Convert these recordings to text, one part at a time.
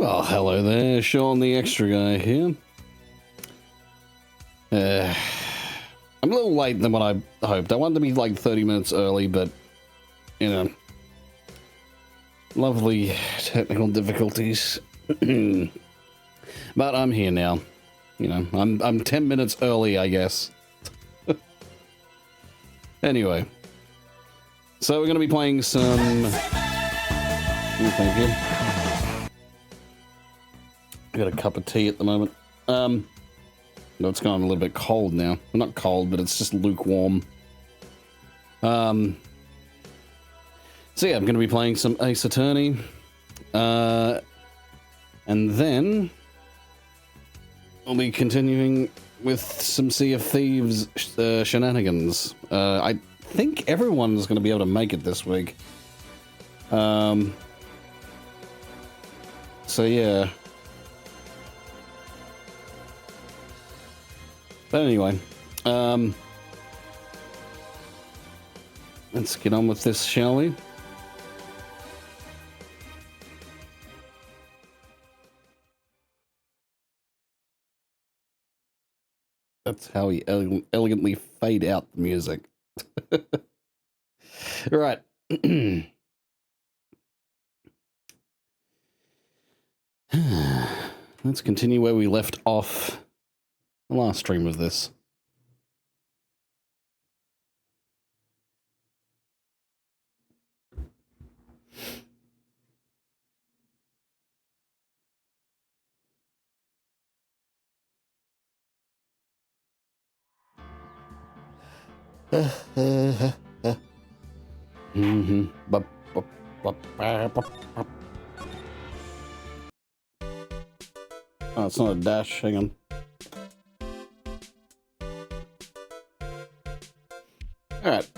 Well, hello there, Sean the Extra Guy here. I'm a little late than what I hoped. I wanted to be like 30 minutes early, but, you know, lovely technical difficulties. But I'm here now. You know, I'm 10 minutes early, I guess. Anyway. So we're going to be playing some... thank you. I got a cup of tea at the moment. No, it's gone a little bit cold now. Well, not cold, but it's just lukewarm. So yeah, I'm going to be playing some Ace Attorney. And then I'll be continuing with some Sea of Thieves shenanigans. I think everyone's going to be able to make it this week. So yeah. But anyway, let's get on with this, shall we? That's how we elegantly fade out the music. Right. Let's continue where we left off the last stream of this. Oh, it's not a dash. Hang on. All right.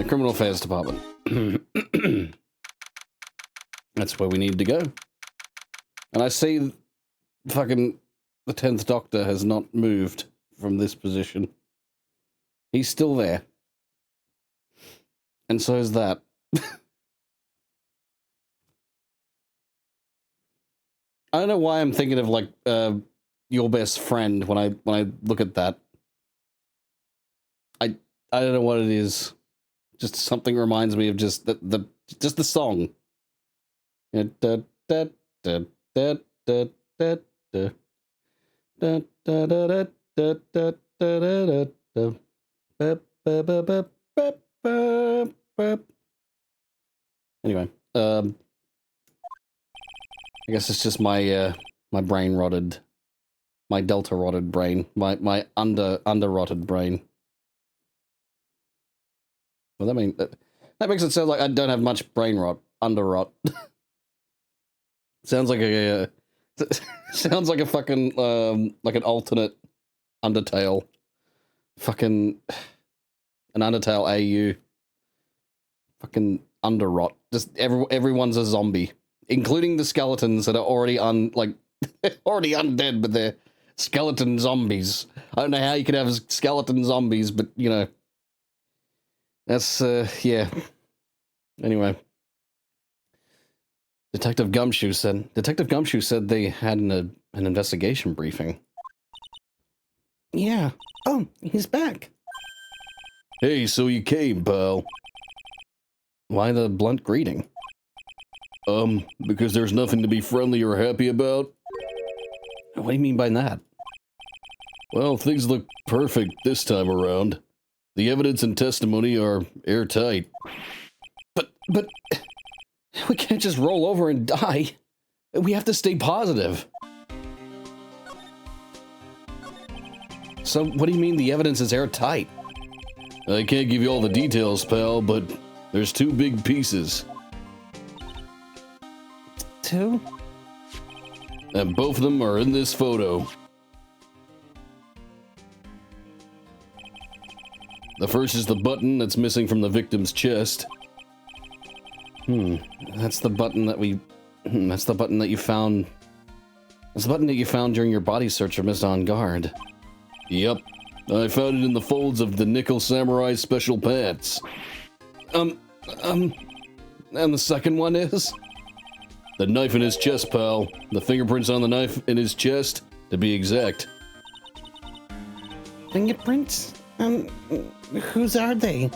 Criminal Affairs Department. That's where we need to go. And I see fucking the 10th Doctor has not moved from this position. He's still there. And so is that. I don't know why I'm thinking of like Your Best Friend when I look at that. I don't know what it is. Just something reminds me of just the song. Anyway, I guess it's just my my brain rotted, my delta rotted brain, my under rotted brain. Well, that mean that makes it sound like I don't have much brain rot, under rot. Sounds like a sounds like a fucking like an alternate Undertale, fucking an Undertale AU, fucking under rot. Just everyone's a zombie, including the skeletons that are already already undead, but they're skeleton zombies. I don't know how you could have skeleton zombies, but you know, that's yeah. Anyway, Detective Gumshoe said they had an investigation briefing. Yeah. Oh, he's back. Hey, so you came, pal. Why the blunt greeting? Because there's nothing to be friendly or happy about. What do you mean by that? Well, things look perfect this time around. The evidence and testimony are airtight. But we can't just roll over and die. We have to stay positive. So what do you mean the evidence is airtight? I can't give you all the details, pal, but there's two big pieces. Two? And both of them are in this photo. The first is the button that's missing from the victim's chest. That's the button that that's the button that you found. That's the button that you found during your body search of Miss On Guard. Yep. I found it in the folds of the Nickel Samurai special pants. And the second one is? The knife in his chest, pal. The fingerprints on the knife in his chest, to be exact. Fingerprints? Whose are they?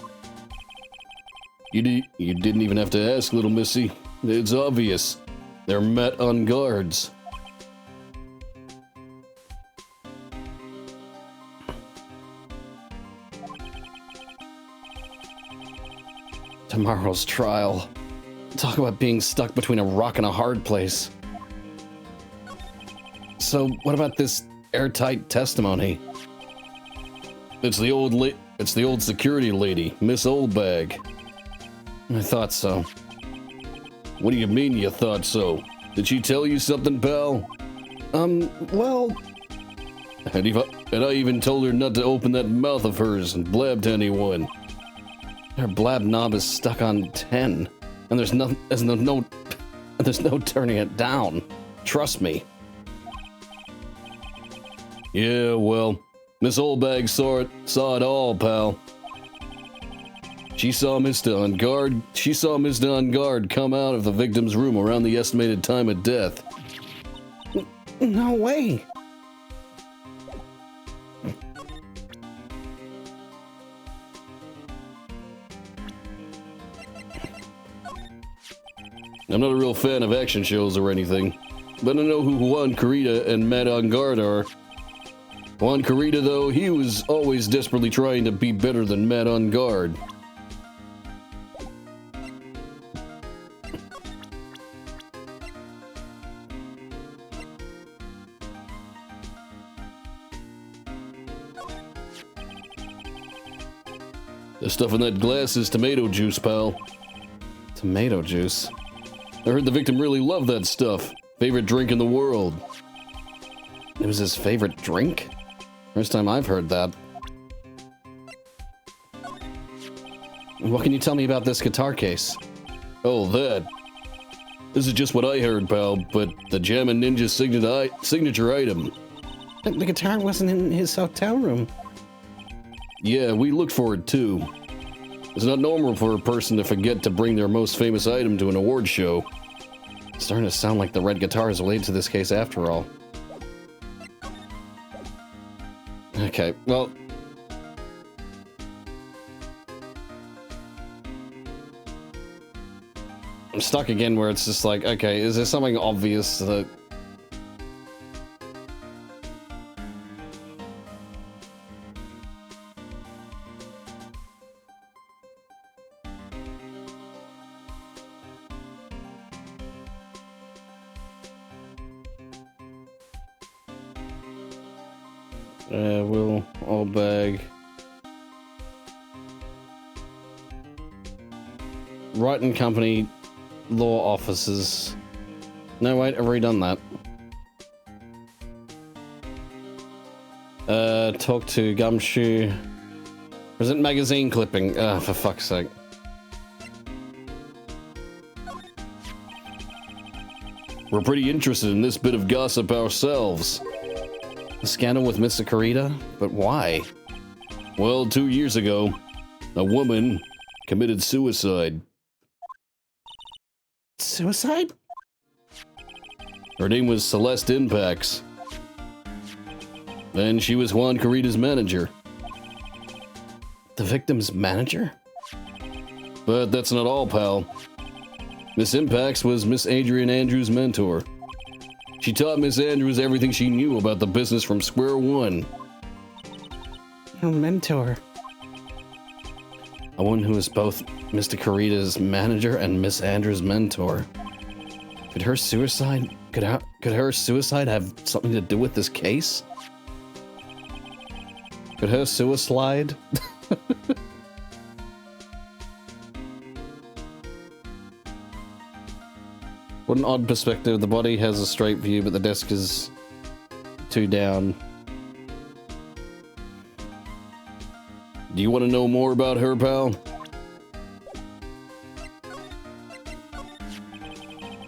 You didn't even have to ask, little missy. It's obvious. They're Matt Ungard's. Tomorrow's trial. Talk about being stuck between a rock and a hard place. So, what about this airtight testimony? It's the old security lady, Miss Oldbag. I thought so. What do you mean you thought so? Did she tell you something, pal? Well... And I even told her not to open that mouth of hers and blab to anyone. Her blab knob is stuck on 10, and there's no turning it down. Trust me. Yeah, well, Miss Oldbag saw it all, pal. She saw Mr. Ungard come out of the victim's room around the estimated time of death. No way. I'm not a real fan of action shows or anything, but I know who Juan Carita and Matt Ungard are. Juan Carita, though, he was always desperately trying to be better than Matt Ungard. The stuff in that glass is tomato juice, pal. Tomato juice? I heard the victim really loved that stuff. Favorite drink in the world. It was his favorite drink? First time I've heard that. What can you tell me about this guitar case? Oh, that. This is just what I heard, pal, but the Jammin' Ninja signature item. The guitar wasn't in his hotel room. Yeah, we looked for it too. It's not normal for a person to forget to bring their most famous item to an award show. It's starting to sound like the red guitar is related to this case after all. Okay, well... I'm stuck again where it's just like, okay, is there something obvious that... Will Oldbag. Wright and Company law offices. No, wait, I've already done that. Talk to Gumshoe. Present magazine clipping. For fuck's sake. We're pretty interested in this bit of gossip ourselves. A scandal with Mr. Carita? But why? Well, 2 years ago, a woman committed suicide. Suicide? Her name was Celeste Impax. And she was Juan Carita's manager. The victim's manager? But that's not all, pal. Miss Impax was Miss Adrian Andrews' mentor. She taught Miss Andrews everything she knew about the business from square one. Her mentor? A woman who is both Mr. Carita's manager and Miss Andrews' mentor. Could her suicide have something to do with this case? Could her suicide? What an odd perspective. The body has a straight view, but the desk is two down. Do you want to know more about her, pal?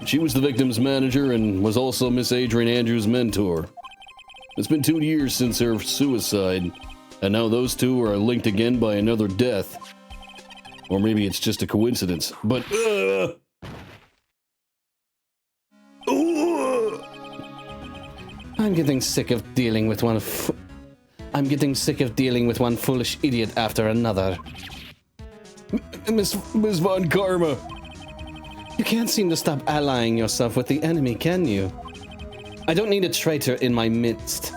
She was the victim's manager and was also Miss Adrian Andrews' mentor. It's been 2 years since her suicide, and now those two are linked again by another death. Or maybe it's just a coincidence, but I'm getting sick of dealing with one foolish idiot after another. Miss Von Karma. You can't seem to stop allying yourself with the enemy, can you? I don't need a traitor in my midst.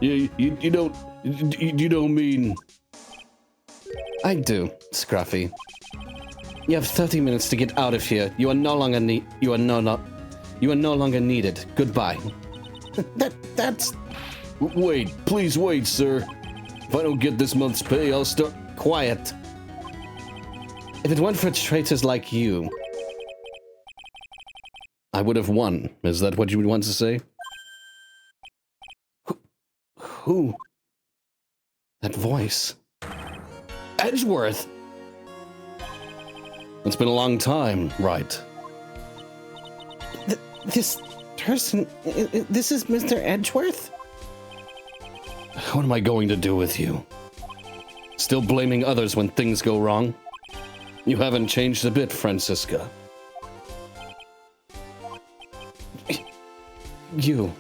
You don't mean... I do, Scruffy. You have 30 minutes to get out of here. You are no longer needed. Goodbye. That's... Wait, please wait, sir. If I don't get this month's pay, I'll start... Quiet. If it weren't for traitors like you, I would have won. Is that what you would want to say? Who? That voice. Edgeworth! It's been a long time, Wright. This person... This is Mr. Edgeworth? What am I going to do with you? Still blaming others when things go wrong? You haven't changed a bit, Francisca. You.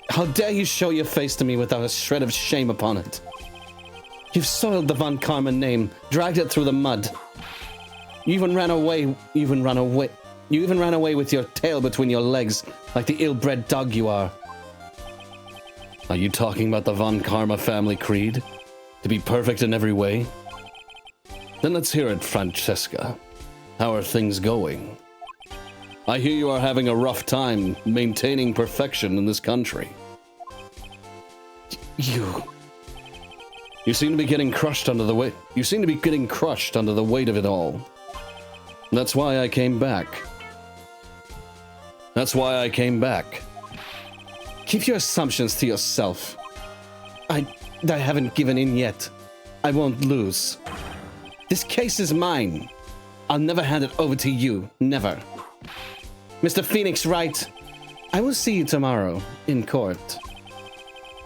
How dare you show your face to me without a shred of shame upon it? You've soiled the Von Karma name, dragged it through the mud. You even ran away with your tail between your legs, like the ill-bred dog you are. Are you talking about the Von Karma family creed? To be perfect in every way? Then let's hear it, Francesca. How are things going? I hear you are having a rough time maintaining perfection in this country. You seem to be getting crushed under the weight. You seem to be getting crushed under the weight of it all. That's why I came back. Keep your assumptions to yourself. I haven't given in yet. I won't lose. This case is mine. I'll never hand it over to you. Never. Mr. Phoenix Wright, I will see you tomorrow in court.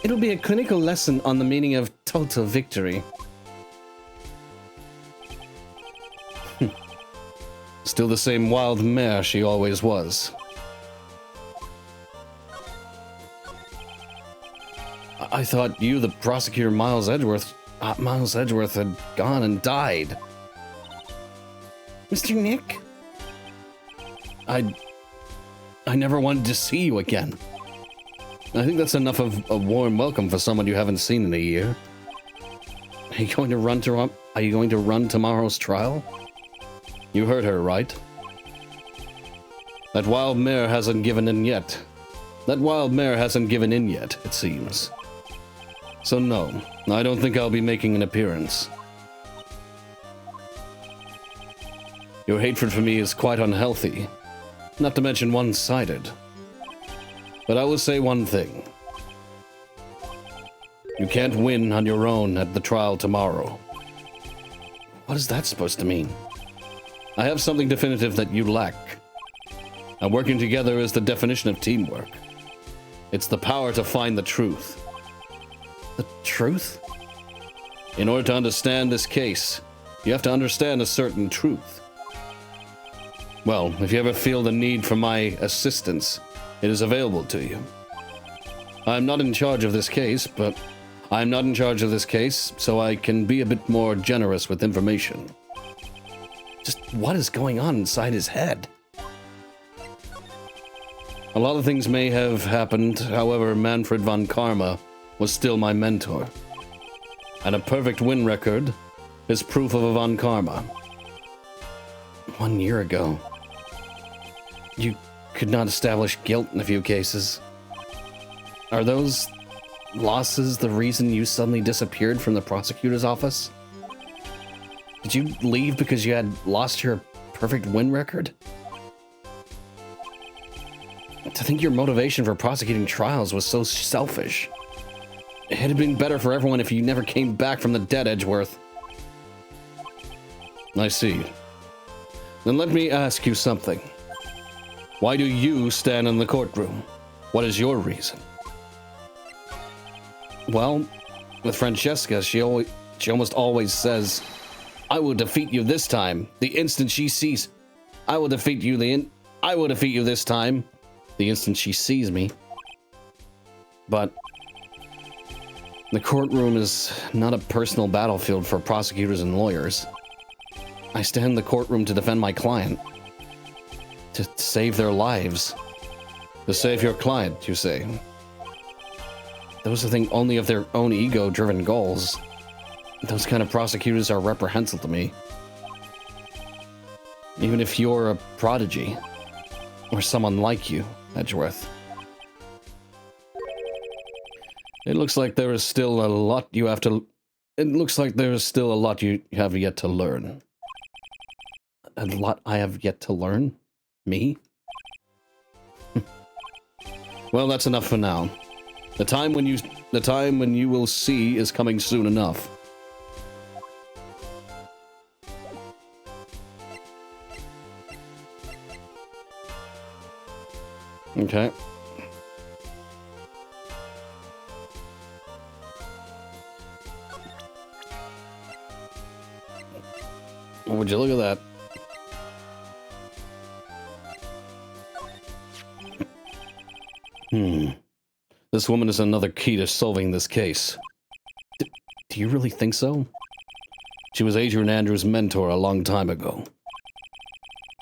It'll be a clinical lesson on the meaning of total victory. Still the same wild mare she always was. I thought you, the prosecutor Miles Edgeworth had gone and died. Mr. Nick? I never wanted to see you again. I think that's enough of a warm welcome for someone you haven't seen in a year. Are you going to run tomorrow's trial? You heard her, right? That wild mare hasn't given in yet. It seems. So no, I don't think I'll be making an appearance. Your hatred for me is quite unhealthy, not to mention one-sided. But I will say one thing. You can't win on your own at the trial tomorrow. What is that supposed to mean? I have something definitive that you lack. And working together is the definition of teamwork. It's the power to find the truth. The truth? In order to understand this case, you have to understand a certain truth. Well, if you ever feel the need for my assistance, it is available to you. I'm not in charge of this case, so I can be a bit more generous with information. Just what is going on inside his head? A lot of things may have happened, however, Manfred von Karma was still my mentor. And a perfect win record is proof of a von Karma. 1 year ago, you could not establish guilt in a few cases. Are those losses the reason you suddenly disappeared from the prosecutor's office? Did you leave because you had lost your perfect win record? To think your motivation for prosecuting trials was so selfish. It had been better for everyone if you never came back from the dead, Edgeworth. I see. Then let me ask you something. Why do you stand in the courtroom? What is your reason? Well, with Francesca, she almost always says, "I will defeat you this time, the instant she sees..." I will defeat you this time, the instant she sees me. But the courtroom is not a personal battlefield for prosecutors and lawyers. I stand in the courtroom to defend my client. To save their lives. To save your client, you say? Those think only of their own ego-driven goals. Those kind of prosecutors are reprehensible to me. Even if you're a prodigy. Or someone like you, Edgeworth. It looks like there is still a lot you have to... It looks like there is still a lot you have yet to learn. A lot I have yet to learn? Me? Well, that's enough for now. The time when you will see is coming soon enough. Okay. Would you look at that? This woman is another key to solving this case. Do you really think so? She was Adrian Andrews' mentor a long time ago.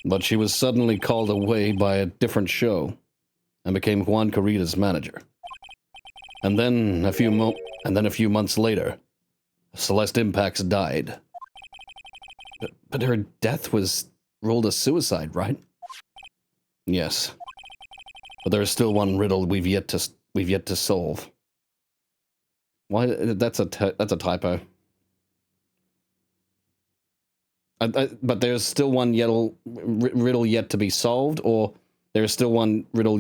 But she was suddenly called away by a different show and became Juan Corrida's manager. And then a few months later, Celeste Impax died. But her death was ruled a suicide, right? Yes. But there is still one riddle we've yet to solve. Why? That's a typo. But there's still one riddle yet to be solved, or there's still one riddle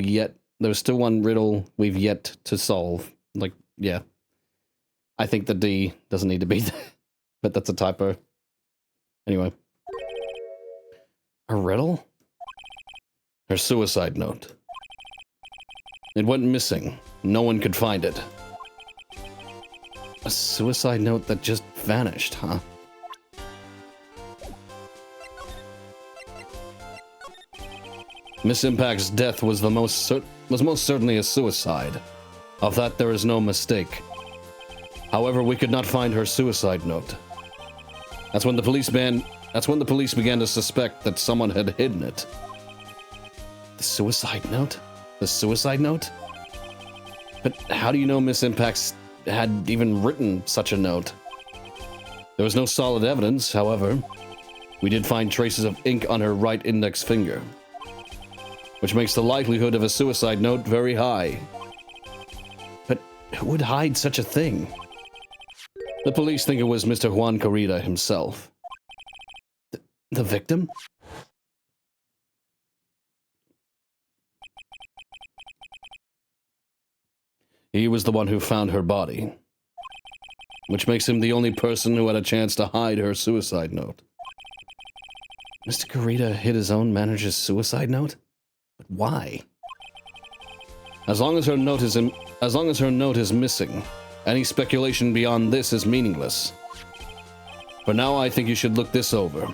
we've yet to solve. Like, yeah. I think the D doesn't need to be there, but that's a typo. Anyway. A riddle? Her suicide note. It went missing. No one could find it. A suicide note that just vanished, huh? Miss Impact's death was most certainly a suicide. Of that there is no mistake. However, we could not find her suicide note. That's when the police began to suspect that someone had hidden it. The suicide note? The suicide note? But how do you know Miss Impax had even written such a note? There was no solid evidence, however. We did find traces of ink on her right index finger, which makes the likelihood of a suicide note very high. But who would hide such a thing? The police think it was Mr. Juan Corrida himself. The victim? He was the one who found her body, which makes him the only person who had a chance to hide her suicide note. Mr. Corrida hid his own manager's suicide note? But why? As long as her note is missing, any speculation beyond this is meaningless. For now, I think you should look this over.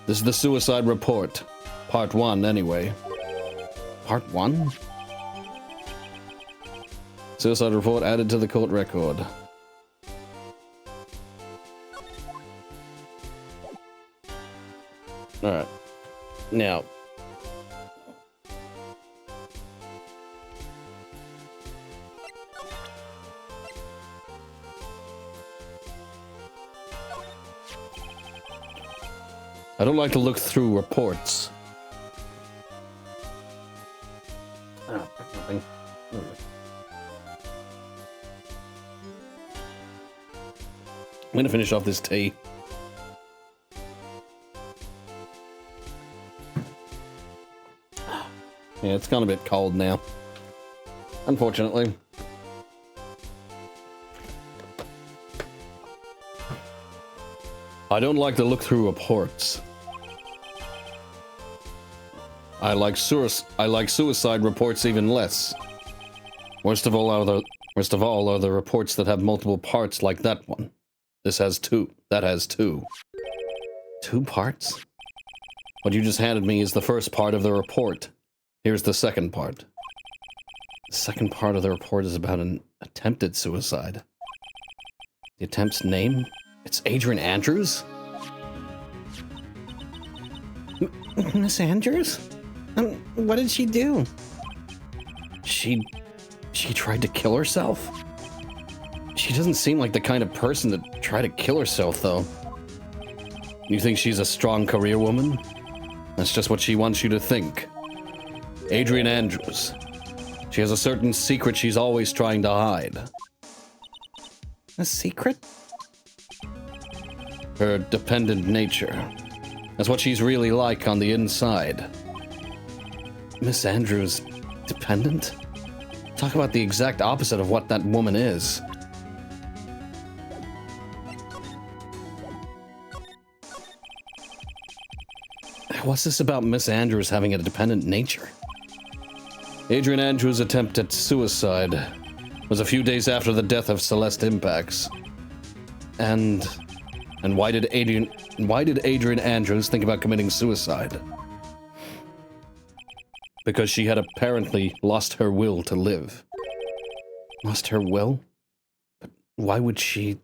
This is the suicide report. Part 1, anyway. Part 1? Suicide report added to the court record. Alright. Now. I don't like to look through reports. Oh, nothing. I'm gonna finish off this tea. Yeah, it's gone a bit cold now. Unfortunately. I don't like to look through reports. I like suicide reports even less. Worst of all are the reports that have multiple parts like that one. This has 2. That has 2. 2 parts? What you just handed me is the first part of the report. Here's the second part. The second part of the report is about an attempted suicide. The attempt's name? It's Adrian Andrews? Miss Andrews? What did she do? She tried to kill herself? She doesn't seem like the kind of person to try to kill herself, though. You think she's a strong career woman? That's just what she wants you to think. Adrian Andrews. She has a certain secret she's always trying to hide. A secret? Her dependent nature. That's what she's really like on the inside. Miss Andrews, dependent? Talk about the exact opposite of what that woman is. What's this about Miss Andrews having a dependent nature? Adrian Andrews' attempt at suicide was a few days after the death of Celeste Impacts. And why did Adrian Andrews think about committing suicide? Because she had apparently lost her will to live. Lost her will? But why would she?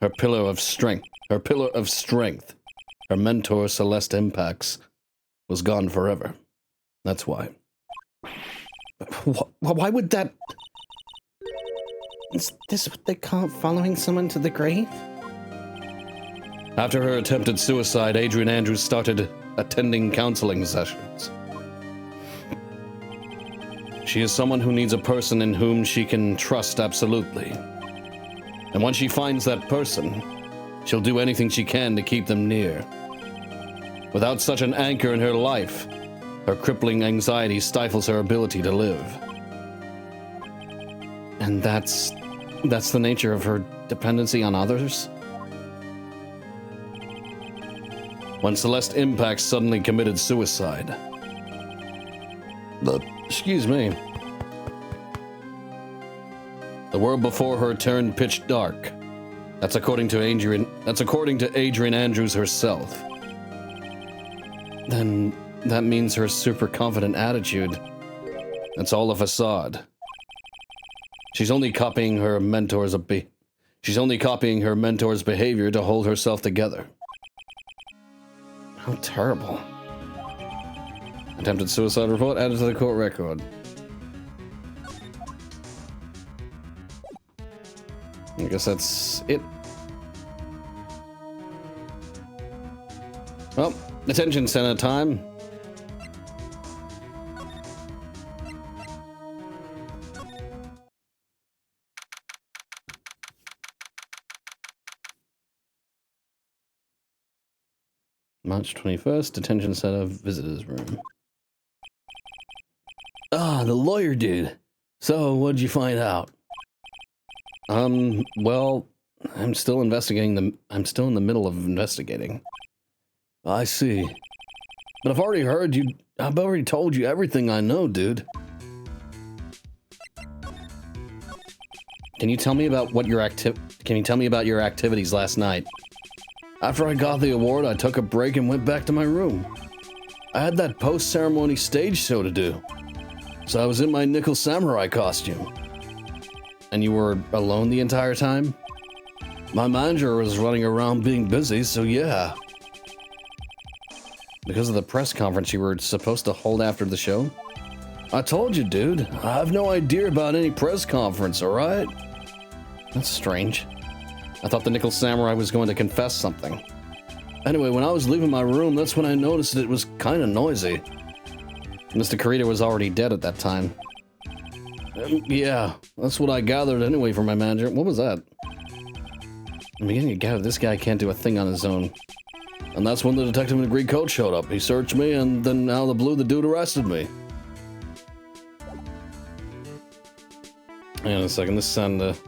Her pillar of strength. Her mentor, Celeste Impacts, was gone forever. That's why. Why would that? Is this what they call following someone to the grave? After her attempted suicide, Adrian Andrews started attending counseling sessions. She is someone who needs a person in whom she can trust absolutely. And once she finds that person, she'll do anything she can to keep them near. Without such an anchor in her life, her crippling anxiety stifles her ability to live. And that's the nature of her dependency on others? When Celeste Impacts suddenly committed suicide. Excuse me. The world before her turned pitch dark. That's according to Adrian Andrews herself. Then that means her super confident attitude. That's all a facade. She's only copying her mentor's behavior to hold herself together. How terrible. Attempted suicide report added to the court record. I guess that's it. Well, detention center time. March 21st, detention center visitors room. Ah, the lawyer dude. So, what'd you find out? Well, I'm still in the middle of investigating. I see. But I've already told you everything I know, dude. Can you tell me about your activities last night? After I got the award, I took a break and went back to my room. I had that post-ceremony stage show to do, so I was in my Nickel Samurai costume. And you were alone the entire time? My manager was running around being busy, so yeah. Because of the press conference you were supposed to hold after the show? I told you, dude. I have no idea about any press conference, alright? That's strange. I thought the Nickel Samurai was going to confess something. Anyway, when I was leaving my room, that's when I noticed it was kind of noisy. Mr. Kurita was already dead at that time. Yeah, that's what I gathered anyway from my manager. What was that? I'm beginning to gather this guy can't do a thing on his own. And that's when the detective in the green coat showed up. He searched me, and then out of the blue, the dude arrested me. Hang on a second, this sounded...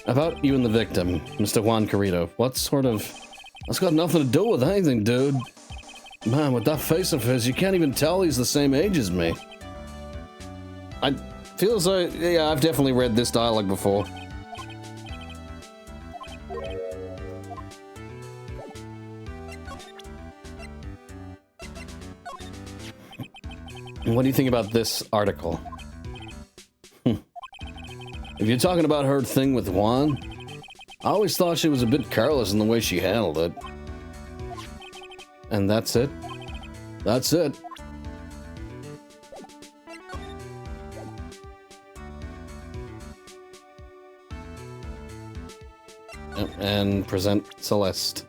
About you and the victim, Mr. Juan Carrito. What sort of... That's got nothing to do with anything, dude. Man, with that face of his, you can't even tell he's the same age as me. I feel as though... Yeah, I've definitely read this dialogue before. What do you think about this article? If you're talking about her thing with Juan, I always thought she was a bit careless in the way she handled it. And that's it? That's it. And present Celeste.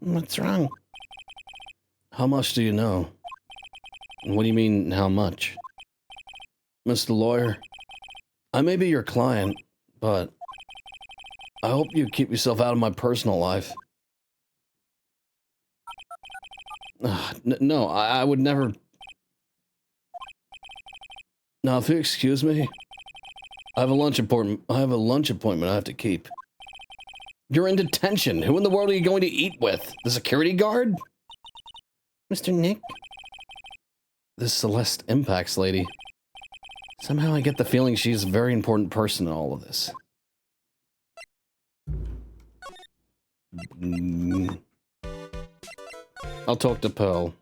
What's wrong? How much do you know? What do you mean, how much? Mr. Lawyer, I may be your client, but I hope you keep yourself out of my personal life. No, I would never... Now, if you excuse me, I have a lunch appointment I have to keep. You're in detention. Who in the world are you going to eat with? The security guard? Mr. Nick? This Celeste Impacts lady. Somehow I get the feeling she's a very important person in all of this. I'll talk to Pearl.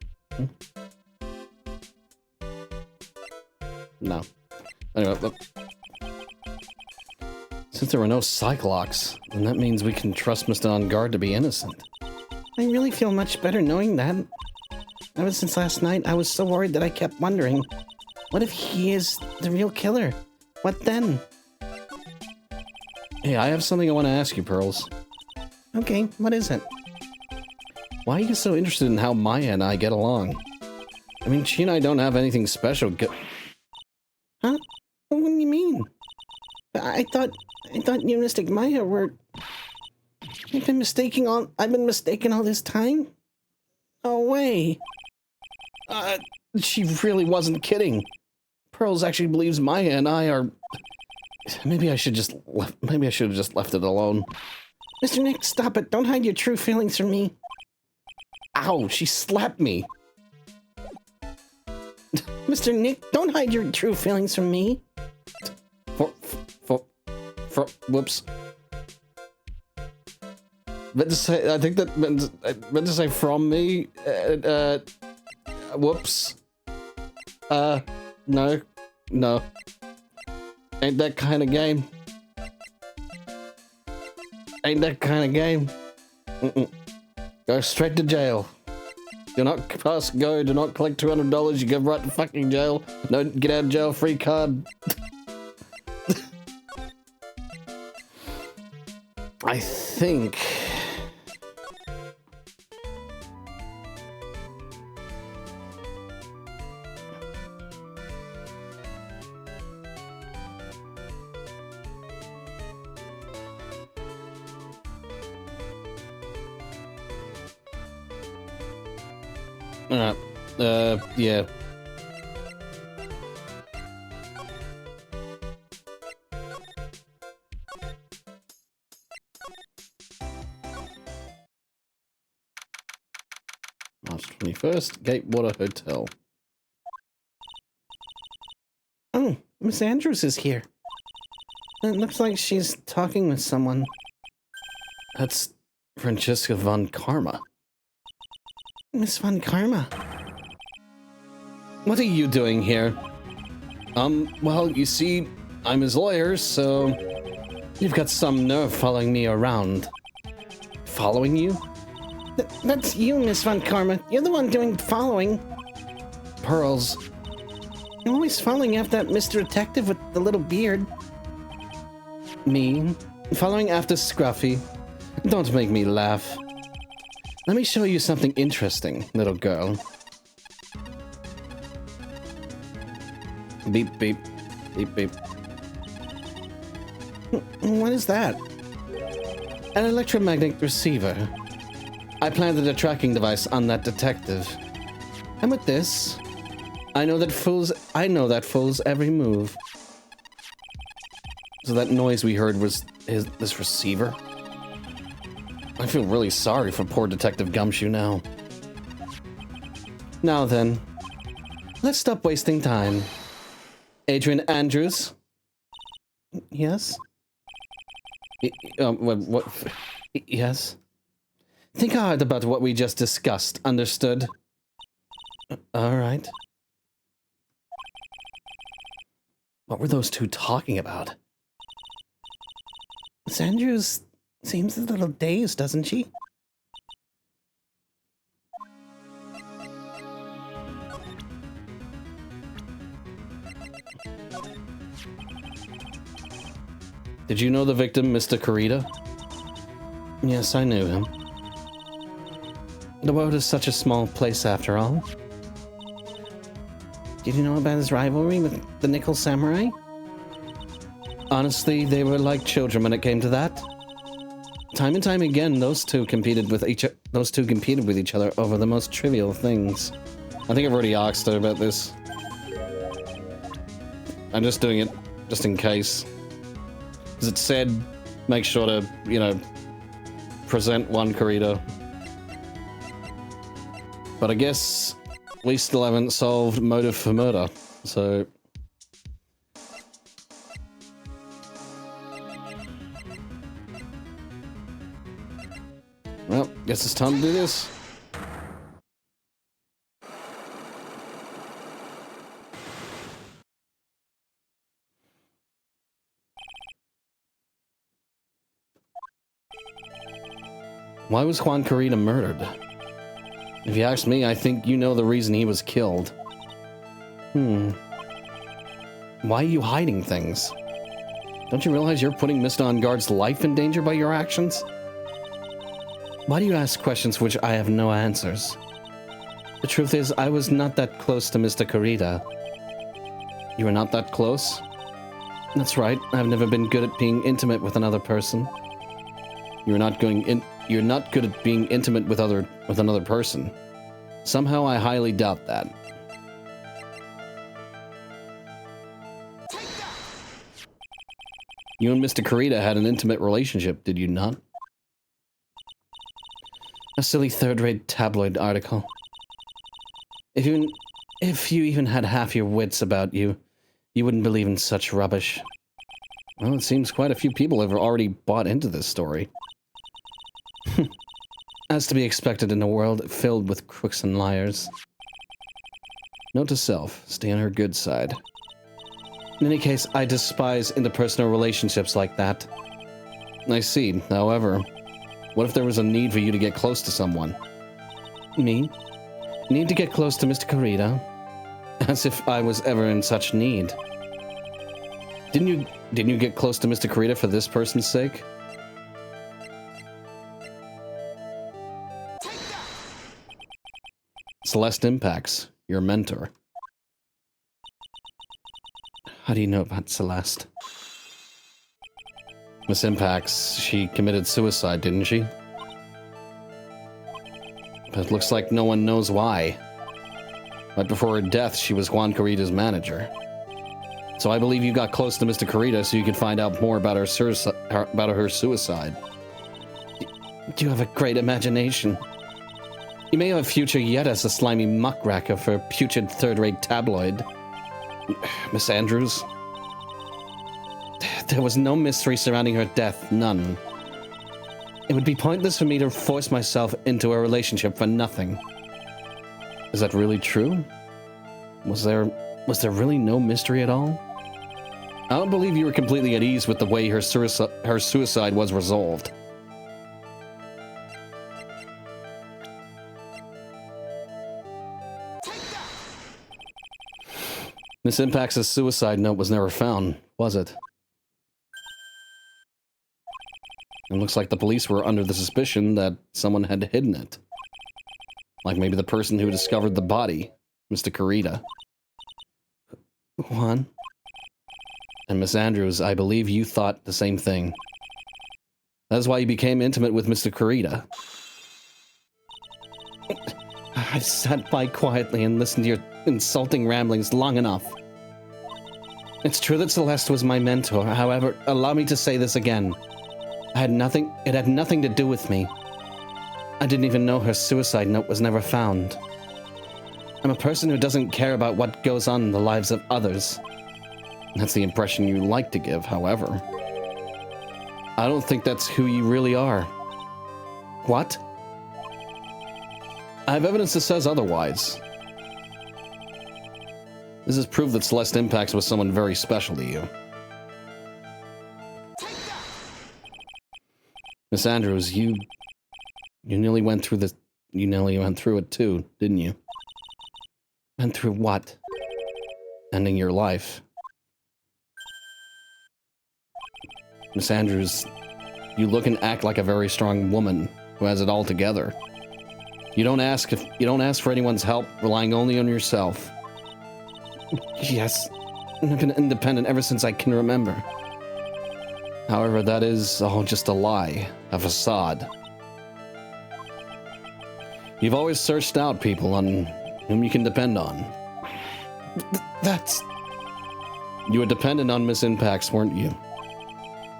No. Anyway, look. Since there were no Cyclocks, then that means we can trust Mr. On Guard to be innocent. I really feel much better knowing that. Ever since last night, I was so worried that I kept wondering, what if he is the real killer? What then? Hey, I have something I want to ask you, Pearls. Okay, what is it? Why are you so interested in how Maya and I get along? I mean, she and I don't have anything special. Huh? What do you mean? I thought you and Mystic Maya were... I've been mistaken all this time? No way. She really wasn't kidding. Pearls actually believes Maya and I are... Maybe I should have just left it alone. Mr. Nick, stop it. Don't hide your true feelings from me. Ow, she slapped me. Mr. Nick, don't hide your true feelings from me. Whoops. Meant to say, I think that meant to say from me. Whoops. No. Ain't that kind of game. Ain't that kind of game. Go straight to jail. Do not pass go, do not collect $200, you go right to fucking jail. No get out of jail free card. I think... yeah. March 21st, Gatewater Hotel. Oh, Miss Andrews is here. It looks like she's talking with someone. That's Francesca von Karma. Miss Von Karma. What are you doing here? Well, you see, I'm his lawyer, so... You've got some nerve following me around. Following you? That's you, Miss Von Karma. You're the one doing following. Pearls. You're always following after that Mr. Detective with the little beard. Me? Following after Scruffy? Don't make me laugh. Let me show you something interesting, little girl. Beep, beep. Beep, beep. What is that? An electromagnetic receiver. I planted a tracking device on that detective. And with this, I know that fool's every move. So that noise we heard was this receiver? I feel really sorry for poor Detective Gumshoe now. Now then, let's stop wasting time. Adrian Andrews? Yes? What? Yes? Think hard about what we just discussed, understood? All right. What were those two talking about? Miss Andrews seems a little dazed, doesn't she? Did you know the victim, Mr. Kurita? Yes, I knew him. The world is such a small place after all. Did you know about his rivalry with the Nickel Samurai? Honestly, they were like children when it came to that. Time and time again, those two competed with each other over the most trivial things. I think I've already asked her about this. I'm just doing it just in case. Because it said, make sure to, you know, present one Kurita. But I guess we still haven't solved motive for murder, so... Well, guess it's time to do this. Why was Juan Kurita murdered? If you ask me, I think you know the reason he was killed. Why are you hiding things? Don't you realize you're putting Mr. On Guard's life in danger by your actions? Why do you ask questions which I have no answers? The truth is, I was not that close to Mr. Kurita. You were not that close? That's right, I've never been good at being intimate with another person. You're not good at being intimate with another person. Somehow I highly doubt that. You and Mr. Kurita had an intimate relationship, did you not? A silly third-rate tabloid article. If you even had half your wits about you, you wouldn't believe in such rubbish. Well, it seems quite a few people have already bought into this story. As to be expected in a world filled with crooks and liars. Note to self, stay on her good side. In any case, I despise interpersonal relationships like that. I see. However, what if there was a need for you to get close to someone? Me? Need to get close to Mr. Kurita? As if I was ever in such need. Didn't you get close to Mr. Kurita for this person's sake? Celeste Impacts, your mentor. How do you know about Celeste? Miss Impacts, she committed suicide, didn't she? But it looks like no one knows why. Right before her death, she was Juan Kurita's manager. So I believe you got close to Mr. Kurita so you could find out more about her suicide. You have a great imagination. You may have a future yet as a slimy muckraker for a putrid third-rate tabloid. Miss Andrews? There was no mystery surrounding her death, none. It would be pointless for me to force myself into a relationship for nothing. Is that really true? Was there really no mystery at all? I don't believe you were completely at ease with the way her suicide was resolved. Miss Impact's suicide note was never found, was it? It looks like the police were under the suspicion that someone had hidden it. Like maybe the person who discovered the body, Mr. Kurita. Juan? And Miss Andrews, I believe you thought the same thing. That is why you became intimate with Mr. Kurita. I sat by quietly and listened to your insulting ramblings long enough. It's true that Celeste was my mentor. However, allow me to say this again. It had nothing to do with me. I didn't even know her suicide note was never found. I'm a person who doesn't care about what goes on in the lives of others. That's the impression you like to give, however. I don't think that's who you really are. What? I have evidence that says otherwise. This is proof that Celeste Impacts was someone very special to you. Miss Andrews, you nearly went through this. You nearly went through it too, didn't you? Went through what? Ending your life. Miss Andrews, you look and act like a very strong woman who has it all together. You don't ask for anyone's help, relying only on yourself. Yes, I've been independent ever since I can remember. However, that is all just a lie, a facade. You've always searched out people on whom you can depend on. That's... You were dependent on Miss Impacts, weren't you?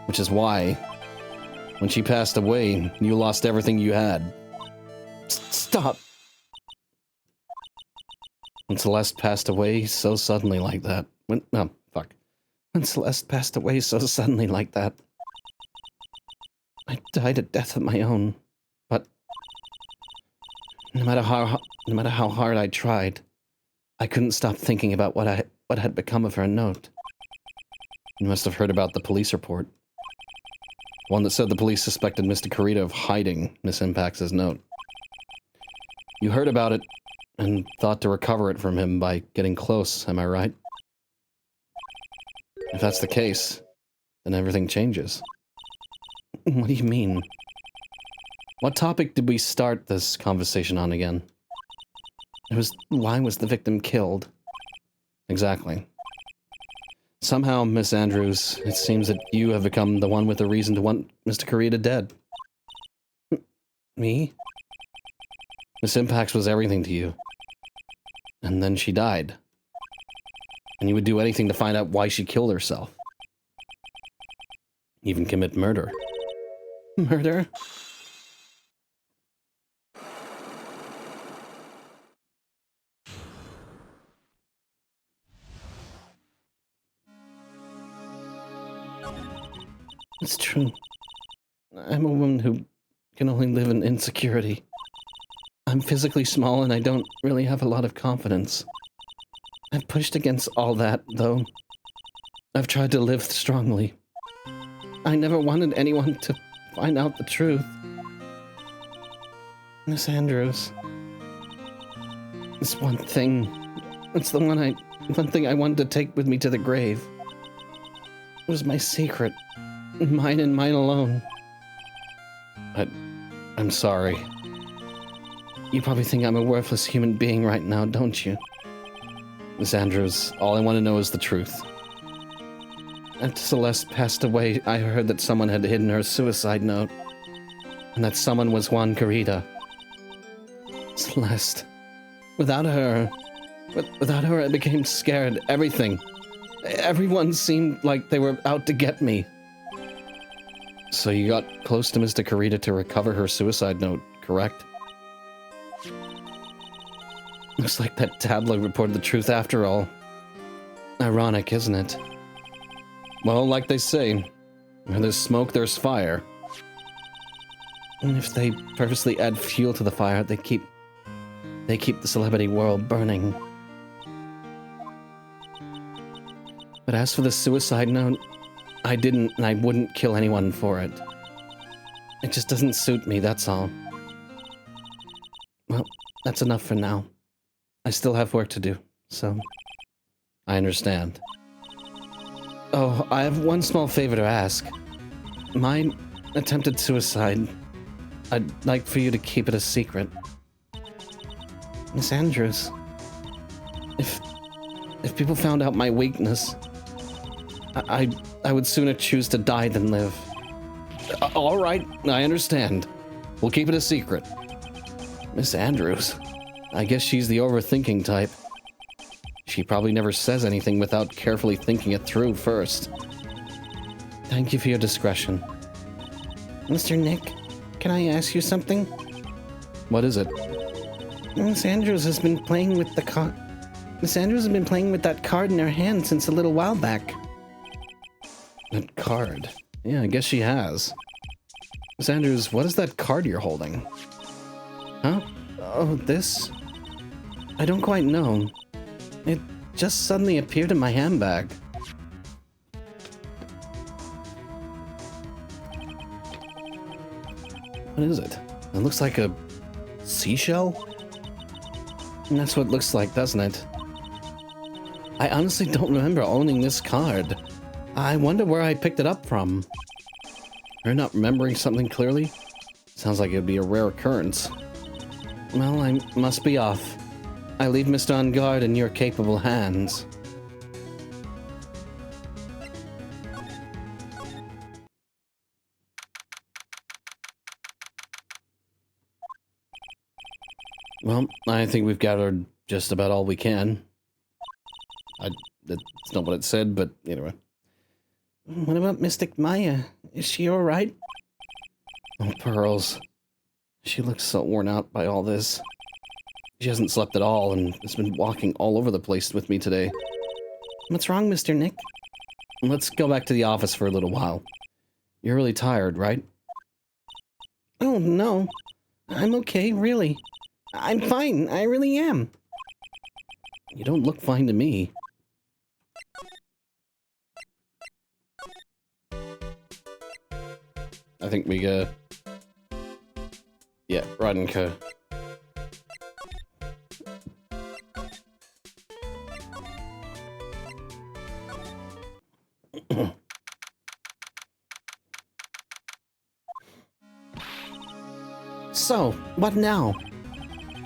Which is why, when she passed away, you lost everything you had. Stop. When Celeste passed away so suddenly like that. When Celeste passed away so suddenly like that, I died a death of my own. But no matter how hard I tried, I couldn't stop thinking about what had become of her note. You must have heard about the police report. One that said the police suspected Mr. Kurita of hiding Miss Impacts' note. You heard about it and thought to recover it from him by getting close, am I right? If that's the case, then everything changes. What do you mean? What topic did we start this conversation on again? It was, why was the victim killed? Exactly. Somehow, Miss Andrews, it seems that you have become the one with a reason to want Mr. Kurita dead. Me? Miss Impacts was everything to you. And then she died. And you would do anything to find out why she killed herself. Even commit murder. Murder? It's true. I'm a woman who can only live in insecurity. I'm physically small and I don't really have a lot of confidence. I've pushed against all that, though. I've tried to live strongly. I never wanted anyone to find out the truth. Miss Andrews. This one thing. It's the one thing I wanted to take with me to the grave. It was my secret. Mine and mine alone. I'm sorry. You probably think I'm a worthless human being right now, don't you? Miss Andrews, all I want to know is the truth. After Celeste passed away, I heard that someone had hidden her suicide note. And that someone was Juan Kurita. Celeste. Without her, I became scared. Everything. Everyone seemed like they were out to get me. So you got close to Mr. Kurita to recover her suicide note, correct? Looks like that tabloid reported the truth after all. Ironic, isn't it? Well, like they say, where there's smoke, there's fire. And if they purposely add fuel to the fire, they keep the celebrity world burning. But as for the suicide note, I didn't and I wouldn't kill anyone for it. It just doesn't suit me, that's all. Well, that's enough for now. I still have work to do, so... I understand. Oh, I have one small favor to ask. My attempted suicide. I'd like for you to keep it a secret. Miss Andrews, if people found out my weakness, I would sooner choose to die than live. All right, I understand. We'll keep it a secret. Miss Andrews, I guess she's the overthinking type. She probably never says anything without carefully thinking it through first. Thank you for your discretion. Mr. Nick, can I ask you something? What is it? Miss Andrews has been playing with the card. Miss Andrews has been playing with that card in her hand since a little while back. That card? Yeah, I guess she has. Miss Andrews, what is that card you're holding? Huh? Oh, this? I don't quite know. It just suddenly appeared in my handbag. What is it? It looks like a seashell? And that's what it looks like, doesn't it? I honestly don't remember owning this card. I wonder where I picked it up from. You're not remembering something clearly? Sounds like it'd be a rare occurrence. Well, I must be off. I leave Mr. On Guard in your capable hands. Well, I think we've gathered just about all we can. That's not what it said, but anyway. What about Mystic Maya? Is she alright? Oh, Pearls. She looks so worn out by all this. She hasn't slept at all and has been walking all over the place with me today. What's wrong, Mr. Nick? Let's go back to the office for a little while. You're really tired, right? Oh, no. I'm okay, really. I'm fine, I really am. You don't look fine to me. I think we, yeah, Wright and Co. So, what now?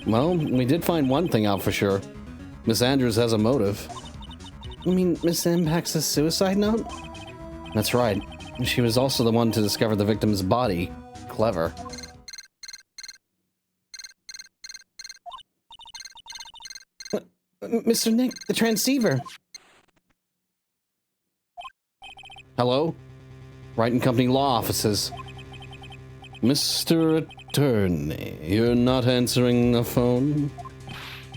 Well, we did find one thing out for sure. Miss Andrews has a motive. You mean Miss Impact's suicide note? That's right. She was also the one to discover the victim's body. Clever. Mr. Nick, the transceiver. Hello? Wright and Company law offices. Mr. Attorney, you're not answering the phone?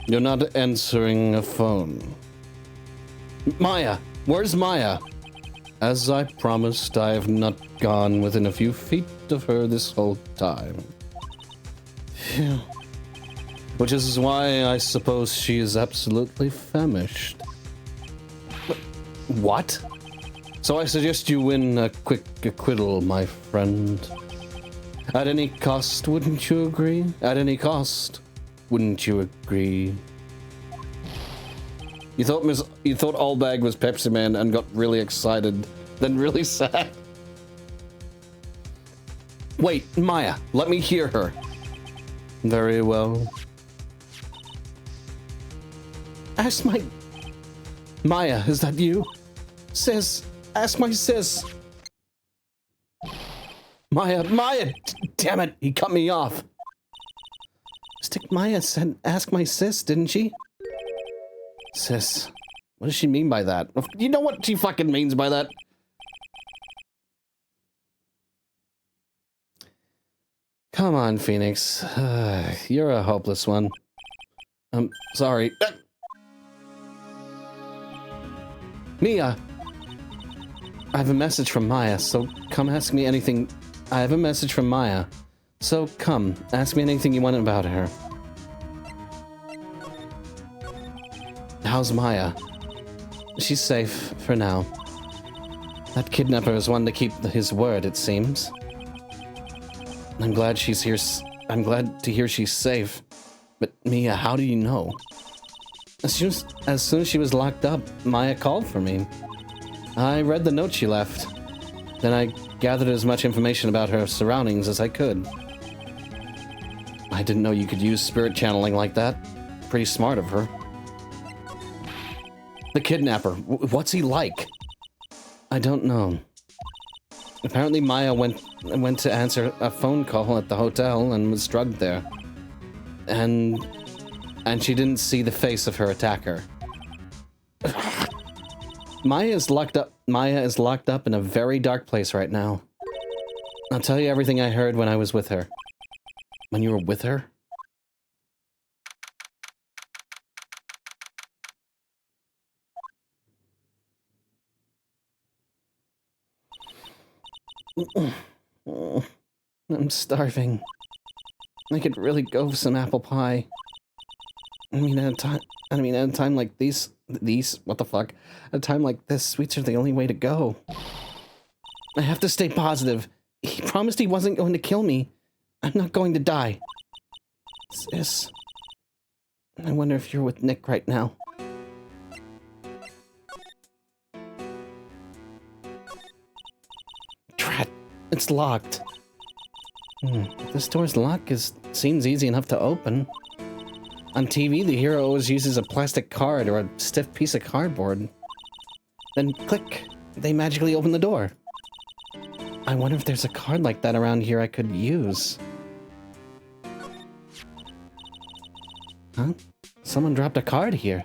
You're not answering a phone. Maya! Where's Maya? As I promised, I have not gone within a few feet of her this whole time. Phew. Which is why I suppose she is absolutely famished. What? So I suggest you win a quick acquittal, my friend. At any cost, wouldn't you agree? At any cost, wouldn't you agree? You thought Allbag was Pepsi Man and got really excited, then really sad. Wait, Maya, let me hear her. Very well. Ask my... Maya, is that you? Sis. Ask my sis. Maya, damn it, he cut me off. Mystic Maya said ask my sis, didn't she? Sis, what does she mean by that? You know what she fucking means by that? Come on, Phoenix. You're a hopeless one. I'm sorry. Mia! I have a message from Maya, so come ask me anything. I have a message from Maya, so come, ask me anything you want about her. How's Maya? She's safe, for now. That kidnapper is one to keep his word, it seems. I'm glad she's here. I'm glad to hear she's safe. But Mia, how do you know? As soon as she was locked up, Maya called for me. I read the note she left. Then I gathered as much information about her surroundings as I could. I didn't know you could use spirit channeling like that. Pretty smart of her. The kidnapper, what's he like? I don't know. Apparently Maya went to answer a phone call at the hotel and was drugged there. And she didn't see the face of her attacker. Maya is locked up in a very dark place right now. I'll tell you everything I heard when I was with her. When you were with her? I'm starving. I could really go for some apple pie. At a time like what the fuck? At a time like this, sweets are the only way to go. I have to stay positive. He promised he wasn't going to kill me. I'm not going to die. Sis, I wonder if you're with Nick right now. Drat, it's locked. This door's lock seems easy enough to open. On TV, the hero always uses a plastic card or a stiff piece of cardboard. Then click, they magically open the door. I wonder if there's a card like that around here I could use. Huh? Someone dropped a card here.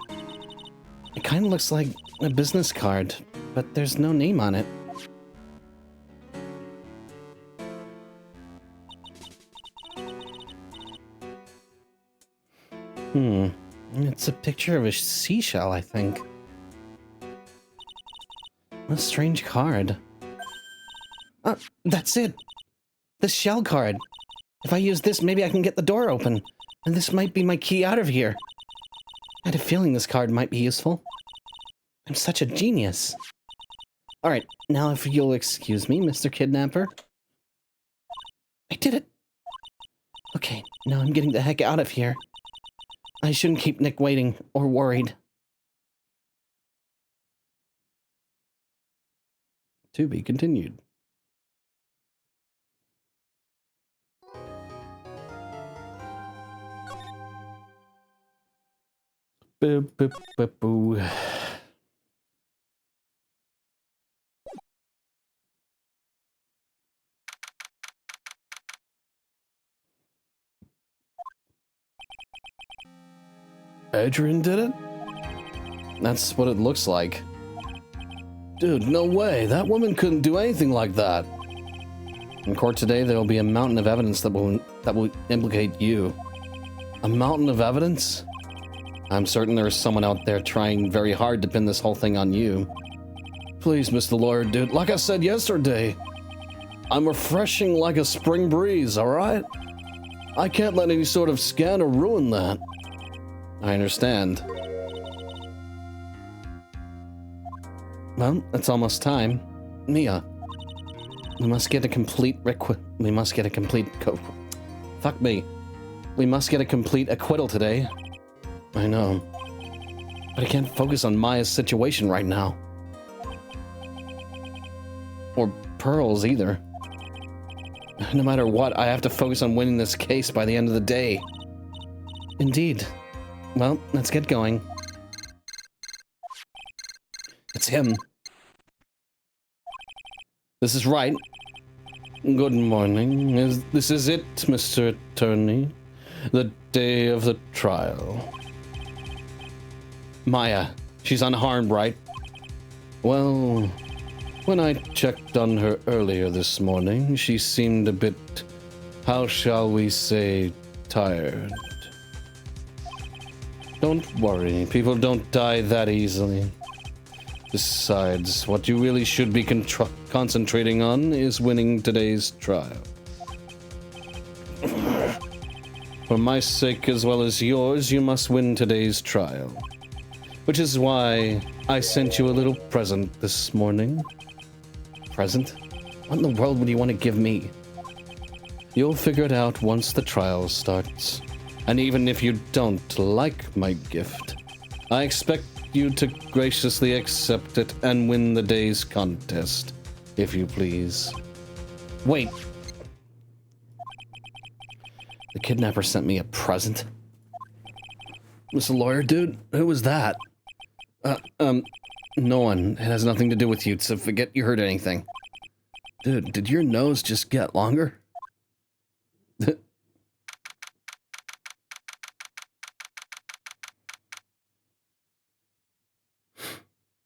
It kind of looks like a business card, but there's no name on it. It's a picture of a seashell, I think. What a strange card. That's it! The shell card! If I use this, maybe I can get the door open. And this might be my key out of here. I had a feeling this card might be useful. I'm such a genius. Alright, now if you'll excuse me, Mr. Kidnapper. I did it! Okay, now I'm getting the heck out of here. I shouldn't keep Nick waiting, or worried. To be continued. Boo, boo, boo, boo. Adrian did it? That's what it looks like. Dude, no way. That woman couldn't do anything like that. In court today, there will be a mountain of evidence that will implicate you. A mountain of evidence? I'm certain there is someone out there trying very hard to pin this whole thing on you. Please, Mr. Lawyer, dude, like I said yesterday, I'm refreshing like a spring breeze, alright? I can't let any sort of scandal ruin that. I understand. Well, it's almost time. Mia, we must get a complete acquittal today. I know. But I can't focus on Maya's situation right now. Or Pearl's either. No matter what, I have to focus on winning this case by the end of the day. Indeed. Well, let's get going. It's him. This is Wright. Good morning. This is it, Mr. Attorney. The day of the trial. Maya, she's unharmed, right? Well, when I checked on her earlier this morning, she seemed a bit, how shall we say, tired. Don't worry, people don't die that easily. Besides, what you really should be concentrating on is winning today's trial. For my sake as well as yours, you must win today's trial. Which is why I sent you a little present this morning. Present? What in the world would you want to give me? You'll figure it out once the trial starts. And even if you don't like my gift, I expect you to graciously accept it and win the day's contest, if you please. Wait. The kidnapper sent me a present? Mr. Lawyer, dude, who was that? No one. It has nothing to do with you, so forget you heard anything. Dude, did your nose just get longer?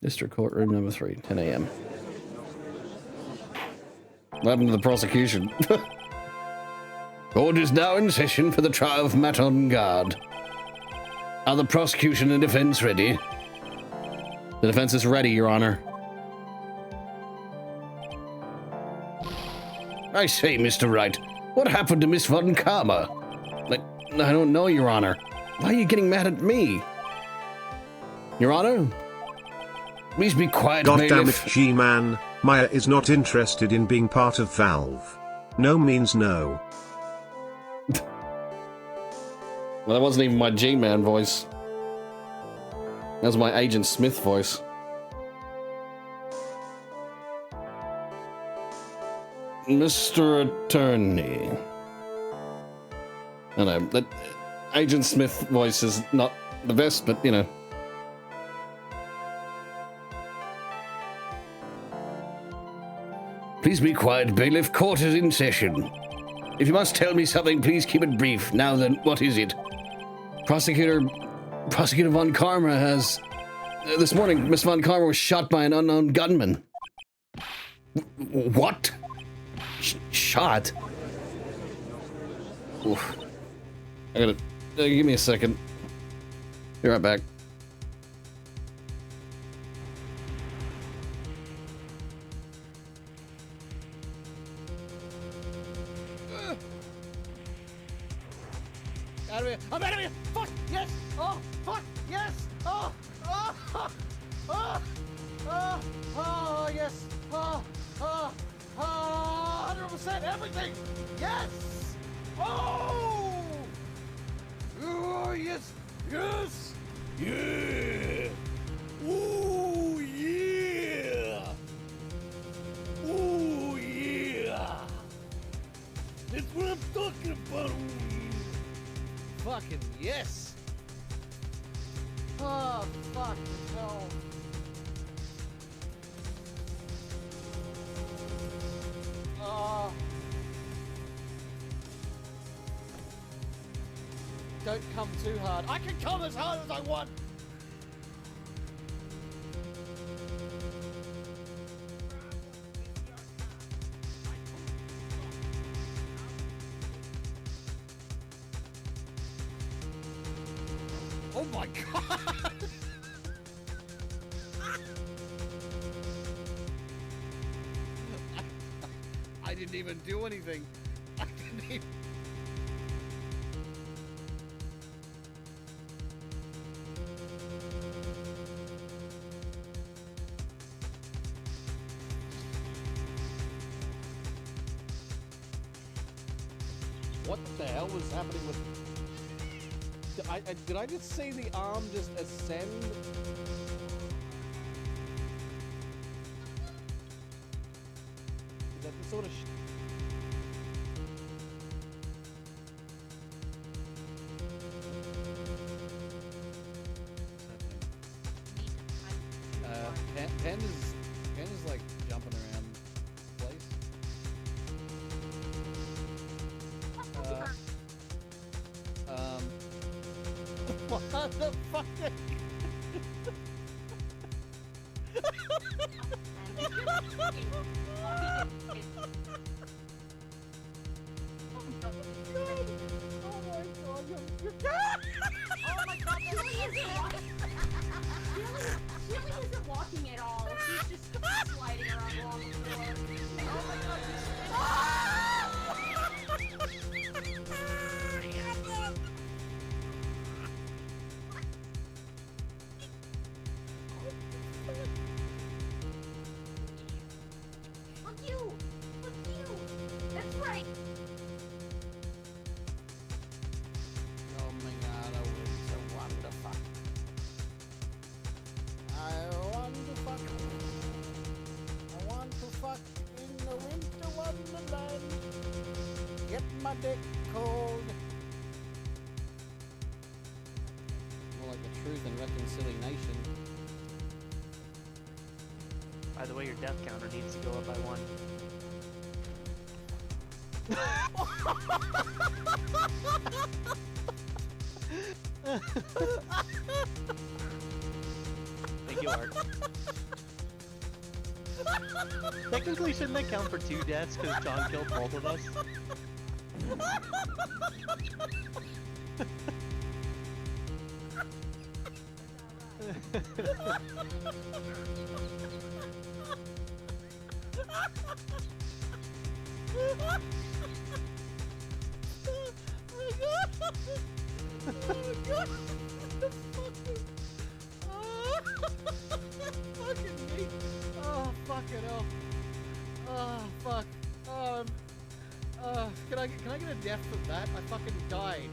District Courtroom number 3, 10 a.m. What happened to the prosecution? Court is now in session for the trial of Maton Guard. Are the prosecution and defense ready? The defense is ready, Your Honor. I say, Mr. Wright, what happened to Miss Von Karma? I don't know, Your Honor. Why are you getting mad at me? Your Honor? Please be quiet, God damn it, bailiff. G-Man, Maya is not interested in being part of Valve. No means no. Well, that wasn't even my G-Man voice. That was my Agent Smith voice. Mr. Attorney. I know, that Agent Smith voice is not the best, but you know. Please be quiet, bailiff. Court is in session. If you must tell me something, please keep it brief. Now then, what is it? Prosecutor Von Karma has... this morning, Miss Von Karma was shot by an unknown gunman. What? Shot? Oof. I gotta... give me a second. Be right back. Out of here! I'm out of here! Fuck! Yes! Oh! Fuck! Yes! Oh! Oh! Oh! Oh! Oh! Yes! Oh! Oh! Oh! 100% everything! Yes! Oh! Oh! Yes! Yes! Yeah! Oh! Yeah! Oh! Yeah! That's what I'm talking about! Fucking yes! Oh, fuck, no. Oh. Don't come too hard. I can come as hard as I want! Oh my god! I didn't even do anything. I didn't even... What the hell was happening with... Did I just see the arm just ascend? Is that the sort of Panda's like jumping around place. What the fuck? Chili isn't walking at all. She's just sliding around along the floor. Oh my god. Fuck you! Fuck you! That's right! Oh my god, oh, it's so wonderful. I want to fuck. I want to fuck in the winter wonderland. Get my dick cold. More like the truth and reconciliation. By the way, your death counter needs to go up by 1. Thank you, Art. Technically, shouldn't that count for 2 deaths because John killed both of us? Fucking me. Oh, fucking hell. Oh, fuck. Can I get a death from that? I fucking died.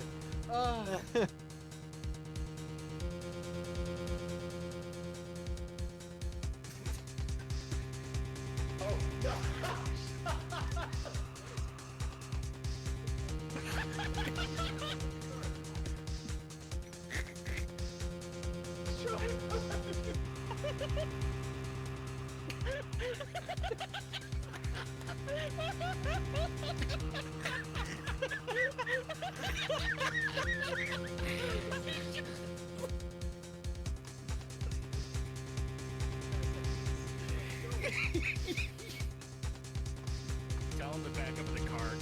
Down the back of the cart.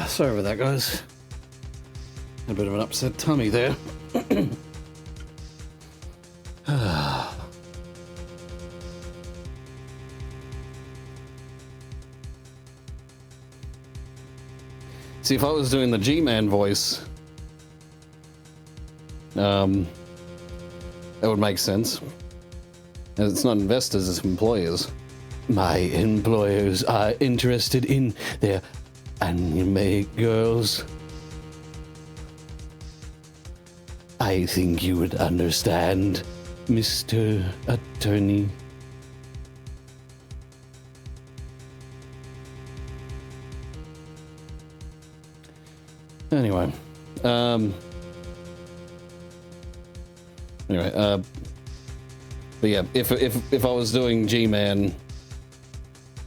Sorry about that, guys. A bit of an upset tummy there. See, if I was doing the G-Man voice, that would make sense. And it's not investors, it's employers. My employers are interested in their anime girls. I think you would understand, Mr. Attorney. Anyway, but yeah, if I was doing G-Man,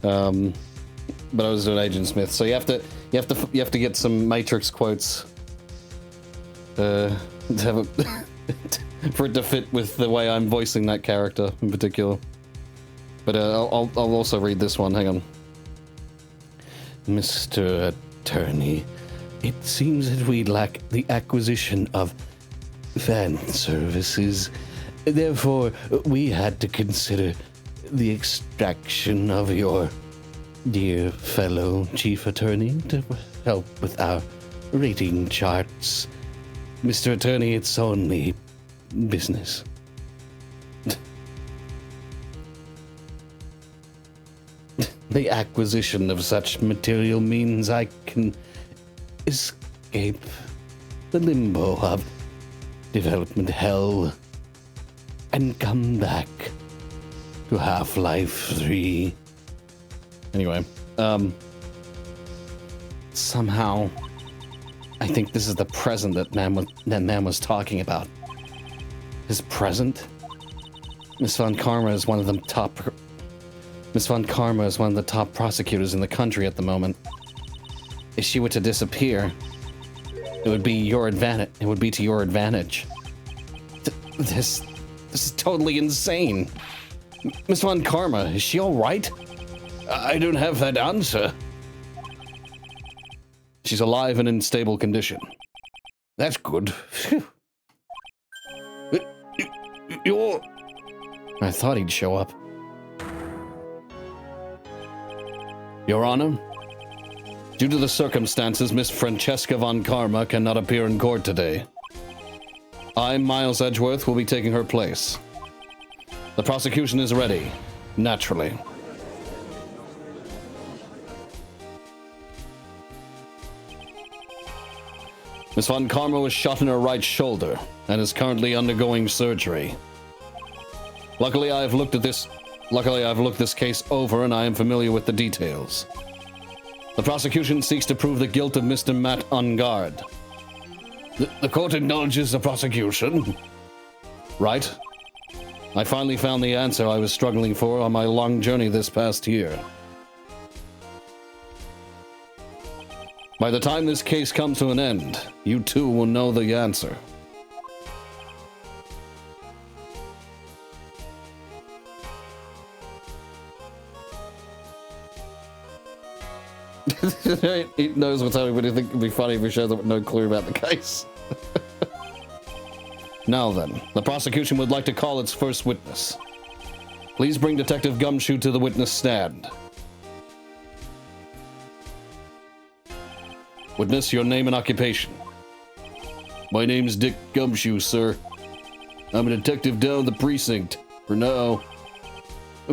but I was doing Agent Smith, so you have to get some Matrix quotes to have a for it to fit with the way I'm voicing that character in particular. But I'll also read this one. Hang on, Mr. Attorney. It seems that we lack the acquisition of fan services. Therefore, we had to consider the extraction of your dear fellow chief attorney to help with our rating charts. Mr. Attorney, it's only business. The acquisition of such material means I can escape the limbo of development hell and come back to Half-Life 3. Anyway, somehow I think this is the present that man was talking about. His present? Miss Von Karma is one of the top prosecutors in the country at the moment. If she were to disappear, it would be your advantage. It would be to your advantage. This is totally insane. Miss Von Karma, is she all right? I don't have that answer. She's alive and in stable condition. That's good. You're... I thought he'd show up. Your Honor, due to the circumstances, Miss Francesca Von Karma cannot appear in court today. I, Miles Edgeworth, will be taking her place. The prosecution is ready, naturally. Miss Von Karma was shot in her right shoulder and is currently undergoing surgery. Luckily, I've looked this case over and I am familiar with the details. The prosecution seeks to prove the guilt of Mr. Matt Ungard. The court acknowledges the prosecution. Right? I finally found the answer I was struggling for on my long journey this past year. By the time this case comes to an end, you too will know the answer. He knows what's happening, but he think it'd be funny if he shows up with no clue about the case. Now then, the prosecution would like to call its first witness. Please bring Detective Gumshoe to the witness stand. Witness, your name and occupation. My name's Dick Gumshoe, sir. I'm a detective down the precinct. For now.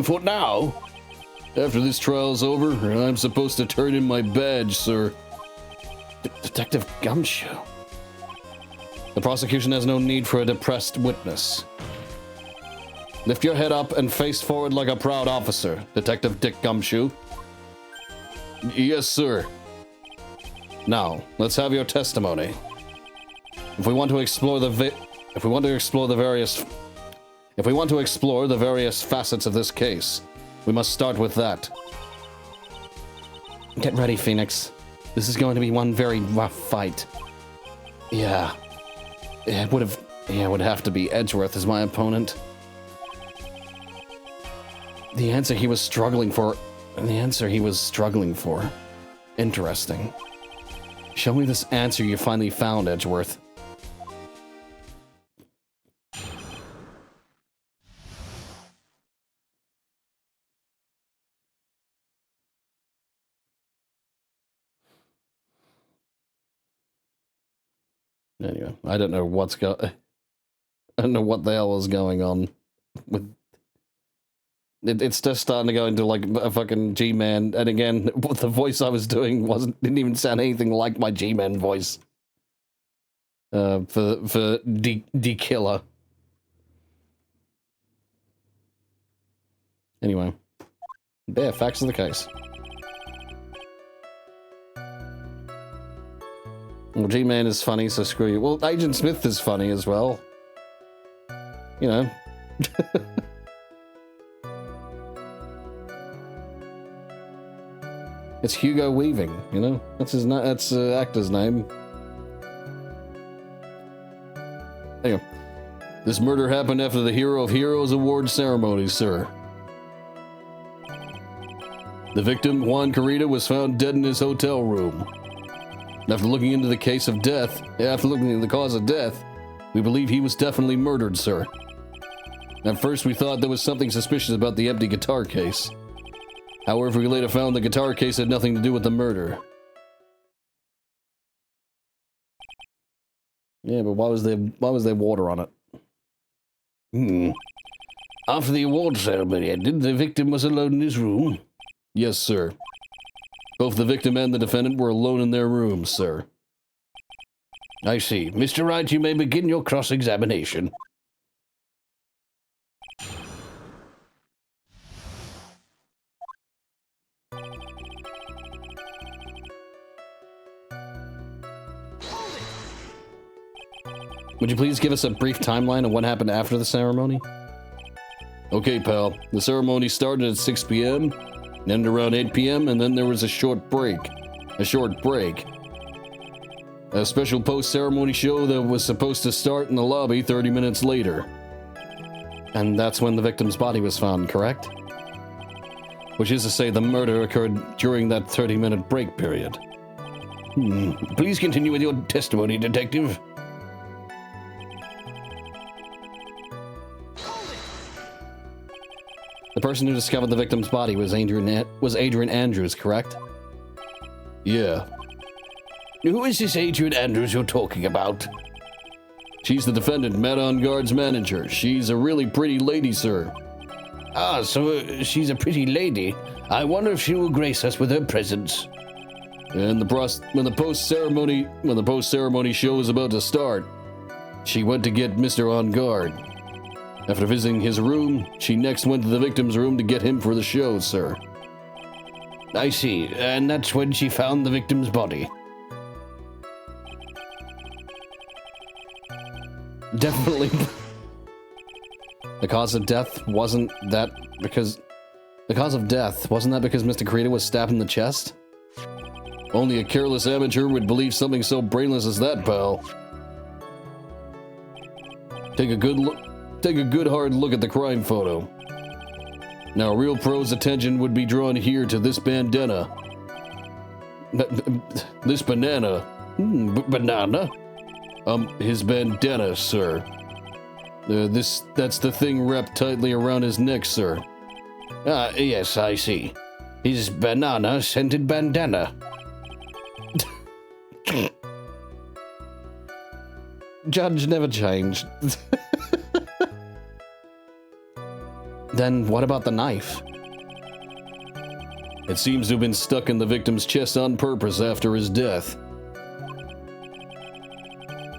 For now? After this trial's over, I'm supposed to turn in my badge, sir. Detective Gumshoe. The prosecution has no need for a depressed witness. Lift your head up and face forward like a proud officer, Detective Dick Gumshoe. Yes, sir. Now, let's have your testimony. If we want to explore the various facets of this case, we must start with that. Get ready, Phoenix. This is going to be one very rough fight. Yeah. It would have to be Edgeworth as my opponent. The answer he was struggling for. Interesting. Show me this answer you finally found, Edgeworth. Anyway, I don't know what the hell is going on with it's just starting to go into like a fucking G-Man, and again, the voice I was doing didn't even sound anything like my G-Man voice. For D Killer. Anyway, there, facts of the case. Well, G-Man is funny, so screw you. Well, Agent Smith is funny as well. You know. It's Hugo Weaving, you know? That's his that's actor's name. Anyway, this murder happened after the Hero of Heroes Award ceremony, sir. The victim, Juan Carita, was found dead in his hotel room. After looking into the cause of death, we believe he was definitely murdered, sir. At first, we thought there was something suspicious about the empty guitar case. However, we later found the guitar case had nothing to do with the murder. Yeah, but why was there water on it? After the award ceremony ended, the victim was alone in his room? Yes, sir. Both the victim and the defendant were alone in their rooms, sir. I see. Mr. Wright, you may begin your cross-examination. Would you please give us a brief timeline of what happened after the ceremony? Okay, pal. The ceremony started at 6 p.m., ended around 8 p.m., and then there was a short break. A special post-ceremony show that was supposed to start in the lobby 30 minutes later. And that's when the victim's body was found, correct? Which is to say the murder occurred during that 30-minute break period. Please continue with your testimony, detective. The person who discovered the victim's body was Adrian Andrews, correct? Yeah. Who is this Adrian Andrews you're talking about? She's the defendant, Matt On Guard's manager. She's a really pretty lady, sir. Ah, so she's a pretty lady. I wonder if she will grace us with her presence. And when the post-ceremony show was about to start, she went to get Mr. On Guard. After visiting his room, she next went to the victim's room to get him for the show, sir. I see, and that's when she found the victim's body. Definitely. The cause of death wasn't that because Mr. Carita was stabbed in the chest? Only a careless amateur would believe something so brainless as that, pal. Take a good hard look at the crime photo. Now, a real pro's attention would be drawn here to this bandana. This banana. Banana? His bandana, sir. That's the thing wrapped tightly around his neck, sir. Ah, yes, I see. His banana-scented bandana. Judge never changed. Then what about the knife? It seems to have been stuck in the victim's chest on purpose after his death.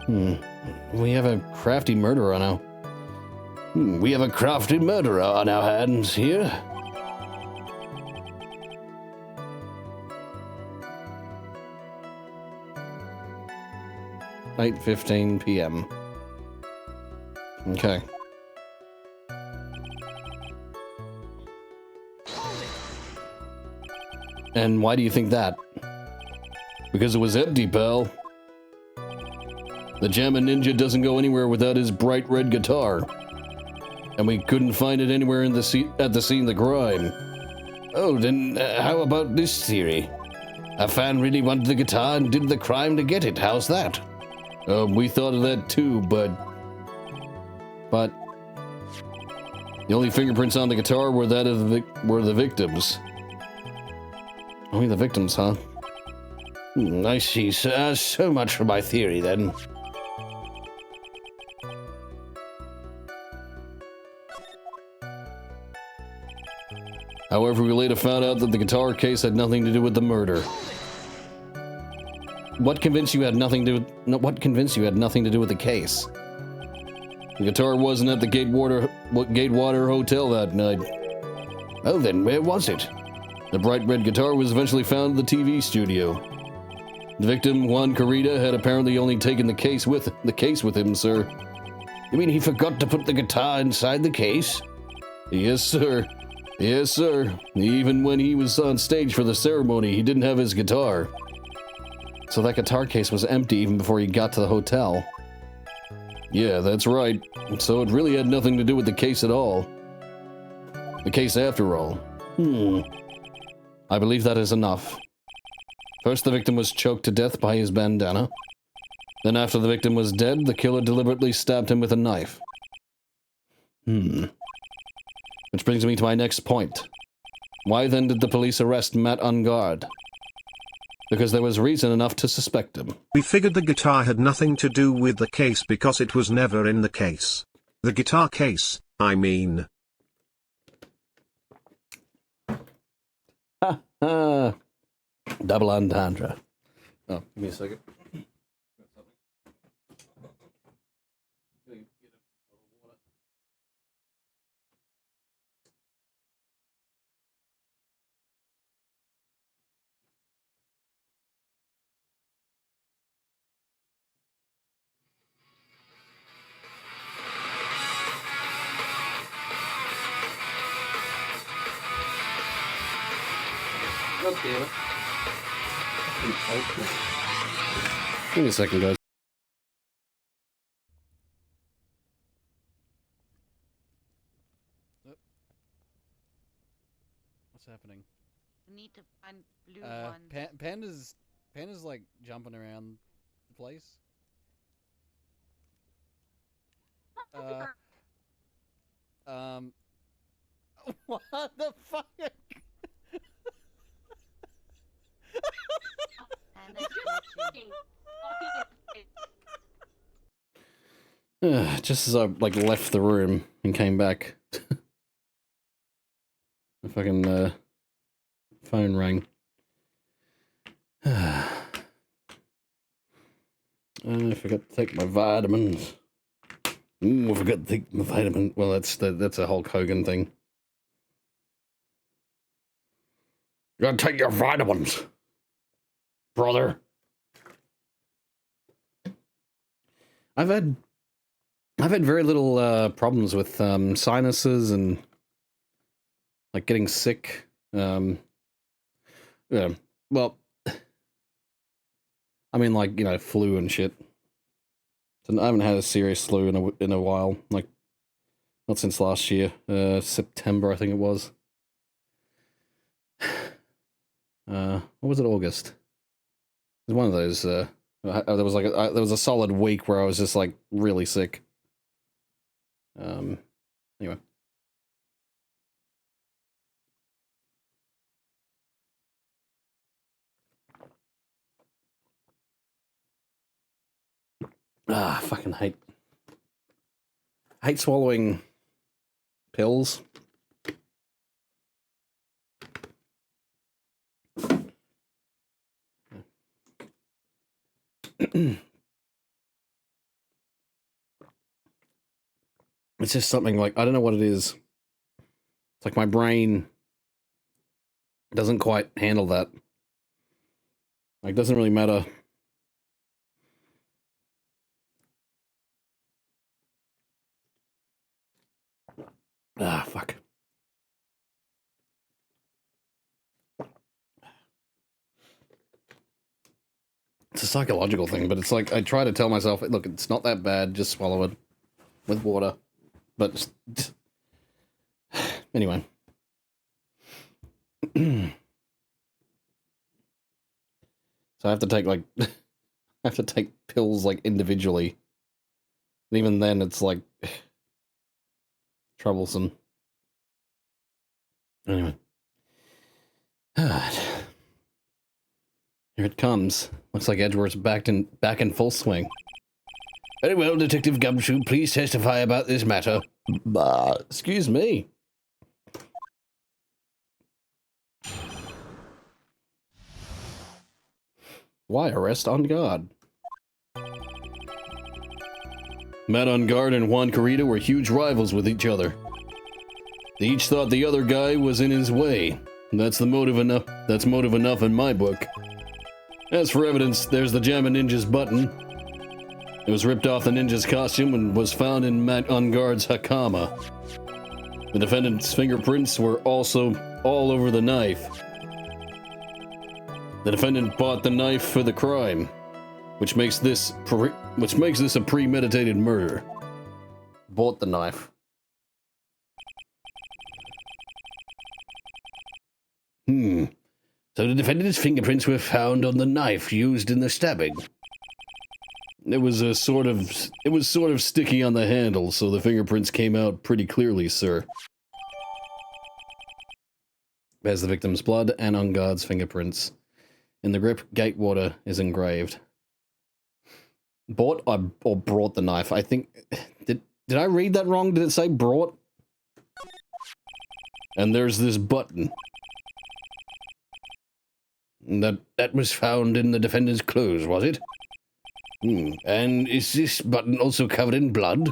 We have a crafty murderer on our... We have a crafty murderer on our hands here. $8:15 p.m. Okay. And why do you think that? Because it was empty, pal. The Jammin' Ninja doesn't go anywhere without his bright red guitar. And we couldn't find it anywhere in the at the scene of the crime. Oh, then how about this theory? A fan really wanted the guitar and did the crime to get it. How's that? We thought of that too, but the only fingerprints on the guitar were that of the victims. Only the victims, huh? I see. So much for my theory, then. However, we later found out that the guitar case had nothing to do with the murder. What convinced you had nothing to do with the case? The guitar wasn't at the Gatewater Hotel that night. Oh, then where was it? The bright red guitar was eventually found in the TV studio. The victim, Juan Carita, had apparently only taken the case with him, sir. You mean he forgot to put the guitar inside the case? Yes, sir. Yes, sir. Even when he was on stage for the ceremony, he didn't have his guitar. So that guitar case was empty even before he got to the hotel. Yeah, that's right. So it really had nothing to do with the case at all. The case after all. I believe that is enough. First, the victim was choked to death by his bandana. Then after the victim was dead, the killer deliberately stabbed him with a knife. Which brings me to my next point. Why then did the police arrest Matt on guard? Because there was reason enough to suspect him. We figured the guitar had nothing to do with the case because it was never in the case. The guitar case, I mean. Double entendre. Oh, give me a second. God damn it. Give me a second, guys. What's happening? We need to find blue ones. Panda's like jumping around the place. What the fuck? Just as I like left the room and came back, the fucking phone rang. I forgot to take my vitamins. I forgot to take my vitamin. Well, that's a Hulk Hogan thing. You gotta take your vitamins, brother. I've had very little problems with sinuses and like getting sick. Yeah, well, I mean, like, you know, flu and shit. So I haven't had a serious flu in a while, like not since last year, September I think it was. What was it, August? was one of those, there was like, there was a solid week where I was just like really sick. Anyway. Ah, I fucking hate swallowing pills. It's just something like, I don't know what it is. It's like my brain doesn't quite handle that. Like, doesn't really matter. Ah, fuck. It's a psychological thing, but it's like, I try to tell myself, look, it's not that bad, just swallow it with water. But, anyway. So I have to take, like, I have to take pills, like, individually. And even then, it's, like, troublesome. Anyway. Here it comes. Looks like Edgeworth's back in full swing. Very well, Detective Gumshoe, please testify about this matter. Excuse me. Why arrest on guard? Matt on guard and Juan Carita were huge rivals with each other. They each thought the other guy was in his way. That's motive enough in my book. As for evidence, there's the Jammin' Ninja's button. It was ripped off the ninja's costume and was found in Matt on guard's hakama. The defendant's fingerprints were also all over the knife. The defendant bought the knife for the crime, which makes this a premeditated murder. Bought the knife. So the defendant's fingerprints were found on the knife used in the stabbing. It was sort of sticky on the handle, so the fingerprints came out pretty clearly, sir. There's the victim's blood and on guard's fingerprints. In the grip, Gatewater is engraved. Bought or brought the knife? I think... Did I read that wrong? Did it say brought? And there's this button. That was found in the defendant's clothes, was it? And is this button also covered in blood?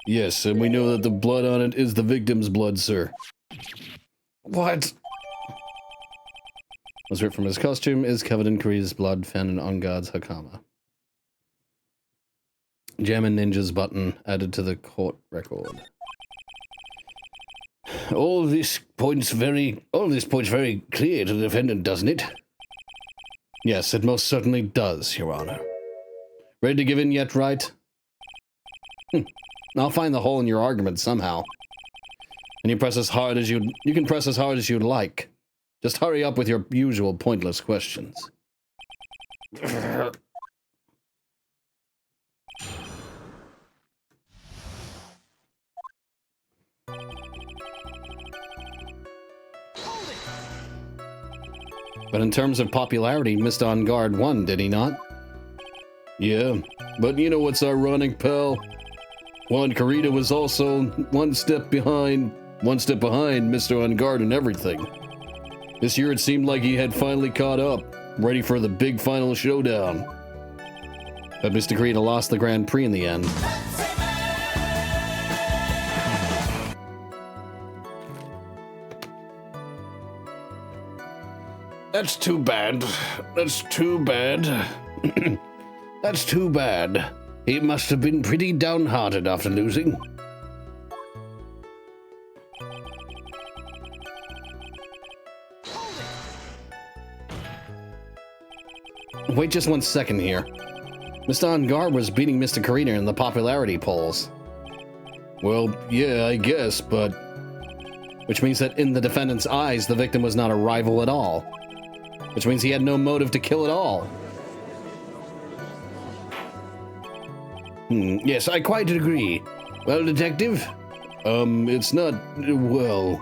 Yes, and we know that the blood on it is the victim's blood, sir. What? Was ripped from his costume, is covered in Carita's blood, found in on guard's hakama. Jammin' Ninja's button added to the court record. All this points very clear to the defendant, doesn't it? Yes, it most certainly does, Your Honor. Ready to give in yet, Wright? I'll find the hole in your argument somehow. And you can press as hard as you'd like. Just hurry up with your usual pointless questions. But in terms of popularity, Mr. On Guard won, did he not? Yeah, but you know what's ironic, pal? Juan Carita was also one step behind Mr. On Guard and everything. This year it seemed like he had finally caught up, ready for the big final showdown. But Mr. Carita lost the Grand Prix in the end. That's too bad. That's too bad. That's too bad. He must have been pretty downhearted after losing. Wait just 1 second here. Mr. On Guard was beating Mr. Carita in the popularity polls. Well, yeah, I guess, but... Which means that in the defendant's eyes, the victim was not a rival at all. Which means he had no motive to kill at all. Yes, I quite agree. Well, Detective? It's not, well...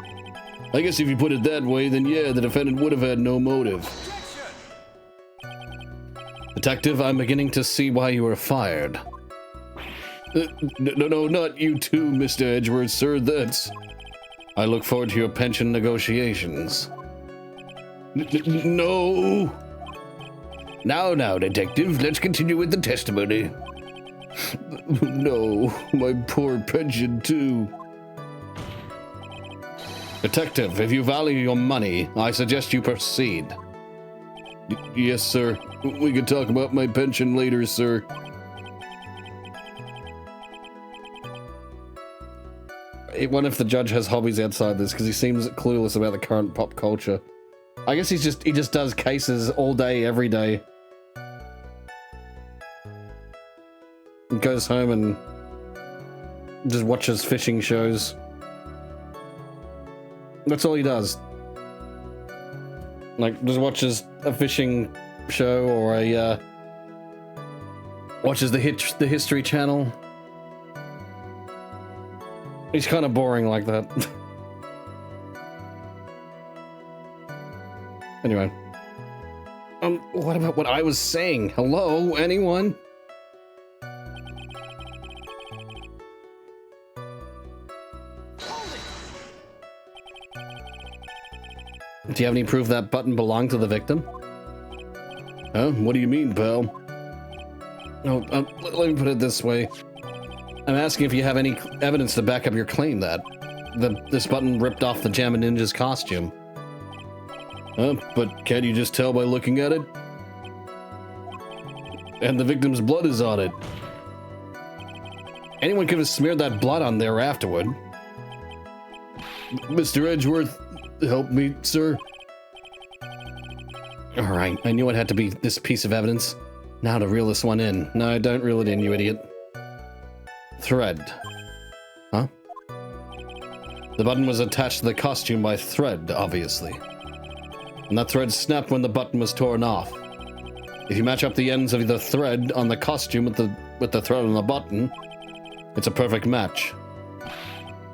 I guess if you put it that way, then yeah, the defendant would have had no motive. Detective, I'm beginning to see why you were fired. No, not you too, Mr. Edgeworth, sir, that's... I look forward to your pension negotiations. No! Now, Detective, let's continue with the testimony. No, my poor pension, too. Detective, if you value your money, I suggest you proceed. Yes, sir. We can talk about my pension later, sir. I wonder if the judge has hobbies outside this, because he seems clueless about the current pop culture. I guess he just does cases all day, every day. Goes home and just watches fishing shows. That's all he does. Like, just watches a fishing show or a, watches the History Channel. He's kind of boring like that. Anyway. What about what I was saying? Hello, anyone? Do you have any proof that button belonged to the victim? Huh? What do you mean, pal? No, let me put it this way. I'm asking if you have any evidence to back up your claim that this button ripped off the Jammin' Ninja's costume. But can't you just tell by looking at it? And the victim's blood is on it. Anyone could have smeared that blood on there afterward. Mr. Edgeworth, help me, sir. Alright, I knew it had to be this piece of evidence. Now to reel this one in. No, don't reel it in, you idiot. Thread. Huh? The button was attached to the costume by thread, obviously. And that thread snapped when the button was torn off. If you match up the ends of the thread on the costume with the thread on the button, it's a perfect match.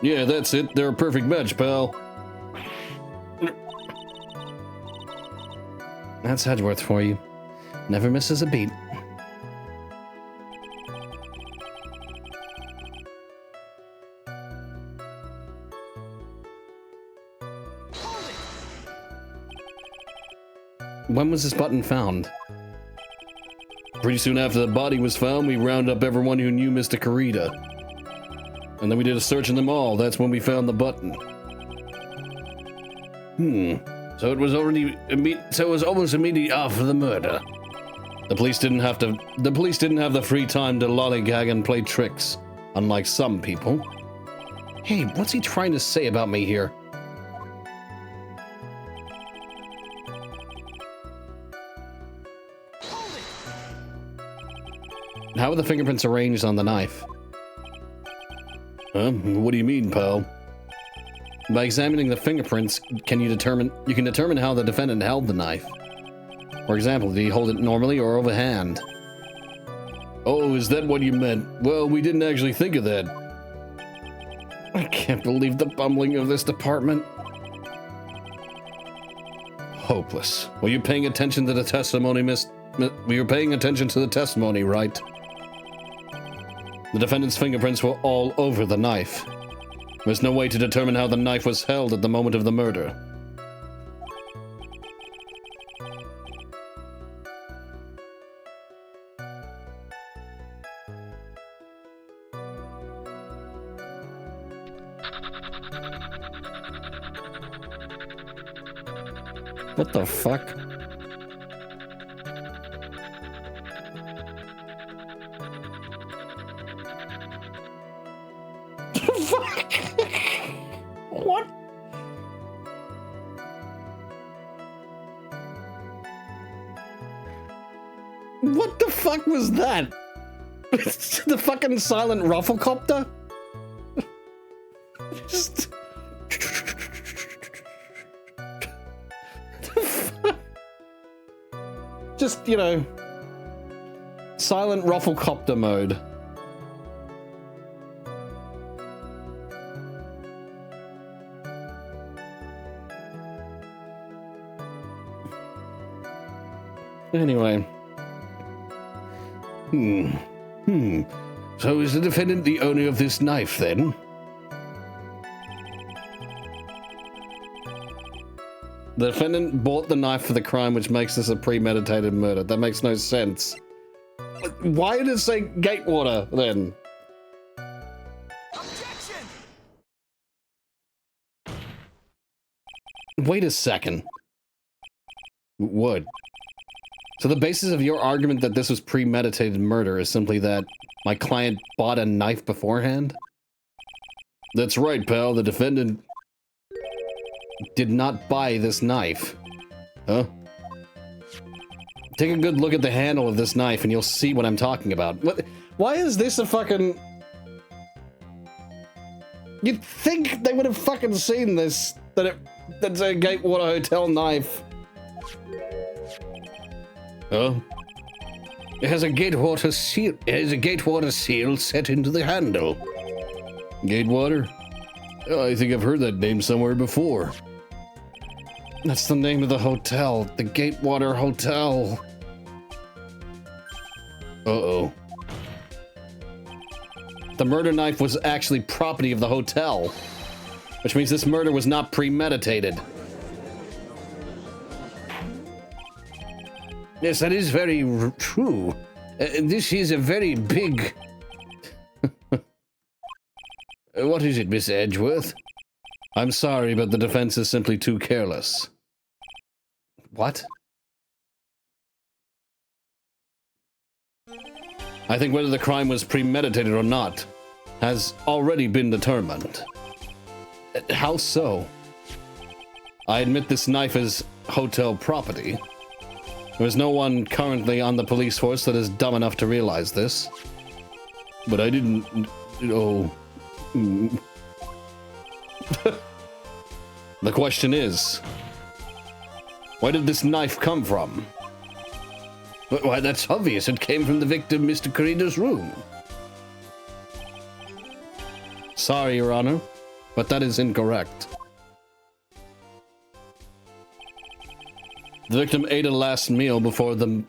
Yeah, that's it. They're a perfect match, pal. That's Edgeworth for you. Never misses a beat. When was this button found? Pretty soon after the body was found, we rounded up everyone who knew Mr. Kurita. And then we did a search in them all. That's when we found the button. So it was almost immediately after the murder. The police didn't have the free time to lollygag and play tricks, unlike some people. Hey, what's he trying to say about me here? How are the fingerprints arranged on the knife? What do you mean, pal? By examining the fingerprints, you can determine how the defendant held the knife. For example, did he hold it normally or overhand? Oh, is that what you meant? Well, we didn't actually think of that. I can't believe the bumbling of this department. Hopeless. Were you paying attention to the testimony, Were you paying attention to the testimony, right? The defendant's fingerprints were all over the knife. There's no way to determine how the knife was held at the moment of the murder. What the fuck? What? What the fuck was that? The fucking silent rufflecopter? Just, you know, silent rufflecopter mode. Anyway. So is the defendant the owner of this knife, then? The defendant bought the knife for the crime, which makes this a premeditated murder. That makes no sense. Why did it say Gatewater, then? Objection! Wait a second. What? So the basis of your argument that this was premeditated murder is simply that my client bought a knife beforehand? That's right, pal. The defendant did not buy this knife. Huh? Take a good look at the handle of this knife and you'll see what I'm talking about. What? Why is this a fucking... You'd think they would have fucking seen this, that's a Gatewater Hotel knife. Oh? It has a Gatewater seal. It has a Gatewater seal set into the handle. Gatewater? Oh, I think I've heard that name somewhere before. That's the name of the hotel. The Gatewater Hotel. Uh-oh. The murder knife was actually property of the hotel, which means this murder was not premeditated. Yes, that is very true. This is a very big... What is it, Miss Edgeworth? I'm sorry, but the defense is simply too careless. What? I think whether the crime was premeditated or not has already been determined. How so? I admit this knife is hotel property. There is no one currently on the police force that is dumb enough to realize this. But I didn't... Oh... The question is, where did this knife come from? Why, that's obvious. It came from the victim, Mr. Carino's room. Sorry, Your Honor, but that is incorrect. The victim ate a last meal before the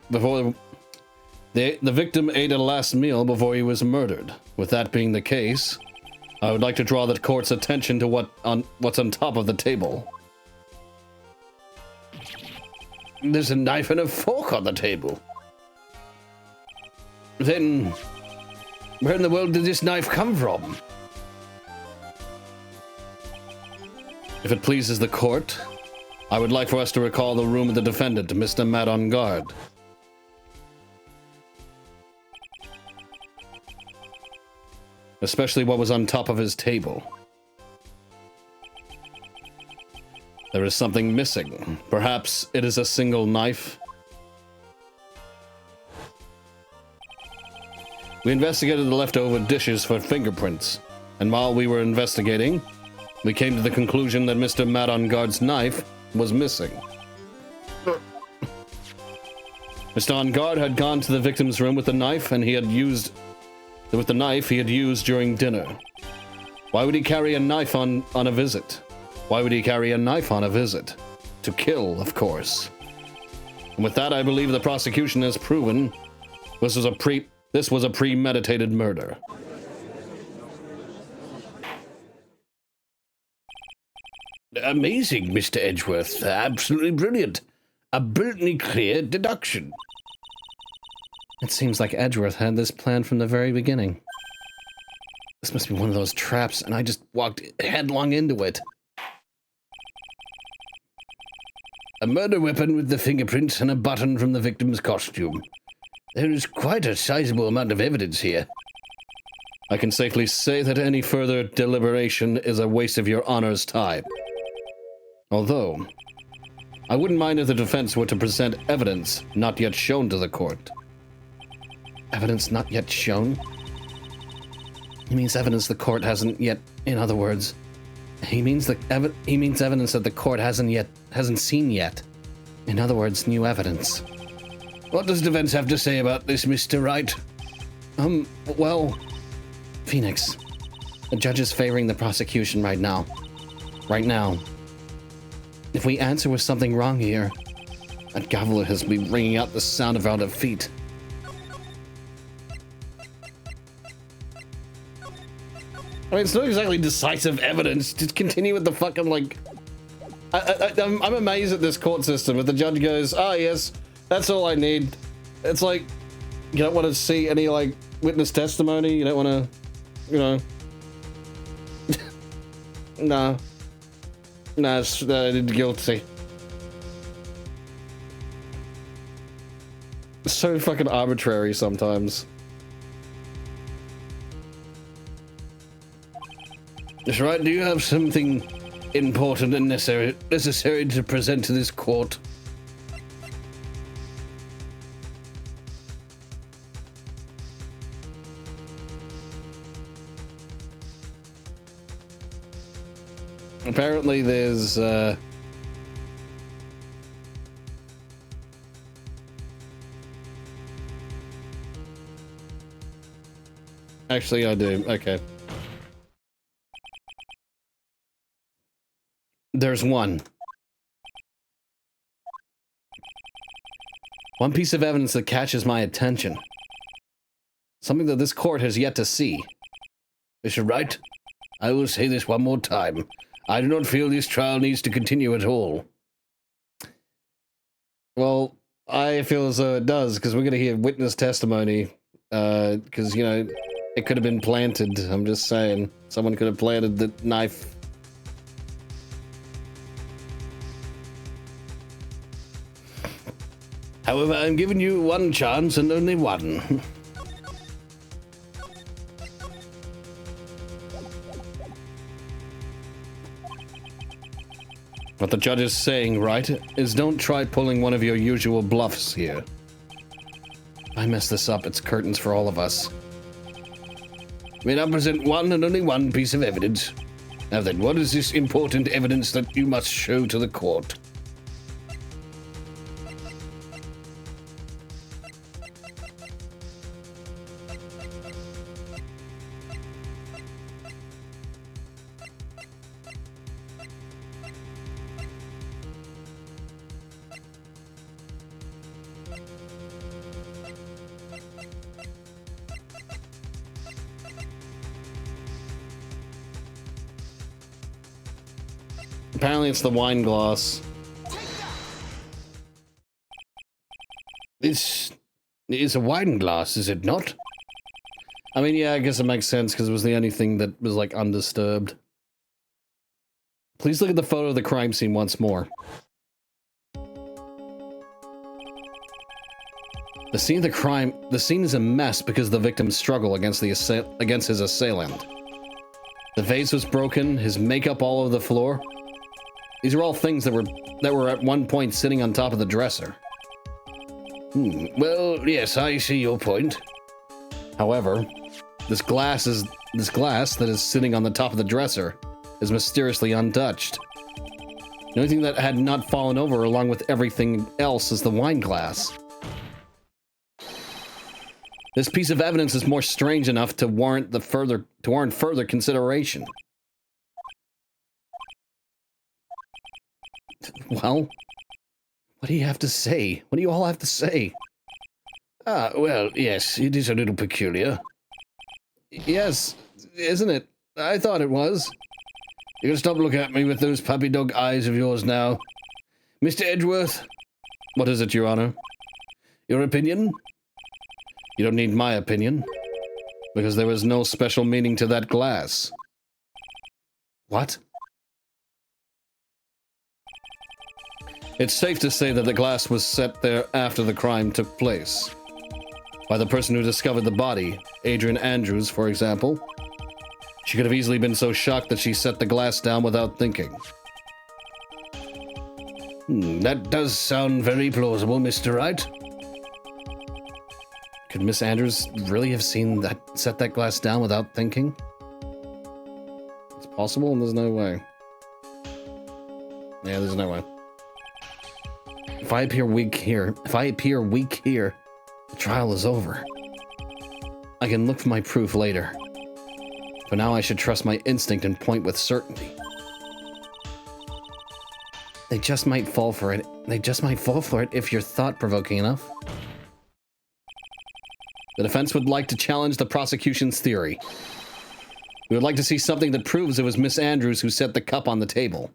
victim ate a last meal before he was murdered. With that being the case, I would like to draw the court's attention to what's on top of the table. There's a knife and a fork on the table. Then, where in the world did this knife come from? If it pleases the court, I would like for us to recall the room of the defendant, Mr. Matt on guard. Especially what was on top of his table. There is something missing. Perhaps it is a single knife. We investigated the leftover dishes for fingerprints, and while we were investigating, we came to the conclusion that Mr. Matt on guard's knife was missing. Mr. On guard had gone to the victim's room with the knife, and he had used during dinner. Why would he carry a knife on a visit? Why would he carry a knife on a visit? To kill, of course. And with that, I believe the prosecution has proven this was a premeditated murder. Amazing, Mr. Edgeworth. Absolutely brilliant. A brilliantly clear deduction. It seems like Edgeworth had this plan from the very beginning. This must be one of those traps, and I just walked headlong into it. A murder weapon with the fingerprints and a button from the victim's costume. There is quite a sizable amount of evidence here. I can safely say that any further deliberation is a waste of your honor's time. Although, I wouldn't mind if the defense were to present evidence not yet shown to the court. Evidence not yet shown? He means evidence the court hasn't yet, in other words, he means evidence that the court hasn't seen yet. In other words, new evidence. What does defense have to say about this, Mr. Wright? Well, Phoenix, the judge is favoring the prosecution right now. Right now. If we answer with something wrong here, That gavel has been ringing out the sound of our defeat. I mean, it's not exactly decisive evidence. Just continue with the fucking, like... I'm amazed at this court system. If the judge goes, oh, yes, that's all I need. It's like, you don't want to see any, like, witness testimony. You don't want to, you know... No. No, it's guilty. It's so fucking arbitrary sometimes. That's right. Do you have something important and necessary to present to this court? Apparently there's, Actually, I do. Okay. There's one piece of evidence that catches my attention. Something that this court has yet to see. Mr. Wright, I will say this one more time. I do not feel this trial needs to continue at all. Well, I feel as though it does, because we're going to hear witness testimony, because, you know, it could have been planted. I'm just saying. Someone could have planted the knife. However, I'm giving you one chance and only one. What the judge is saying, right, is don't try pulling one of your usual bluffs here. If I mess this up, it's curtains for all of us. We now present one and only one piece of evidence. Now then, what is this important evidence that you must show to the court? Apparently it's the wine glass. This is a wine glass, is it not? I mean, yeah, I guess it makes sense because it was the only thing that was, like, undisturbed. Please look at the photo of the crime scene once more. The scene of the crime, the scene is a mess because of the victim's struggle against his assailant. The vase was broken, his makeup all over the floor. These are all things that were at one point sitting on top of the dresser. Well, yes, I see your point. However, this glass that is sitting on the top of the dresser is mysteriously untouched. The only thing that had not fallen over along with everything else is the wine glass. This piece of evidence is more strange enough to warrant further consideration. Well, what do you have to say? What do you all have to say? Well, yes, it is a little peculiar. Yes, isn't it? I thought it was. You can stop looking at me with those puppy dog eyes of yours now. Mr. Edgeworth? What is it, Your Honor? Your opinion? You don't need my opinion, because there was no special meaning to that glass. What? It's safe to say that the glass was set there after the crime took place. By the person who discovered the body, Adrian Andrews, for example. She could have easily been so shocked that she set the glass down without thinking. That does sound very plausible, Mr. Wright. Could Miss Andrews really have set that glass down without thinking? It's possible, and there's no way. Yeah, there's no way. If I appear weak here, the trial is over. I can look for my proof later. For now, I should trust my instinct and point with certainty. They just might fall for it. They just might fall for it if you're thought-provoking enough. The defense would like to challenge the prosecution's theory. We would like to see something that proves it was Miss Andrews who set the cup on the table.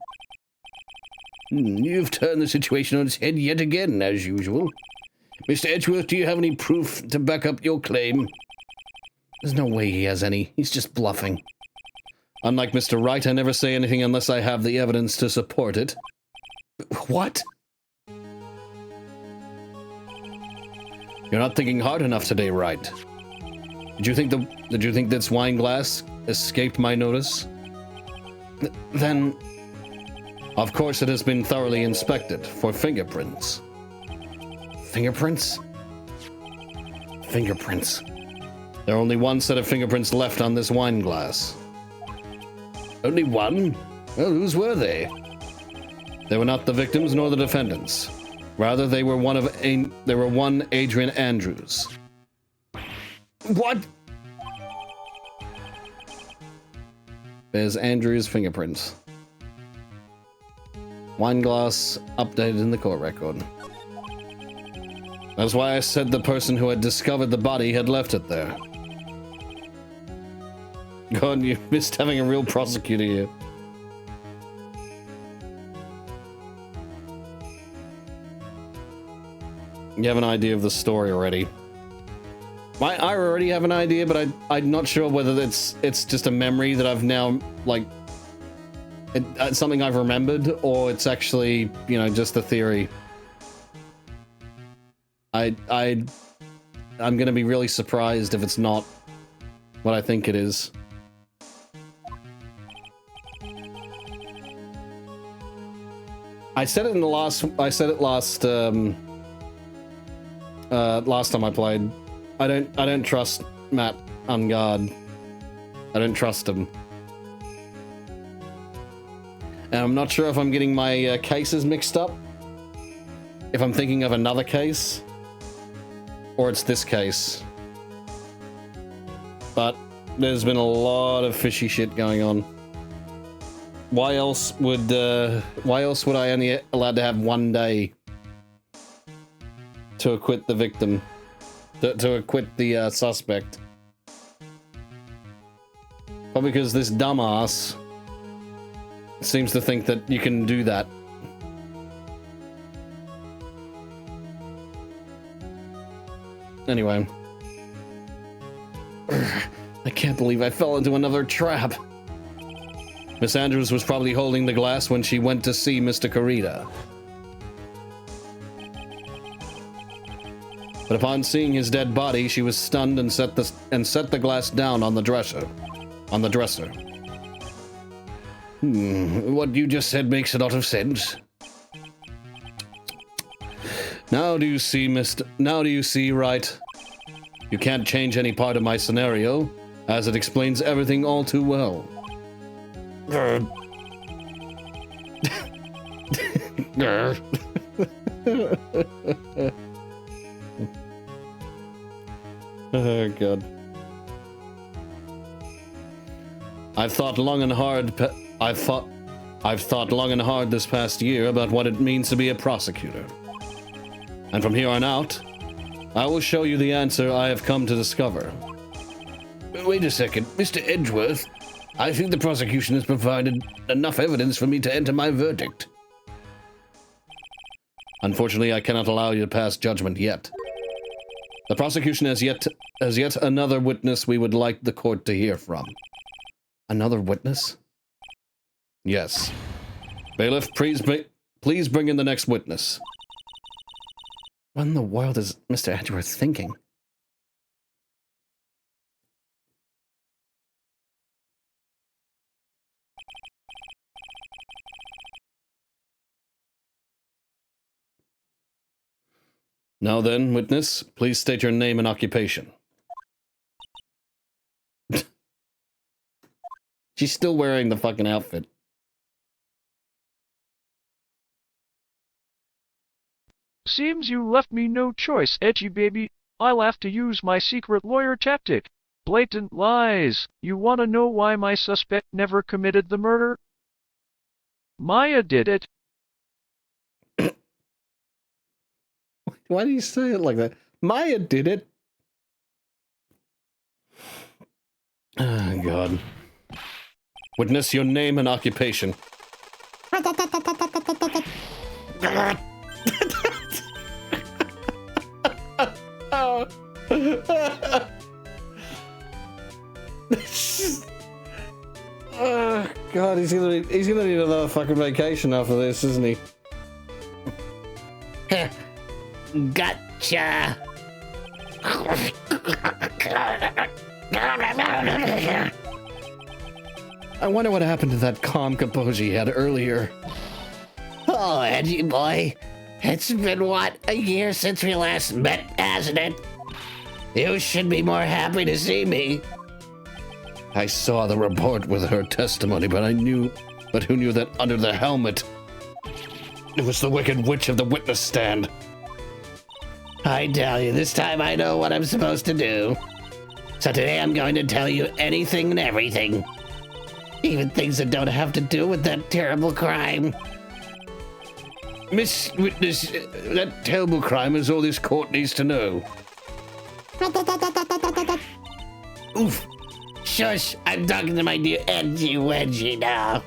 You've turned the situation on its head yet again, as usual. Mr. Edgeworth, do you have any proof to back up your claim? There's no way he has any. He's just bluffing. Unlike Mr. Wright, I never say anything unless I have the evidence to support it. What? You're not thinking hard enough today, Wright. Did you think this wine glass escaped my notice? Then, of course, it has been thoroughly inspected for fingerprints. Fingerprints? Fingerprints. There are only one set of fingerprints left on this wine glass. Only one? Well, whose were they? They were not the victims nor the defendants. Rather, they were one Adrian Andrews. What? There's Andrews' fingerprints. Wine glass updated in the court record. That's why I said the person who had discovered the body had left it there. God, you missed having a real prosecutor here. You have an idea of the story already. I already have an idea, but I'm not sure whether it's just a memory that I've now, like, it's something I've remembered, or it's actually, you know, just a theory. I'm gonna be really surprised if it's not what I think it is. I said it last time I played. I don't trust Matt on guard. I don't trust him. And I'm not sure if I'm getting my cases mixed up. If I'm thinking of another case. Or it's this case. But there's been a lot of fishy shit going on. Why else would I only allowed to have 1 day to acquit the victim? To acquit the suspect? Probably because this dumbass seems to think that you can do that. Anyway. I can't believe I fell into another trap. Miss Andrews was probably holding the glass when she went to see Mr. Corrida. But upon seeing his dead body, she was stunned and set the glass down on the dresser. What you just said makes a lot of sense. Now do you see, Wright? You can't change any part of my scenario, as it explains everything all too well. Oh God. I've thought long and hard this past year about what it means to be a prosecutor. And from here on out, I will show you the answer I have come to discover. Wait a second, Mr. Edgeworth. I think the prosecution has provided enough evidence for me to enter my verdict. Unfortunately, I cannot allow you to pass judgment yet. The prosecution has yet another witness we would like the court to hear from. Another witness? Yes. Bailiff, please bring in the next witness. What in the world is Mr. Edgeworth thinking? Now then, witness, please state your name and occupation. She's still wearing the fucking outfit. Seems you left me no choice, Edgy baby. I'll have to use my secret lawyer tactic. Blatant lies. You want to know why my suspect never committed the murder? Maya did it. Why do you say it like that? Maya did it. Oh, God. Witness your name and occupation. Oh. Oh, God, he's gonna need another fucking vacation after this, isn't he? Gotcha. I wonder what happened to that calm composure he had earlier. Oh, Edgy boy. It's been, what, a year since we last met, hasn't it? You should be more happy to see me. I saw the report with her testimony, but who knew that under the helmet, it was the Wicked Witch of the witness stand. I tell you, this time I know what I'm supposed to do. So today I'm going to tell you anything and everything. Even things that don't have to do with that terrible crime. Miss Witness, that terrible crime is all this court needs to know. Oof. Shush, I'm talking to my dear Edgy Wedgie now.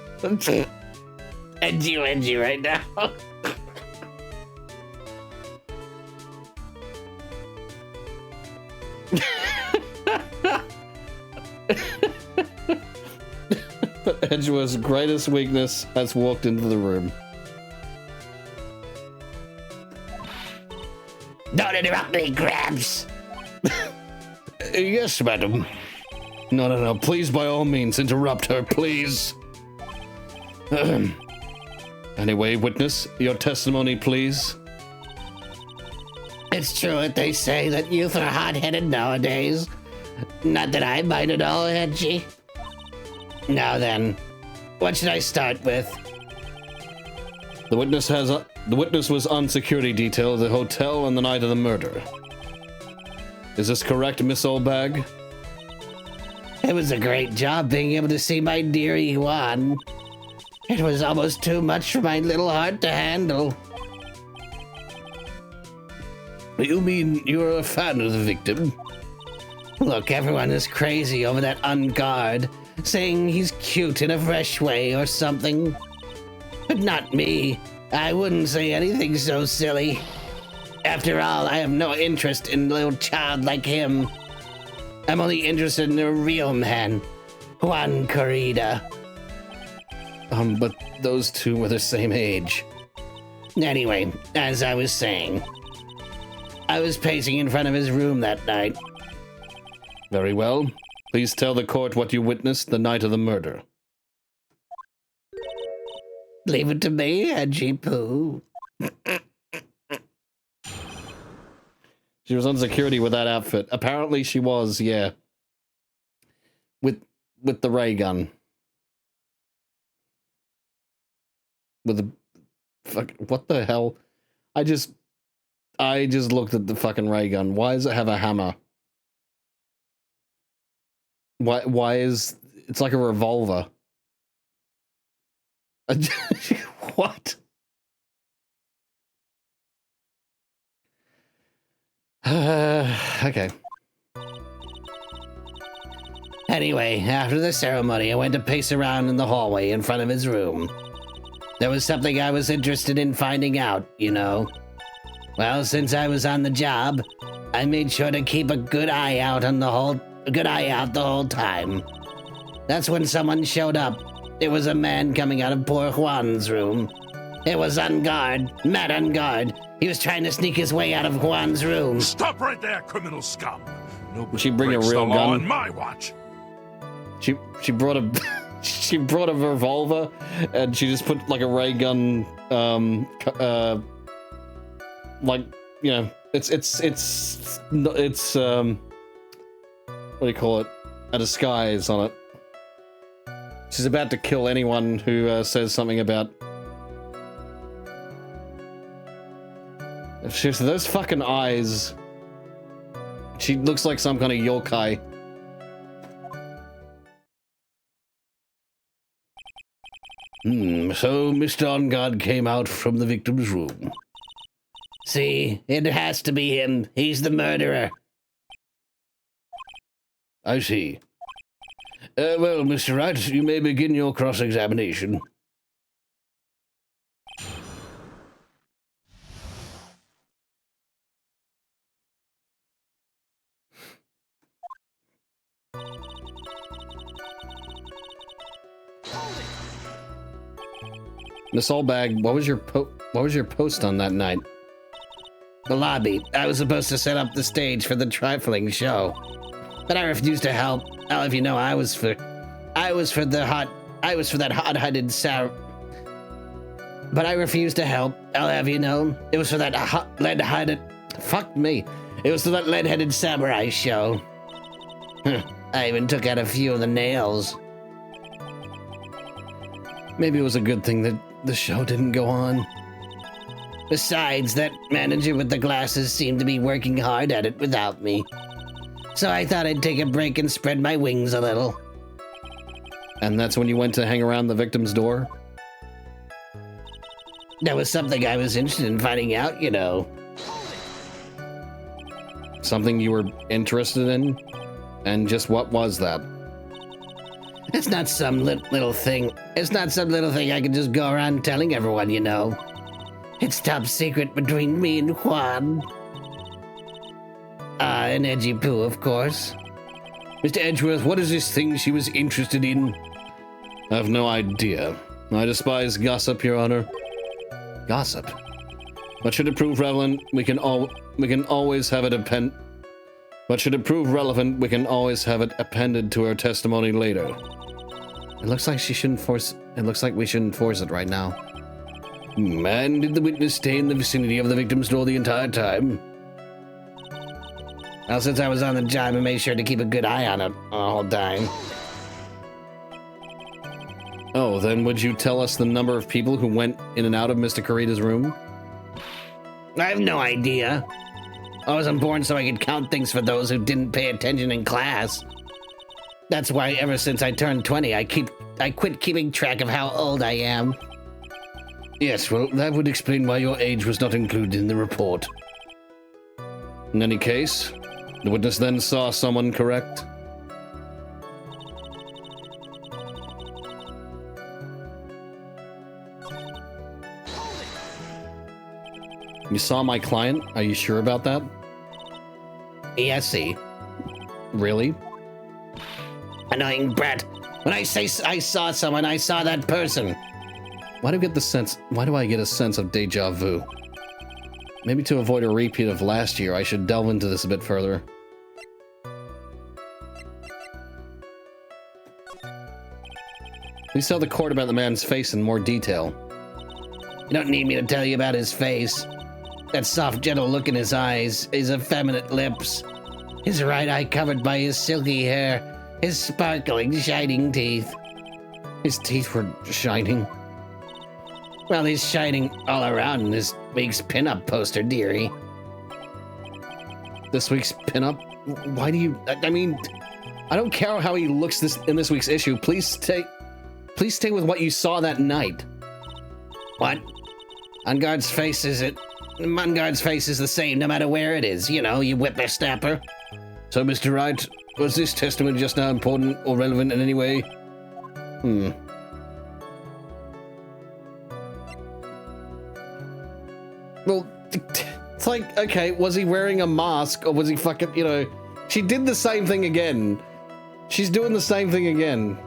Edgy Wedgie right now. But Edgeworth's greatest weakness has walked into the room. Don't interrupt me, Grabs. Yes, madam. No. Please, by all means, interrupt her, please. Anyway, witness, your testimony, please. It's true what they say that youth are hot-headed nowadays. Not that I mind at all, Edgy. Now then, what should I start with? The witness was on security detail at the hotel on the night of the murder. Is this correct, Miss Oldbag? It was a great job being able to see my dear Iwan. It was almost too much for my little heart to handle. You mean you're a fan of the victim? Look, everyone is crazy over that unguard, saying he's cute in a fresh way or something. But not me. I wouldn't say anything so silly. After all, I have no interest in a little child like him. I'm only interested in a real man, Juan Corrida. But those two were the same age. Anyway, as I was saying, I was pacing in front of his room that night. Very well. Please tell the court what you witnessed the night of the murder. Leave it to me, Edgy Poo. She was on security with that outfit. Apparently she was, yeah. With the ray gun. With the fuck, what the hell? I just looked at the fucking ray gun. Why does it have a hammer? Why is it's like a revolver? What? Okay. Anyway, after the ceremony, I went to pace around in the hallway in front of his room. There was something I was interested in finding out, you know. Well, since I was on the job, I made sure to keep a good eye out the whole time. That's when someone showed up. It was a man coming out of poor Juan's room. It was on guard, mad on guard. He was trying to sneak his way out of Juan's room. Stop right there, criminal scum! Would she bring a real gun? On my watch. She brought a she brought a revolver and she just put like a ray gun like, you know, it's what do you call it, a disguise on it. She's about to kill anyone who says something about seriously, those fucking eyes. She looks like some kind of yokai. So Mr. On Guard came out from the victim's room. See, it has to be him. He's the murderer. I see. Well, Mr. Wright, you may begin your cross-examination. Miss Allbag, what was your post on that night? The lobby. I was supposed to set up the stage for the trifling show, but I refused to help. I'll have you know, I was for that hot-headed sour. But I refused to help. I'll have you know, it was for that lead-headed. Fuck me. It was for that lead-headed samurai show. I even took out a few of the nails. Maybe it was a good thing that the show didn't go on. Besides, that manager with the glasses seemed to be working hard at it without me. So I thought I'd take a break and spread my wings a little. And that's when you went to hang around the victim's door? That was something I was interested in finding out, you know. Something you were interested in? And just what was that? It's not some little thing. It's not some little thing I can just go around telling everyone, you know. It's top secret between me and Juan. And Edgy Poo, of course. Mr. Edgeworth, what is this thing she was interested in? I have no idea. I despise gossip, Your Honor. Gossip? But should it prove relevant, we can always have it append. But should it prove relevant, we can always have it appended to our testimony later. It looks like we shouldn't force it right now. And did the witness stay in the vicinity of the victim's door the entire time? Well, since I was on the job, I made sure to keep a good eye on it all the time. Oh, then would you tell us the number of people who went in and out of Mr. Kurita's room? I have no idea. I wasn't born so I could count things for those who didn't pay attention in class. That's why ever since I turned 20, I quit keeping track of how old I am. Yes, well, that would explain why your age was not included in the report. In any case, the witness then saw someone, correct? You saw my client? Are you sure about that? Yes, see. Really? Annoying brat. When I say I saw someone, I saw that person. Why do I get a sense of deja vu? Maybe to avoid a repeat of last year, I should delve into this a bit further. Please tell the court about the man's face in more detail. You don't need me to tell you about his face. That soft, gentle look in his eyes, his effeminate lips, his right eye covered by his silky hair, his sparkling, shining teeth. His teeth were shining. Well, he's shining all around in this week's pinup poster, dearie. This week's pinup? Why do you... I mean, I don't care how he looks in this week's issue. Please stay with what you saw that night. What? Mungard's face is the same no matter where it is. You know, you whippersnapper. So, Mr. Wright, was this testimony just now important or relevant in any way? Well, it's like, okay, was he wearing a mask or was he fucking, you know... She did the same thing again. She's doing the same thing again.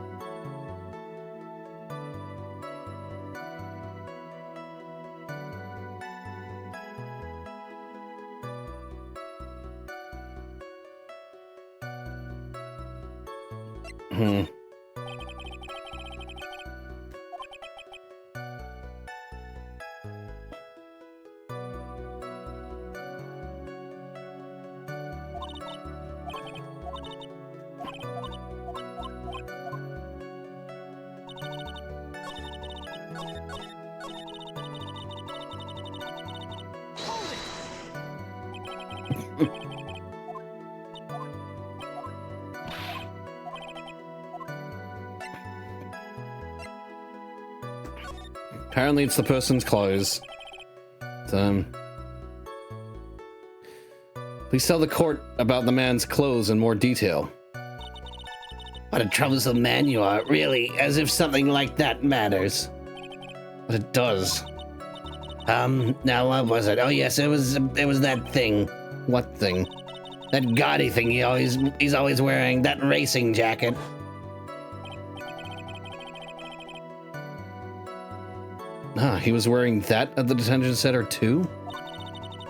Apparently it's the person's clothes. Please tell the court about the man's clothes in more detail. What a troublesome man you are, really, as if something like that matters. But it does. Now what was it? Oh yes, it was that thing. What thing? That gaudy thing he's always wearing, that racing jacket. Ah, he was wearing that at the detention center too?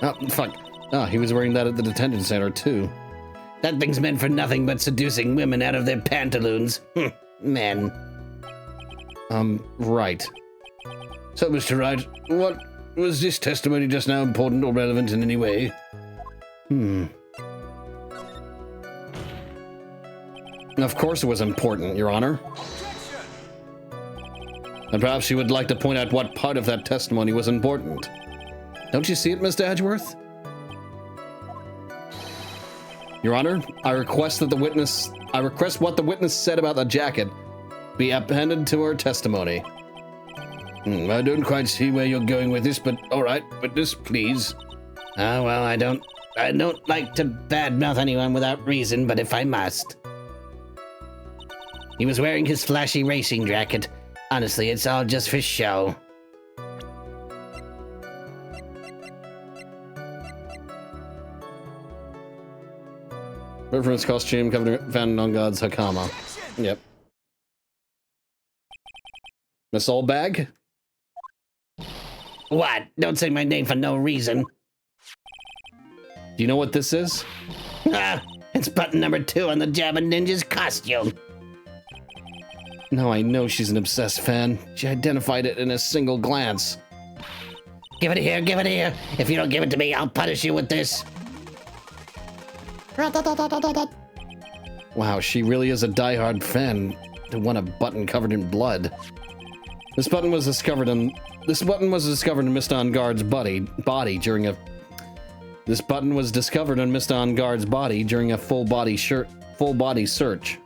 Oh, fuck. Ah, he was wearing that at the detention center too. That thing's meant for nothing but seducing women out of their pantaloons. Men. Right. So, Mr. Wright, what was this testimony just now important or relevant in any way? Of course it was important, Your Honor. And perhaps you would like to point out what part of that testimony was important. Don't you see it, Mr. Edgeworth? Your Honor, I request what the witness said about the jacket be appended to her testimony. I don't quite see where you're going with this, but all right, witness, please. Well, I don't like to badmouth anyone without reason, but if I must. He was wearing his flashy racing jacket. Honestly, it's all just for show. Reference costume found on God's Hakama. Yep. Miss Oldbag? What? Don't say my name for no reason. Do you know what this is? It's button number 2 on the Jabba Ninja's costume. No, I know she's an obsessed fan. She identified it in a single glance. Give it here, give it here. If you don't give it to me, I'll punish you with this. Wow, she really is a diehard fan to want a button covered in blood. This button was discovered in Mr. On Guard's body during a. This button was discovered in Mr. On Guard's body during a full body search.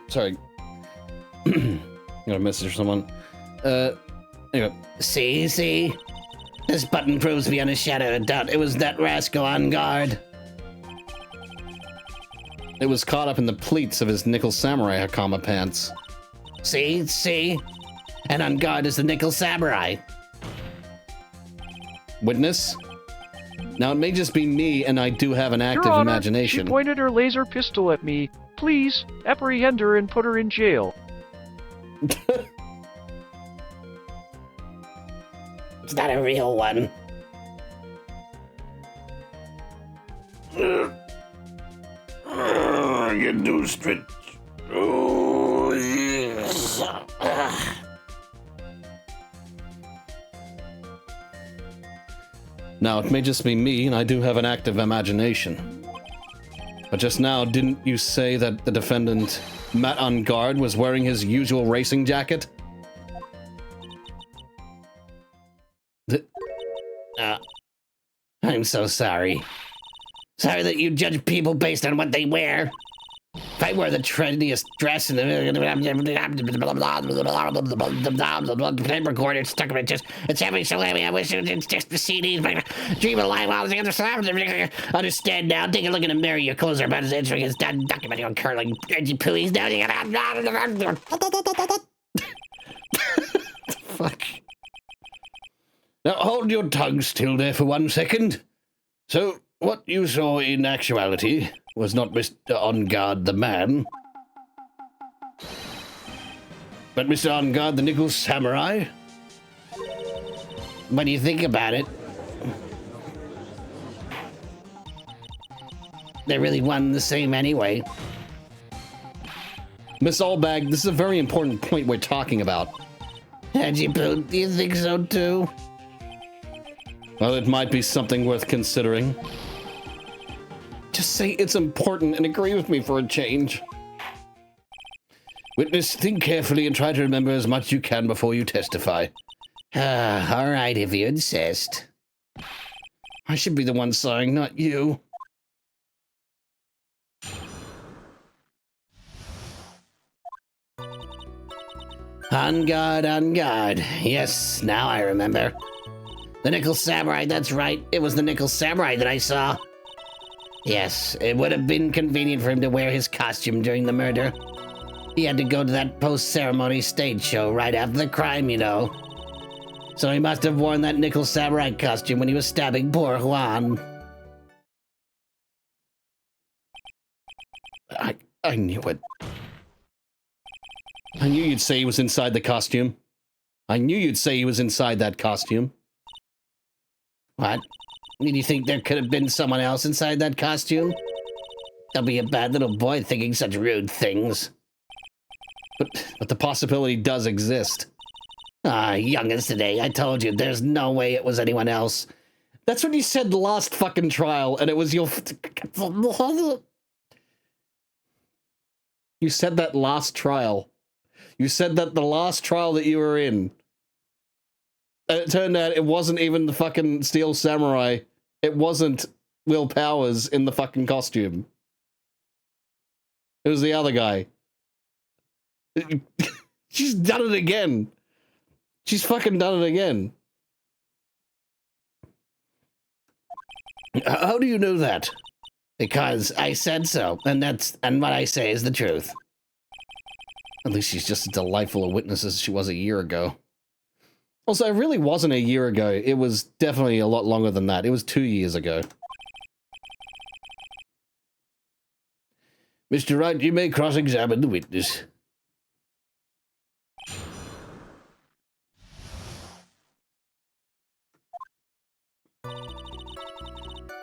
Sorry. Got a message from someone. Anyway. See? This button proves beyond a shadow of doubt it was that rascal On Guard. It was caught up in the pleats of his nickel samurai Hakama pants. See? And On Guard is the nickel samurai. Witness? Now, it may just be me, and I do have an active Your Honor, imagination. She pointed her laser pistol at me. Please, apprehend her and put her in jail. It's not a real one. You do stretch. Oh, yes. Now, it may just be me, and I do have an active imagination. But just now, didn't you say that the defendant, Matt On Guard, was wearing his usual racing jacket? I'm so sorry. Sorry that you judge people based on what they wear. If I wore the trendiest dress and the tape recorder stuck in my chest, it's having so heavy, I wish it was just the CDs, dream of life while on the other side. Understand now, take a look in the mirror, your clothes are about as entering as done, documenting on curling edgy pooies now. Fuck. Now hold your tongue still there for 1 second. So, what you saw in actuality was not Mr. On Guard the man, but Mr. On Guard the nickel samurai? When you think about it, they're really one and the same anyway. Miss Allbag, this is a very important point we're talking about. Edgy poo, do you think so too? Well, it might be something worth considering. Just say it's important and agree with me for a change. Witness, think carefully and try to remember as much you can before you testify. All right, if you insist. I should be the one sighing, not you. On guard, on guard. Yes, now I remember. The Nickel Samurai, that's right. It was the Nickel Samurai that I saw. Yes, it would have been convenient for him to wear his costume during the murder. He had to go to that post-ceremony stage show right after the crime, you know. So he must have worn that Nickel Samurai costume when he was stabbing poor Juan. I knew it. I knew you'd say he was inside the costume. I knew you'd say he was inside that costume. What? Did you think there could have been someone else inside that costume? Don't be a bad little boy thinking such rude things. But the possibility does exist. Youngins today, I told you, there's no way it was anyone else. That's what you said the last fucking trial, and it was your... You said that last trial. You said that the last trial that you were in. And it turned out it wasn't even the fucking Steel Samurai. It wasn't Will Powers in the fucking costume. It was the other guy. She's done it again. She's fucking done it again. How do you know that? Because I said so, and what I say is the truth. At least she's just as delightful a witness as she was a year ago. Also, it really wasn't a year ago. It was definitely a lot longer than that. It was 2 years ago. Mr. Wright, you may cross-examine the witness.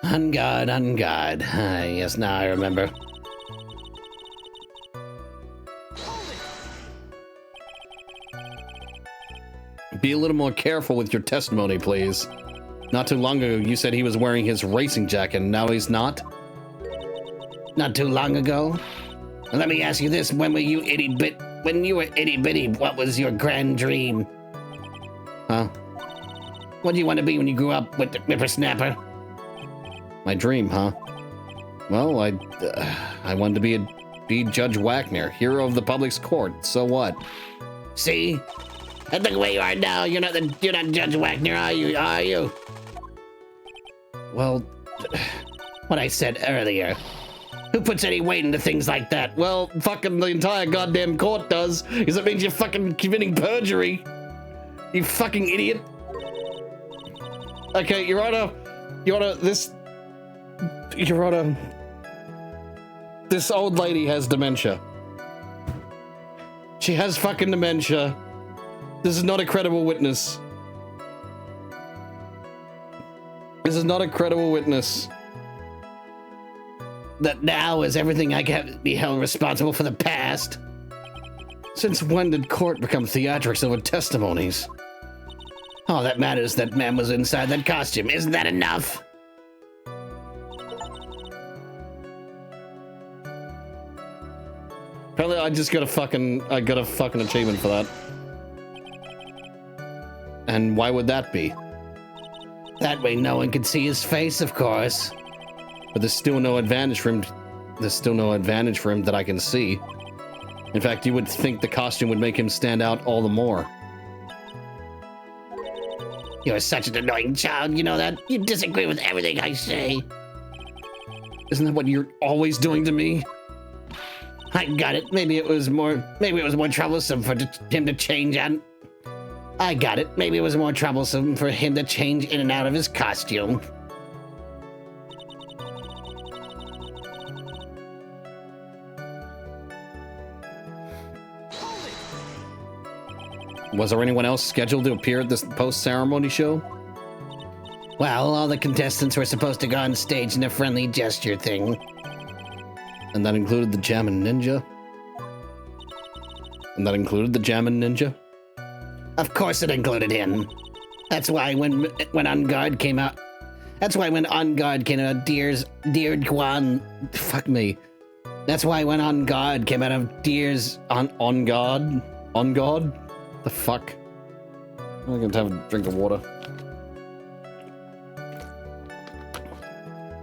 On guard, on guard. Yes, now I remember. Be a little more careful with your testimony, please. Not too long ago, you said he was wearing his racing jacket, and now he's not? Not too long ago? Let me ask you this, when you were itty-bitty, what was your grand dream? Huh? What do you want to be when you grew up with the whippersnapper? My dream, huh? Well, I wanted to be Judge Wagner, hero of the public's court. So what? See? And look where you are now. You're not Judge Wagner, are you? Well, what I said earlier. Who puts any weight into things like that? Well, fucking the entire goddamn court does, because it means you're fucking committing perjury. You fucking idiot. Okay, Your Honor, this old lady has dementia. She has fucking dementia. This is not a credible witness. This is not a credible witness. That now is everything I can be held responsible for the past. Since when did court become theatrics over testimonies? All that matters, that man was inside that costume. Isn't that enough? Apparently I just got a fucking achievement for that. And why would that be? That way no one can see his face, of course. But there's still no advantage for him. There's still no advantage for him that I can see. In fact, you would think the costume would make him stand out all the more. You're such an annoying child, you know that? You disagree with everything I say. Isn't that what you're always doing to me? I got it. Maybe it was more troublesome for him to change on. I got it. Maybe it was more troublesome for him to change in and out of his costume. Was there anyone else scheduled to appear at this post-ceremony show? Well, all the contestants were supposed to go on stage in a friendly gesture thing. And that included the Jammin' Ninja? Of course it included him. That's why when On Guard came out... That's why when On Guard came out of Dear Guan... Fuck me. That's why when On Guard came out of Dear's... On Guard? The fuck? I'm gonna have a drink of water.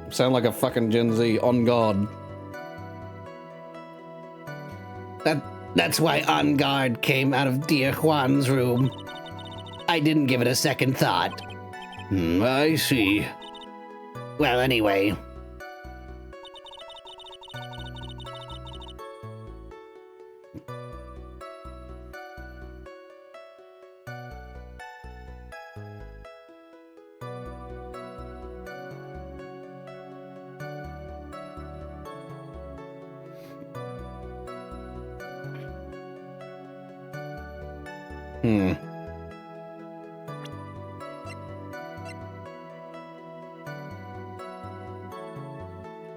Sound like a fucking Gen Z on guard. That's why On Guard came out of dear Juan's room. I didn't give it a second thought. I see. Well, anyway.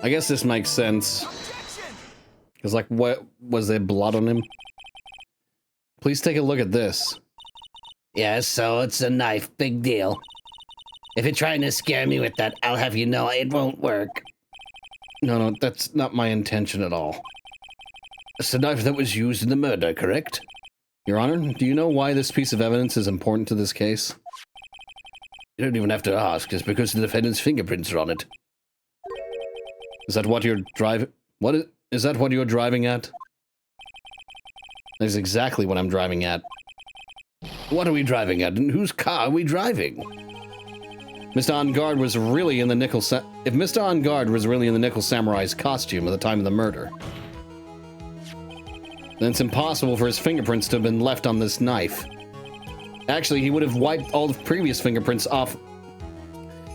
I guess this makes sense. Because, like, what was there blood on him? Please take a look at this. Yes, so it's a knife. Big deal. If you're trying to scare me with that, I'll have you know it won't work. No, that's not my intention at all. It's the knife that was used in the murder, correct? Your Honor, do you know why this piece of evidence is important to this case? You don't even have to ask. It's because the defendant's fingerprints are on it. Is that what you're driving? Is that what you're driving at? That's exactly what I'm driving at. What are we driving at, and whose car are we driving? Mr. On Guard was really in the If Mr. On Guard was really in the Nickel Samurai's costume at the time of the murder, then it's impossible for his fingerprints to have been left on this knife. Actually, he would have wiped all the previous fingerprints off.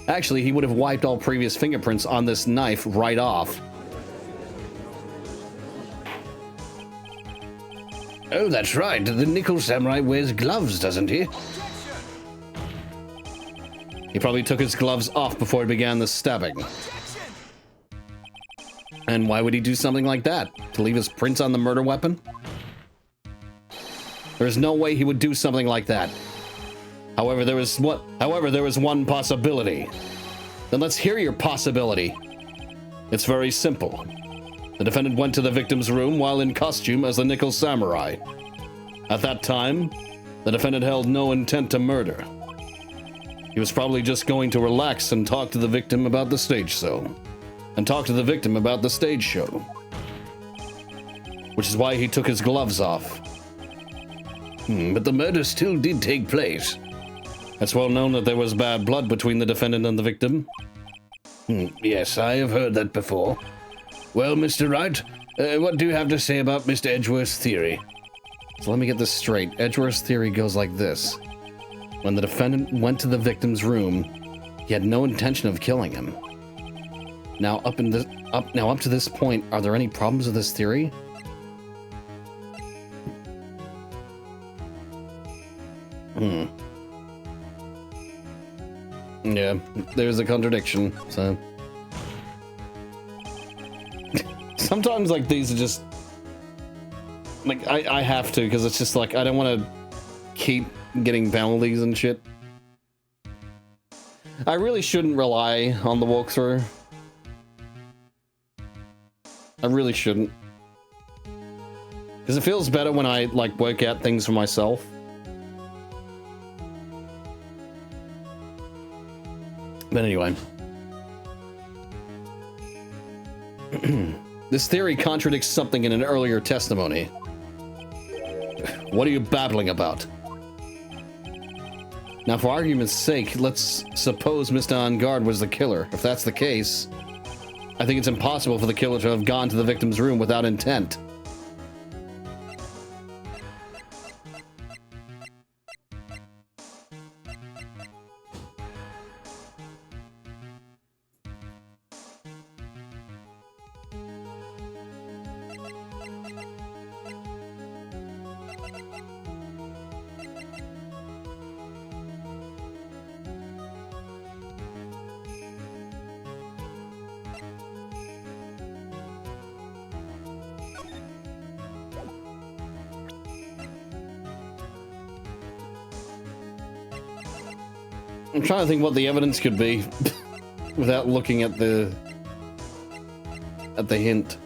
Actually, he would have wiped all previous fingerprints on this knife right off. Oh, that's right. The Nickel Samurai wears gloves, doesn't he? He probably took his gloves off before he began the stabbing. And why would he do something like that? To leave his prints on the murder weapon? There's no way he would do something like that. However, there was one possibility. Then let's hear your possibility. It's very simple. The defendant went to the victim's room while in costume as the Nickel Samurai. At that time, the defendant held no intent to murder. He was probably just going to relax and talk to the victim about the stage show. Which is why he took his gloves off. But the murder still did take place. It's well known that there was bad blood between the defendant and the victim. Yes, I have heard that before. Well, Mr. Wright, what do you have to say about Mr. Edgeworth's theory? So let me get this straight. Edgeworth's theory goes like this. When the defendant went to the victim's room, he had no intention of killing him. Now, up to this point, are there any problems with this theory? Yeah, there's a contradiction, so... Sometimes, like, these are just... Like, I have to, because it's just like, I don't want to keep getting penalties and shit. I really shouldn't rely on the walkthrough. I really shouldn't. Because it feels better when I, like, work out things for myself. But anyway. This theory contradicts something in an earlier testimony. What are you babbling about? Now, for argument's sake, let's suppose Mr. On Guard was the killer. If that's the case, I think it's impossible for the killer to have gone to the victim's room without intent. I'm trying to think what the evidence could be without looking at the hint.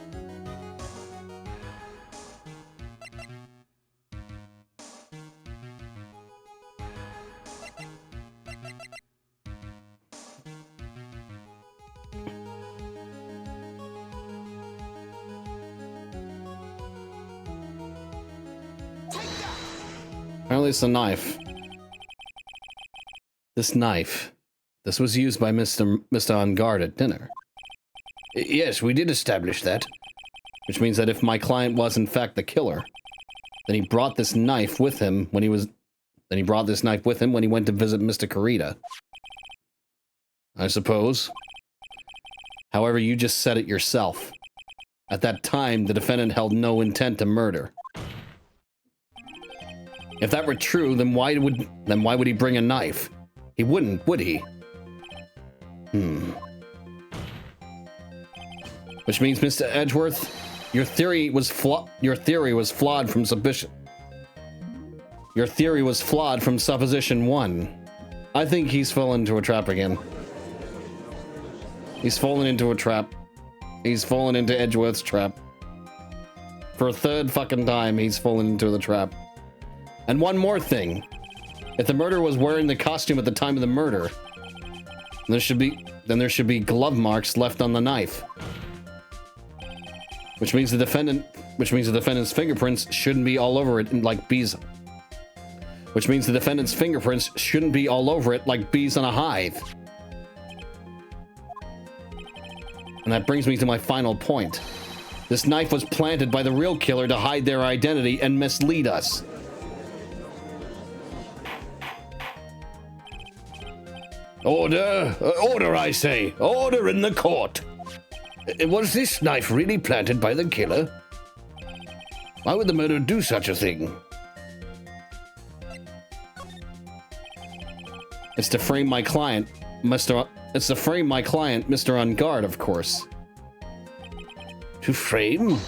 Apparently it's a knife. This knife. This was used by Mr. On Guard at dinner. Yes, we did establish that. Which means that if my client was in fact the killer, then he brought this knife with him when he was... Then he brought this knife with him when he went to visit Mr. Kurita. I suppose. However, you just said it yourself. At that time, the defendant held no intent to murder. If that were true, then why would he bring a knife? He wouldn't, would he? Which means, Mr. Edgeworth, your theory was flawed from supposition. Your theory was flawed from supposition 1. I think he's fallen into a trap again. He's fallen into a trap. He's fallen into Edgeworth's trap. For a third fucking time, he's fallen into the trap. And one more thing. If the murderer was wearing the costume at the time of the murder, there should be glove marks left on the knife. Which means the defendant's fingerprints shouldn't be all over it like bees. Which means the defendant's fingerprints shouldn't be all over it like bees on a hive. And that brings me to my final point. This knife was planted by the real killer to hide their identity and mislead us. Order! Order, I say! Order in the court! Was this knife really planted by the killer? Why would the murderer do such a thing? It's to frame my client, Mr. On Guard, of course. To frame?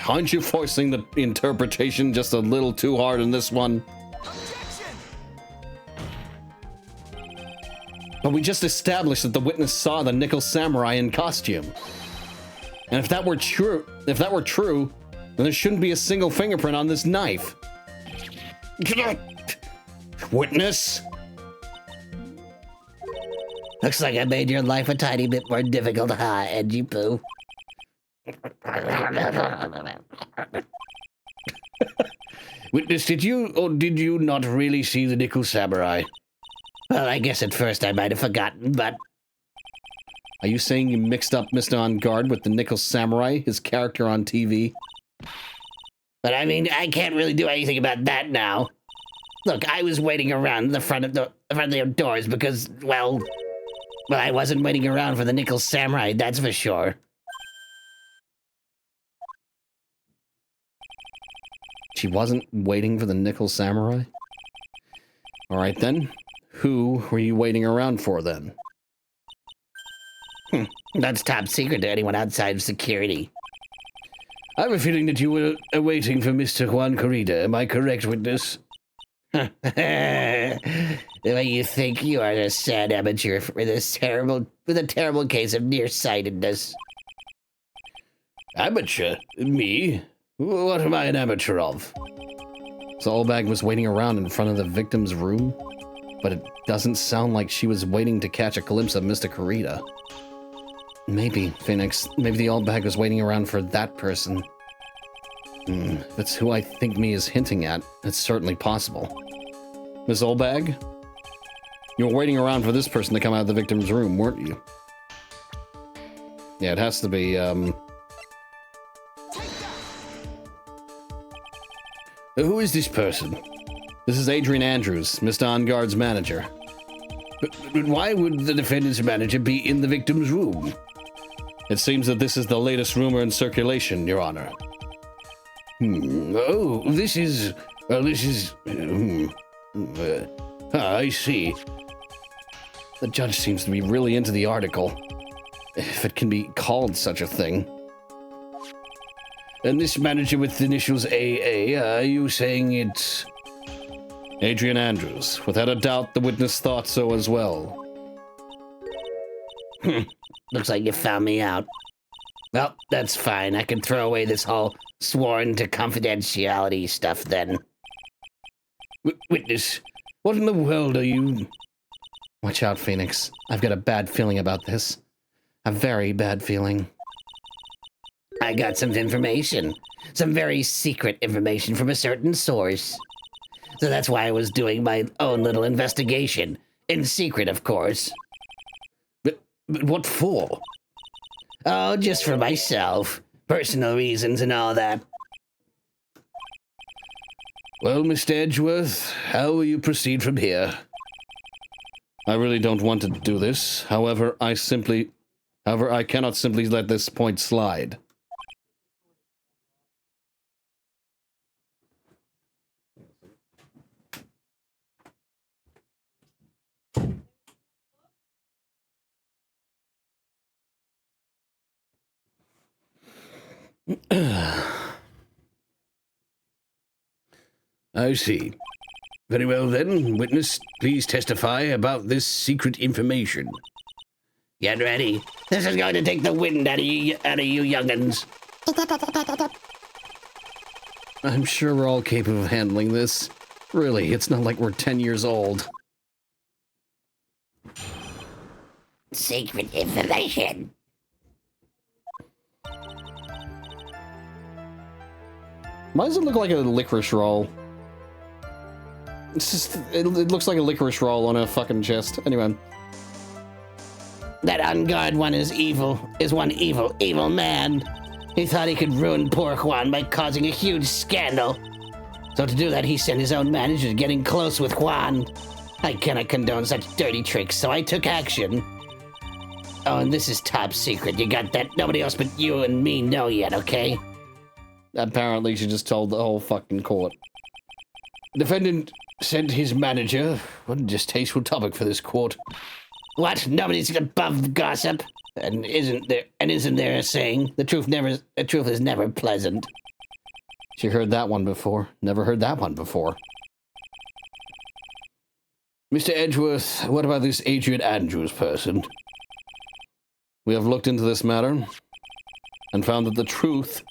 Aren't you forcing the interpretation just a little too hard in this one? But we just established that the witness saw the Nickel Samurai in costume. And if that were true, then there shouldn't be a single fingerprint on this knife. Witness? Looks like I made your life a tiny bit more difficult, huh, Edgy Poo? Witness, did you not really see the Nickel Samurai? Well, I guess at first I might have forgotten, but... Are you saying you mixed up Mr. On Guard with the Nickel Samurai, his character on TV? But I mean, I can't really do anything about that now. Look, I was waiting around the front of the doors because, well, I wasn't waiting around for the Nickel Samurai, that's for sure. She wasn't waiting for the Nickel Samurai? Alright then. Who were you waiting around for then? That's top secret to anyone outside of security. I have a feeling that you were waiting for Mr. Juan Corrida. Am I correct, witness? The way you think, you are a sad amateur with a terrible case of nearsightedness. Amateur? Me? What am I an amateur of? Zolbag was waiting around in front of the victim's room, but it doesn't sound like she was waiting to catch a glimpse of Mr. Kurita. Maybe, Phoenix, maybe the old bag was waiting around for that person. If it's who I think me is hinting at, it's certainly possible. Miss Oldbag? You were waiting around for this person to come out of the victim's room, weren't you? Yeah, it has to be, Who is this person? This is Adrian Andrews, Mr. On Guard's manager. But why would the defendant's manager be in the victim's room? It seems that this is the latest rumor in circulation, Your Honor. Oh, this is... I see. The judge seems to be really into the article, if it can be called such a thing. And this manager with the initials AA, are you saying it's... Adrian Andrews. Without a doubt, the witness thought so as well. Looks like you found me out. Well, that's fine. I can throw away this whole sworn to confidentiality stuff then. Witness, what in the world are you... Watch out, Phoenix. I've got a bad feeling about this. A very bad feeling. I got some information. Some very secret information from a certain source. So that's why I was doing my own little investigation. In secret, of course. But what for? Oh, just for myself. Personal reasons and all that. Well, Mr. Edgeworth, how will you proceed from here? I really don't want to do this. However, I cannot simply let this point slide. I see. Very well then, witness, please testify about this secret information. Get ready. This is going to take the wind out of you young'uns. I'm sure we're all capable of handling this. Really, it's not like we're 10 years old. Secret information. Why does it look like a licorice roll? It's just, it looks like a licorice roll on a fucking chest. Anyway. That on-guard one is evil, is one evil, evil man. He thought he could ruin poor Juan by causing a huge scandal. So to do that, he sent his own manager to getting close with Juan. I cannot condone such dirty tricks, so I took action. Oh, and this is top secret. You got that? Nobody else but you and me know yet, okay? Apparently, she just told the whole fucking court. Defendant sent his manager. What a distasteful topic for this court. What? Nobody's above gossip. And isn't there a saying? The truth is never pleasant. She heard that one before. Never heard that one before. Mr. Edgeworth, what about this Adrian Andrews person? We have looked into this matter and found that the truth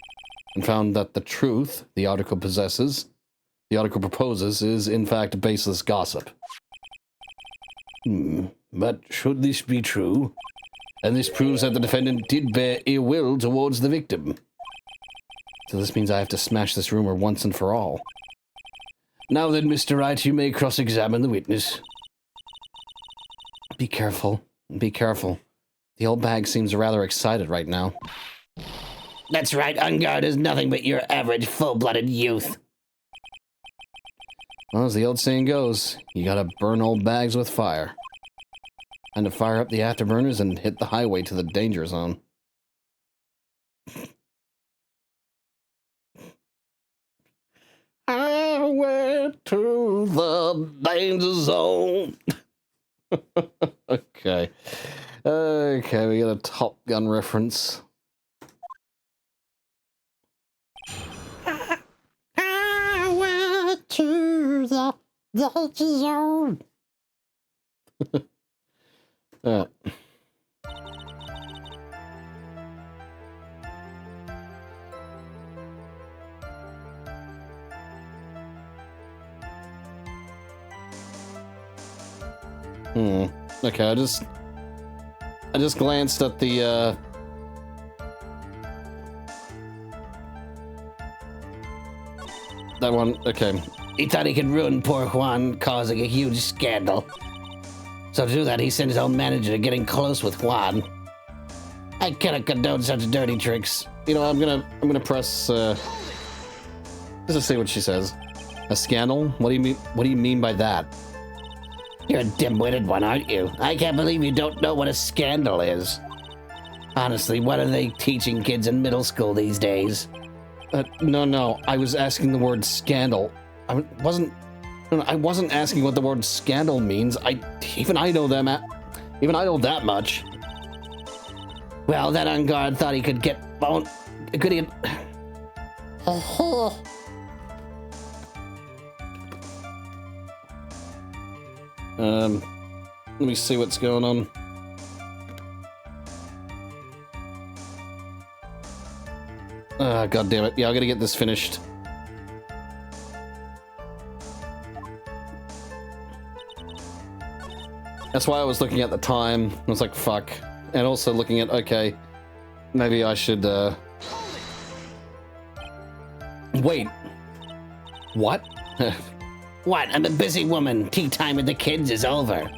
the article proposes is in fact baseless gossip. But should this be true, and this proves that the defendant did bear ill will towards the victim. So this means I have to smash this rumor once and for all. Now then, Mr. Wright, you may cross-examine the witness. Be careful. Be careful. The old bag seems rather excited right now. That's right, on-guard is nothing but your average full-blooded youth. Well, as the old saying goes, you gotta burn old bags with fire. And to fire up the afterburners and hit the highway to the danger zone. Highway to the danger zone. Okay. Okay, we got a Top Gun reference. Highway to the danger zone. Yeah. Okay, I just glanced at the that one. Okay. He thought he could ruin poor Juan, causing a huge scandal. So to do that, he sent his own manager to getting close with Juan. I cannot condone such dirty tricks. You know, I'm gonna press just to see what she says. A scandal? What do you mean? What do you mean by that? You're a dim-witted one, aren't you? I can't believe you don't know what a scandal is. Honestly, what are they teaching kids in middle school these days? No. I was asking the word scandal. I wasn't asking what the word scandal means. Even I know that much. Well, that on-guard thought he could get bone. Could he? Let me see what's going on. God damn it. Yeah, I gotta get this finished. That's why I was looking at the time. I was like, fuck. And also looking at, okay, maybe I should, Wait. What? What? I'm a busy woman. Tea time with the kids is over.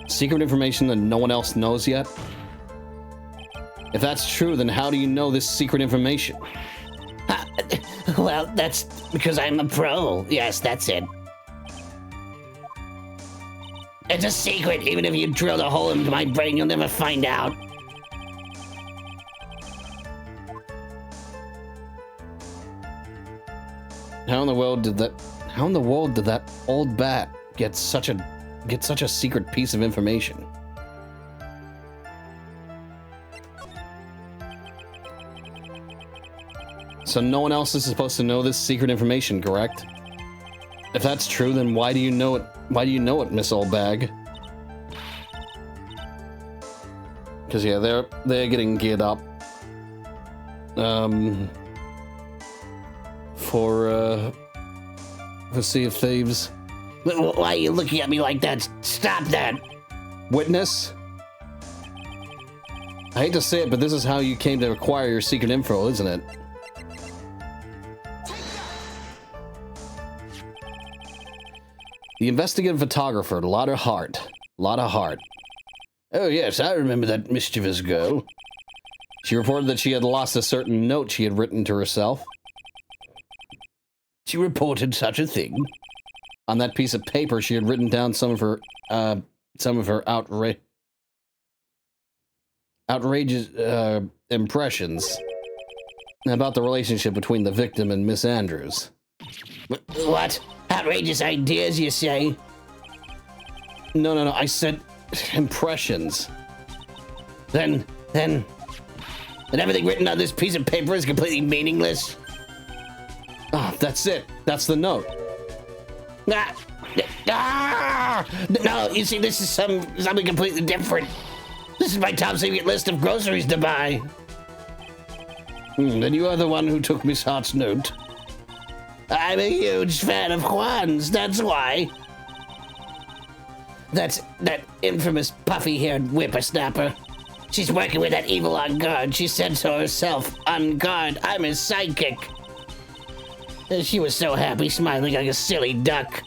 Secret information that no one else knows yet? If that's true, then how do you know this secret information? Well, that's because I'm a pro. Yes, that's it. It's a secret. Even if you drilled a hole into my brain, you'll never find out. How in the world did that old bat get such a secret piece of information? So no one else is supposed to know this secret information, correct? If that's true, then why do you know it? Why do you know it, Miss Oldbag? Because yeah, they're getting geared up. For Sea of Thieves. Why are you looking at me like that? Stop that! Witness? I hate to say it, but this is how you came to acquire your secret info, isn't it? The investigative photographer, Lotta Hart. Lotta Hart. Oh yes, I remember that mischievous girl. She reported that she had lost a certain note she had written to herself. She reported such a thing. On that piece of paper, she had written down some of her outrageous impressions about the relationship between the victim and Miss Andrews. What? Outrageous ideas, you say? No, I said impressions. Then everything written on this piece of paper is completely meaningless? Ah, that's it. That's the note. No, you see, this is something completely different. This is my top secret list of groceries to buy. Then you are the one who took Miss Hart's note. I'm a huge fan of Juan's, that's why. That's that infamous puffy-haired whippersnapper. She's working with that evil on guard. She said so herself. On guard, I'm his sidekick. She was so happy, smiling like a silly duck.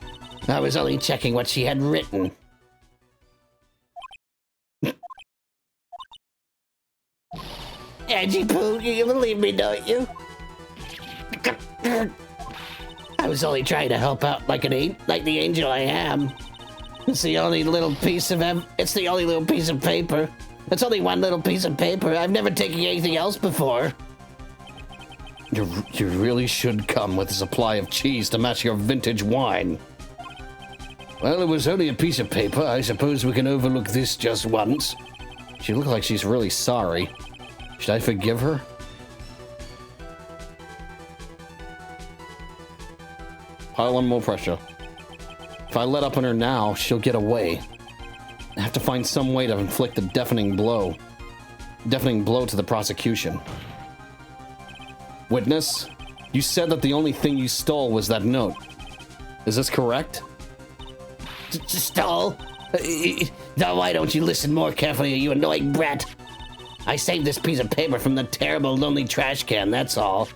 I was only checking what she had written. Angie Pooh, you believe me, don't you? I was only trying to help out like the angel I am. It's the only little piece of paper. It's only one little piece of paper. I've never taken anything else before. You really should come with a supply of cheese to match your vintage wine. Well, it was only a piece of paper. I suppose we can overlook this just once. She looks like she's really sorry. Should I forgive her? Pile on more pressure. If I let up on her now, she'll get away. I have to find some way to inflict a deafening blow. Deafening blow to the prosecution. Witness, you said that the only thing you stole was that note. Is this correct? Stole? Now why don't you listen more carefully, you annoying brat? I saved this piece of paper from the terrible, lonely trash can, that's all.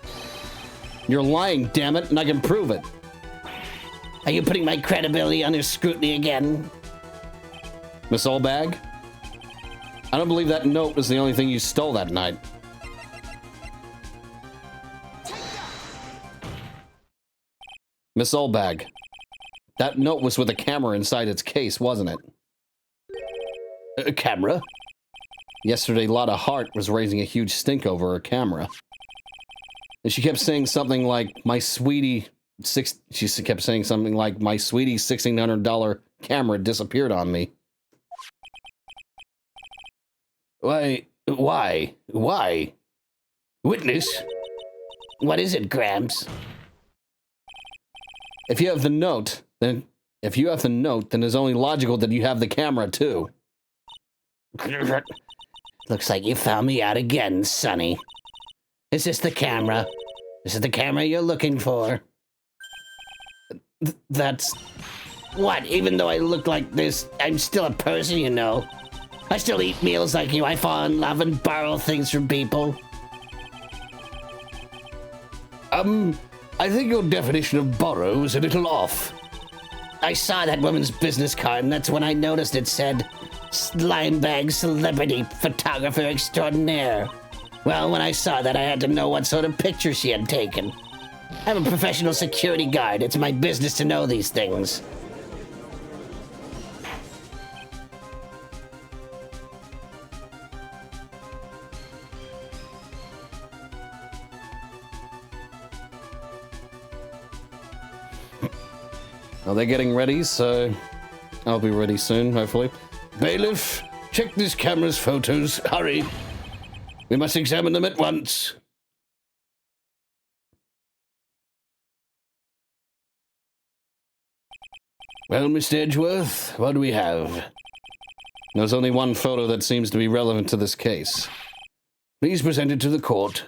You're lying, damn it, and I can prove it. Are you putting my credibility under scrutiny again? Miss Oldbag? I don't believe that note was the only thing you stole that night. Miss Oldbag, that note was with a camera inside its case, wasn't it? A camera? Yesterday, Lotta Hart was raising a huge stink over her camera. And she kept saying something like, my sweetie $1,600 camera disappeared on me. Why? Witness? What is it, Gramps? If you have the note, then it's only logical that you have the camera too. Looks like you found me out again, Sonny. Is this the camera? Is it the camera you're looking for? That's... What? Even though I look like this, I'm still a person, you know. I still eat meals like you. I fall in love and borrow things from people. I think your definition of borrow is a little off. I saw that woman's business card, and that's when I noticed it said, Slimebag Celebrity Photographer Extraordinaire. Well, when I saw that, I had to know what sort of picture she had taken. I'm a professional security guard. It's my business to know these things. Are they getting ready? So I'll be ready soon, hopefully. Bailiff, check this camera's photos. Hurry. We must examine them at once. Well, Mr. Edgeworth, what do we have? There's only one photo that seems to be relevant to this case. Please present it to the court.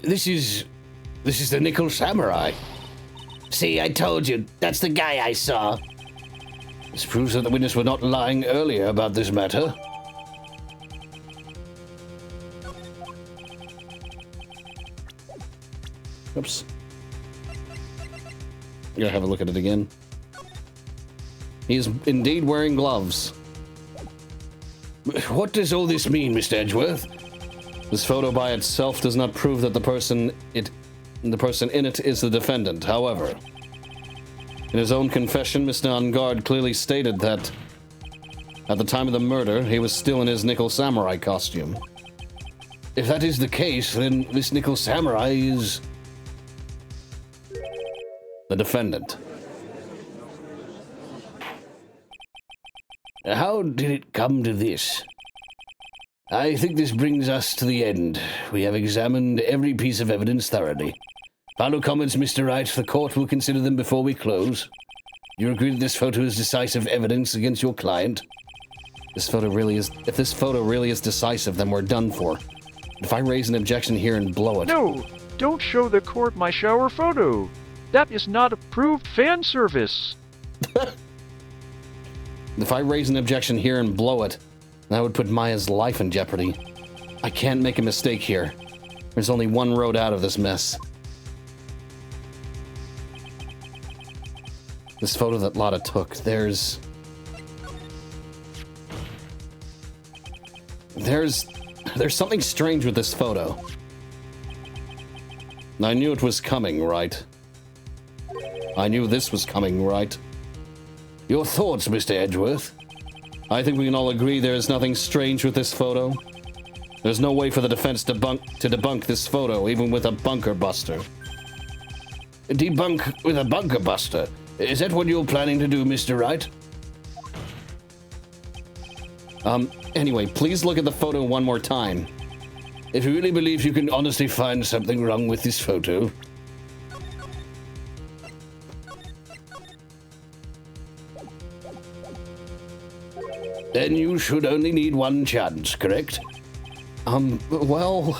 This is the Nickel Samurai. See, I told you, that's the guy I saw. This proves that the witness were not lying earlier about this matter. Oops. Gotta have a look at it again. He's indeed wearing gloves. What does all this mean, Mr. Edgeworth? This photo by itself does not prove that the person in it is the defendant. However, in his own confession, Mr. On Guard clearly stated that at the time of the murder, he was still in his Nickel Samurai costume. If that is the case, then this Nickel Samurai is the defendant. How did it come to this? I think this brings us to the end. We have examined every piece of evidence thoroughly. Final comments, Mr. Wright. The court will consider them before we close. You agree that this photo is decisive evidence against your client? This photo really is. If this photo really is decisive, then we're done for. If I raise an objection here and blow it. No, don't show the court my shower photo. That is not approved fan service. If I raise an objection here and blow it, that would put Maya's life in jeopardy. I can't make a mistake here. There's only one road out of this mess. This photo that Lotta took, there's something strange with this photo. I knew it was coming, right? I knew this was coming, right? Your thoughts, Mr. Edgeworth? I think we can all agree there is nothing strange with this photo. There's no way for the defense to debunk this photo, even with a bunker buster. Debunk with a bunker buster? Is that what you're planning to do, Mr. Wright? Anyway, please look at the photo one more time. If you really believe you can honestly find something wrong with this photo, then you should only need one chance, correct? Well,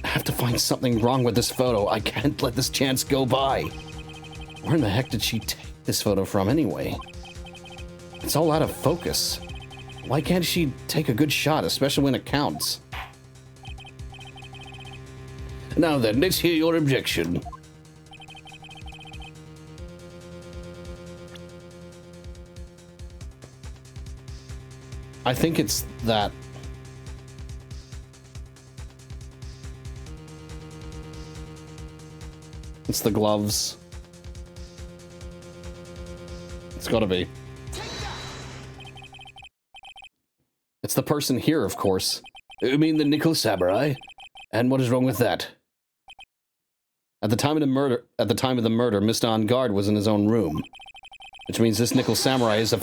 I have to find something wrong with this photo. I can't let this chance go by. Where in the heck did she take this photo from anyway? It's all out of focus. Why can't she take a good shot, especially when it counts? Now then, let's hear your objection. I think it's that. It's the gloves. It's gotta be. It's the person here, of course. You mean the Nickel Samurai? And what is wrong with that? At the time of the murder, Mr. On Guard was in his own room. Which means this Nickel Samurai is a...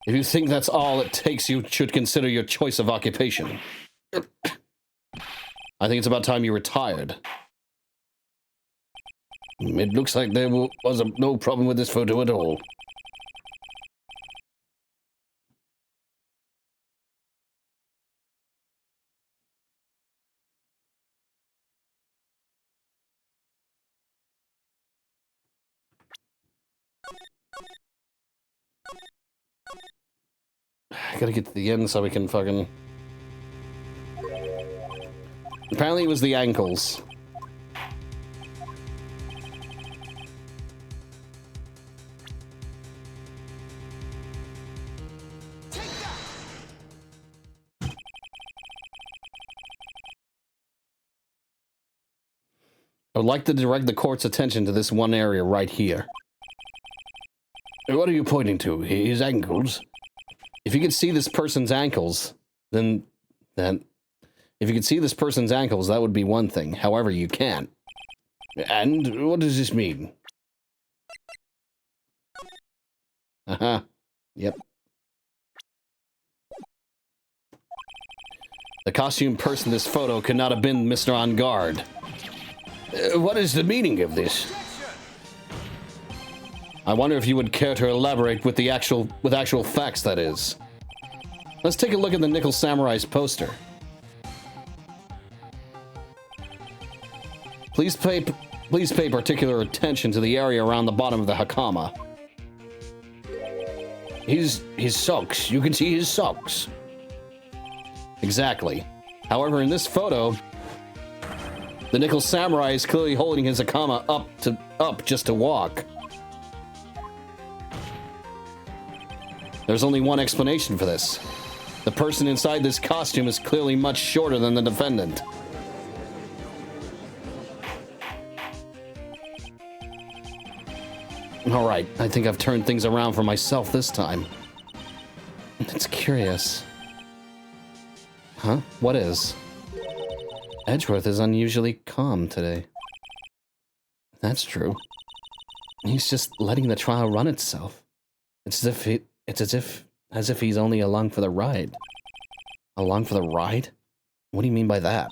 If you think that's all it takes, you should consider your choice of occupation. I think it's about time you retired. It looks like there was no problem with this photo at all. I gotta get to the end so we can fucking... Apparently it was the ankles. I would like to direct the court's attention to this one area right here. What are you pointing to? His ankles? If you could see this person's ankles, then if you could see this person's ankles, that would be one thing. However, you can't. And what does this mean? Yep. The costume person in this photo could not have been Mr. On Guard. What is the meaning of this? I wonder if you would care to elaborate with actual facts, that is. Let's take a look at the Nickel Samurai's poster. Please pay particular attention to the area around the bottom of the hakama. His socks. You can see his socks. Exactly. However, in this photo, the Nickel Samurai is clearly holding his hakama up just to walk. There's only one explanation for this. The person inside this costume is clearly much shorter than the defendant. Alright, I think I've turned things around for myself this time. It's curious. Huh? What is? Edgeworth is unusually calm today. That's true. He's just letting the trial run itself. It's as if he's only along for the ride. Along for the ride? What do you mean by that?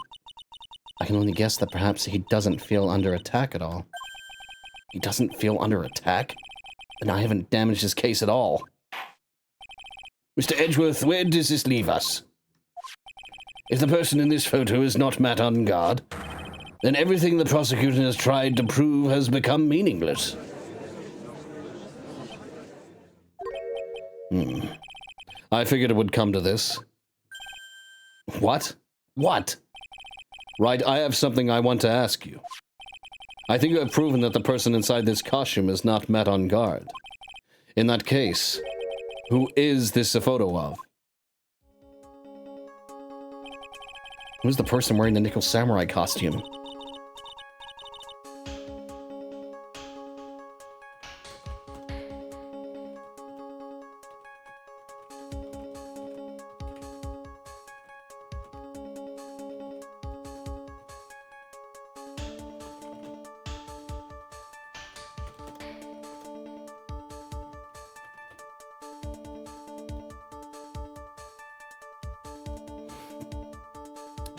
I can only guess that perhaps he doesn't feel under attack at all. He doesn't feel under attack? Then I haven't damaged his case at all. Mr. Edgeworth, where does this leave us? If the person in this photo is not Matt On Guard, then everything the prosecutor has tried to prove has become meaningless. I figured it would come to this. What? What? Right, I have something I want to ask you. I think you have proven that the person inside this costume is not Matt On Guard. In that case, who is this a photo of? Who's the person wearing the Nickel Samurai costume?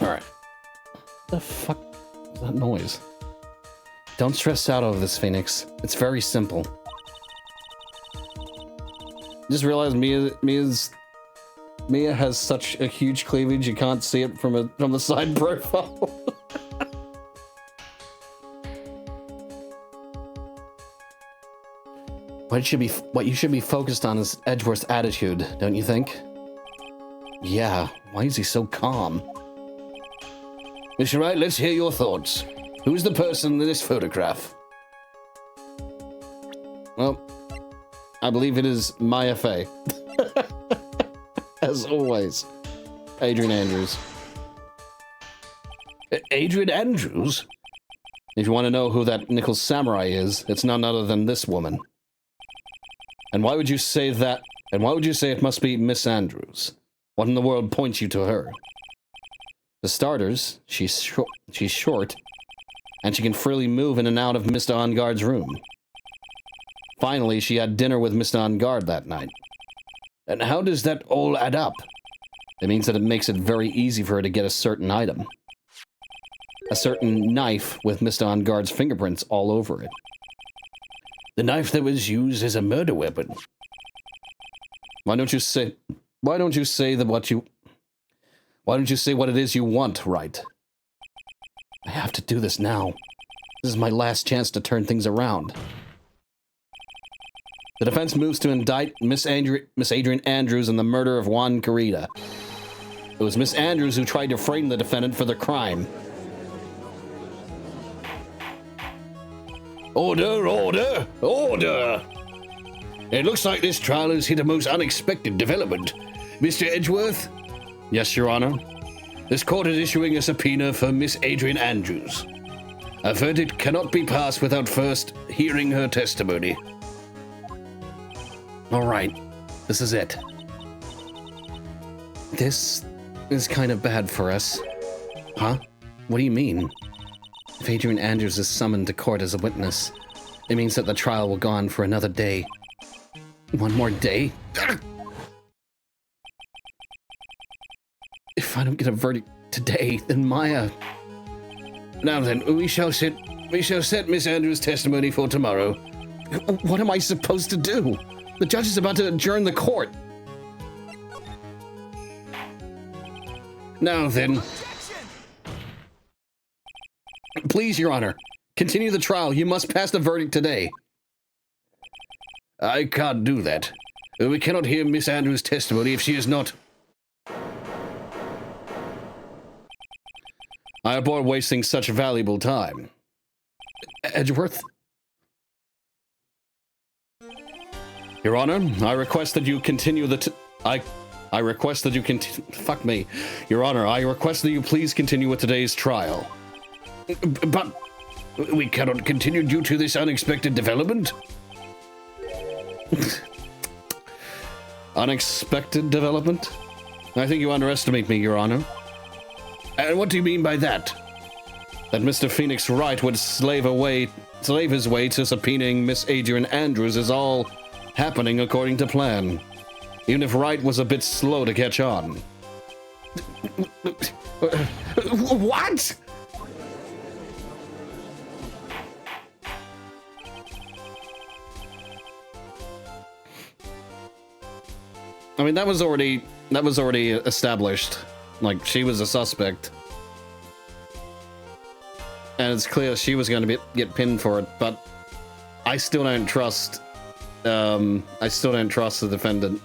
Alright. The fuck is that noise? Don't stress out over this, Phoenix. It's very simple. Just realized Mia has such a huge cleavage you can't see it from the side profile. What you should be focused on is Edgeworth's attitude, don't you think? Yeah, why is he so calm? Mr. Wright, let's hear your thoughts. Who's the person in this photograph? Well, I believe it is Maya Fey. As always. Adrian Andrews. Adrian Andrews? If you want to know who that Nickel Samurai is, it's none other than this woman. And why would you say that? And why would you say it must be Miss Andrews? What in the world points you to her? For starters, she's short, and she can freely move in and out of Mr. On Guard's room. Finally, she had dinner with Mr. On Guard that night. And how does that all add up? It means that it makes it very easy for her to get a certain item. A certain knife with Mr. On Guard's fingerprints all over it. The knife that was used as a murder weapon. Why don't you say what it is you want, Wright? I have to do this now. This is my last chance to turn things around. The defense moves to indict Miss Adrian Andrews in the murder of Juan Carita. It was Miss Andrews who tried to frame the defendant for the crime. Order, order, order! It looks like this trial has hit a most unexpected development. Mr. Edgeworth? Yes, Your Honor. This court is issuing a subpoena for Miss Adrian Andrews. A verdict cannot be passed without first hearing her testimony. All right, this is it. This is kind of bad for us. Huh? What do you mean? If Adrian Andrews is summoned to court as a witness, it means that the trial will go on for another day. One more day? If I don't get a verdict today, then Maya... Now then, we shall set Miss Andrews' testimony for tomorrow. What am I supposed to do? The judge is about to adjourn the court. Now then... Please, Your Honor, continue the trial. You must pass the verdict today. I can't do that. We cannot hear Miss Andrews' testimony if she is not... I abhor wasting such valuable time. Edgeworth? Your Honor, I request that you continue the I request that you fuck me. Your Honor, I request that you please continue with today's trial. But we cannot continue due to this unexpected development. Unexpected development? I think you underestimate me, Your Honor. And what do you mean by that? That Mr. Phoenix Wright would slave his way to subpoenaing Miss Adrian Andrews is all happening according to plan. Even if Wright was a bit slow to catch on. What? I mean, that was already established. Like, she was a suspect. And it's clear she was going to get pinned for it, but I still don't trust the defendant.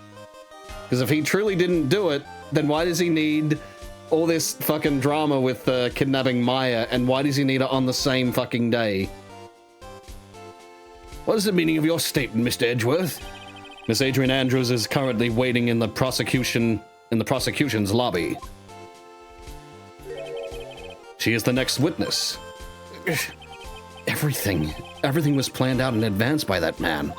Because if he truly didn't do it, then why does he need all this fucking drama with kidnapping Maya, and why does he need it on the same fucking day? What is the meaning of your statement, Mr. Edgeworth? Miss Adrian Andrews is currently waiting in the prosecution's lobby. She is the next witness. Everything was planned out in advance by that man.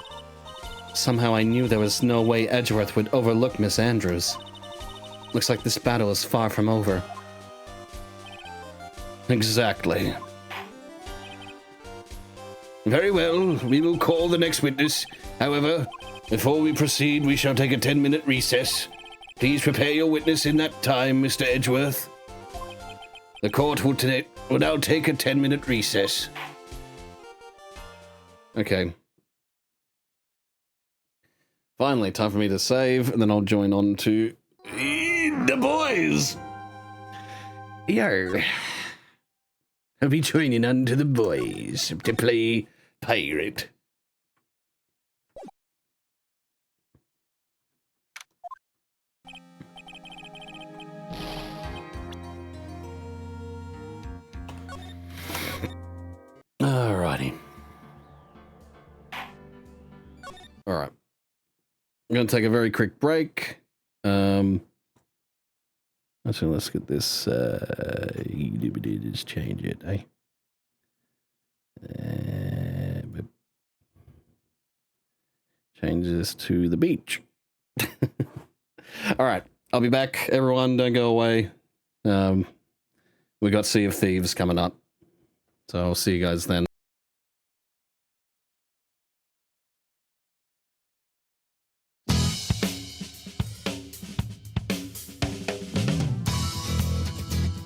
Somehow I knew there was no way Edgeworth would overlook Miss Andrews. Looks like this battle is far from over. Exactly. Very well, we will call the next witness. However, before we proceed, we shall take a 10-minute recess. Please prepare your witness in that time, Mr. Edgeworth. The court will now take a 10-minute recess. Okay. Finally, time for me to save, and then I'll join on to the boys. Yo. I'll be joining on to the boys to play pirate. Alrighty. Alright. I'm going to take a very quick break. Actually, let's get this, just change it, eh? Change this to the beach. Alright, I'll be back. Everyone, don't go away. We got Sea of Thieves coming up. So I'll see you guys then.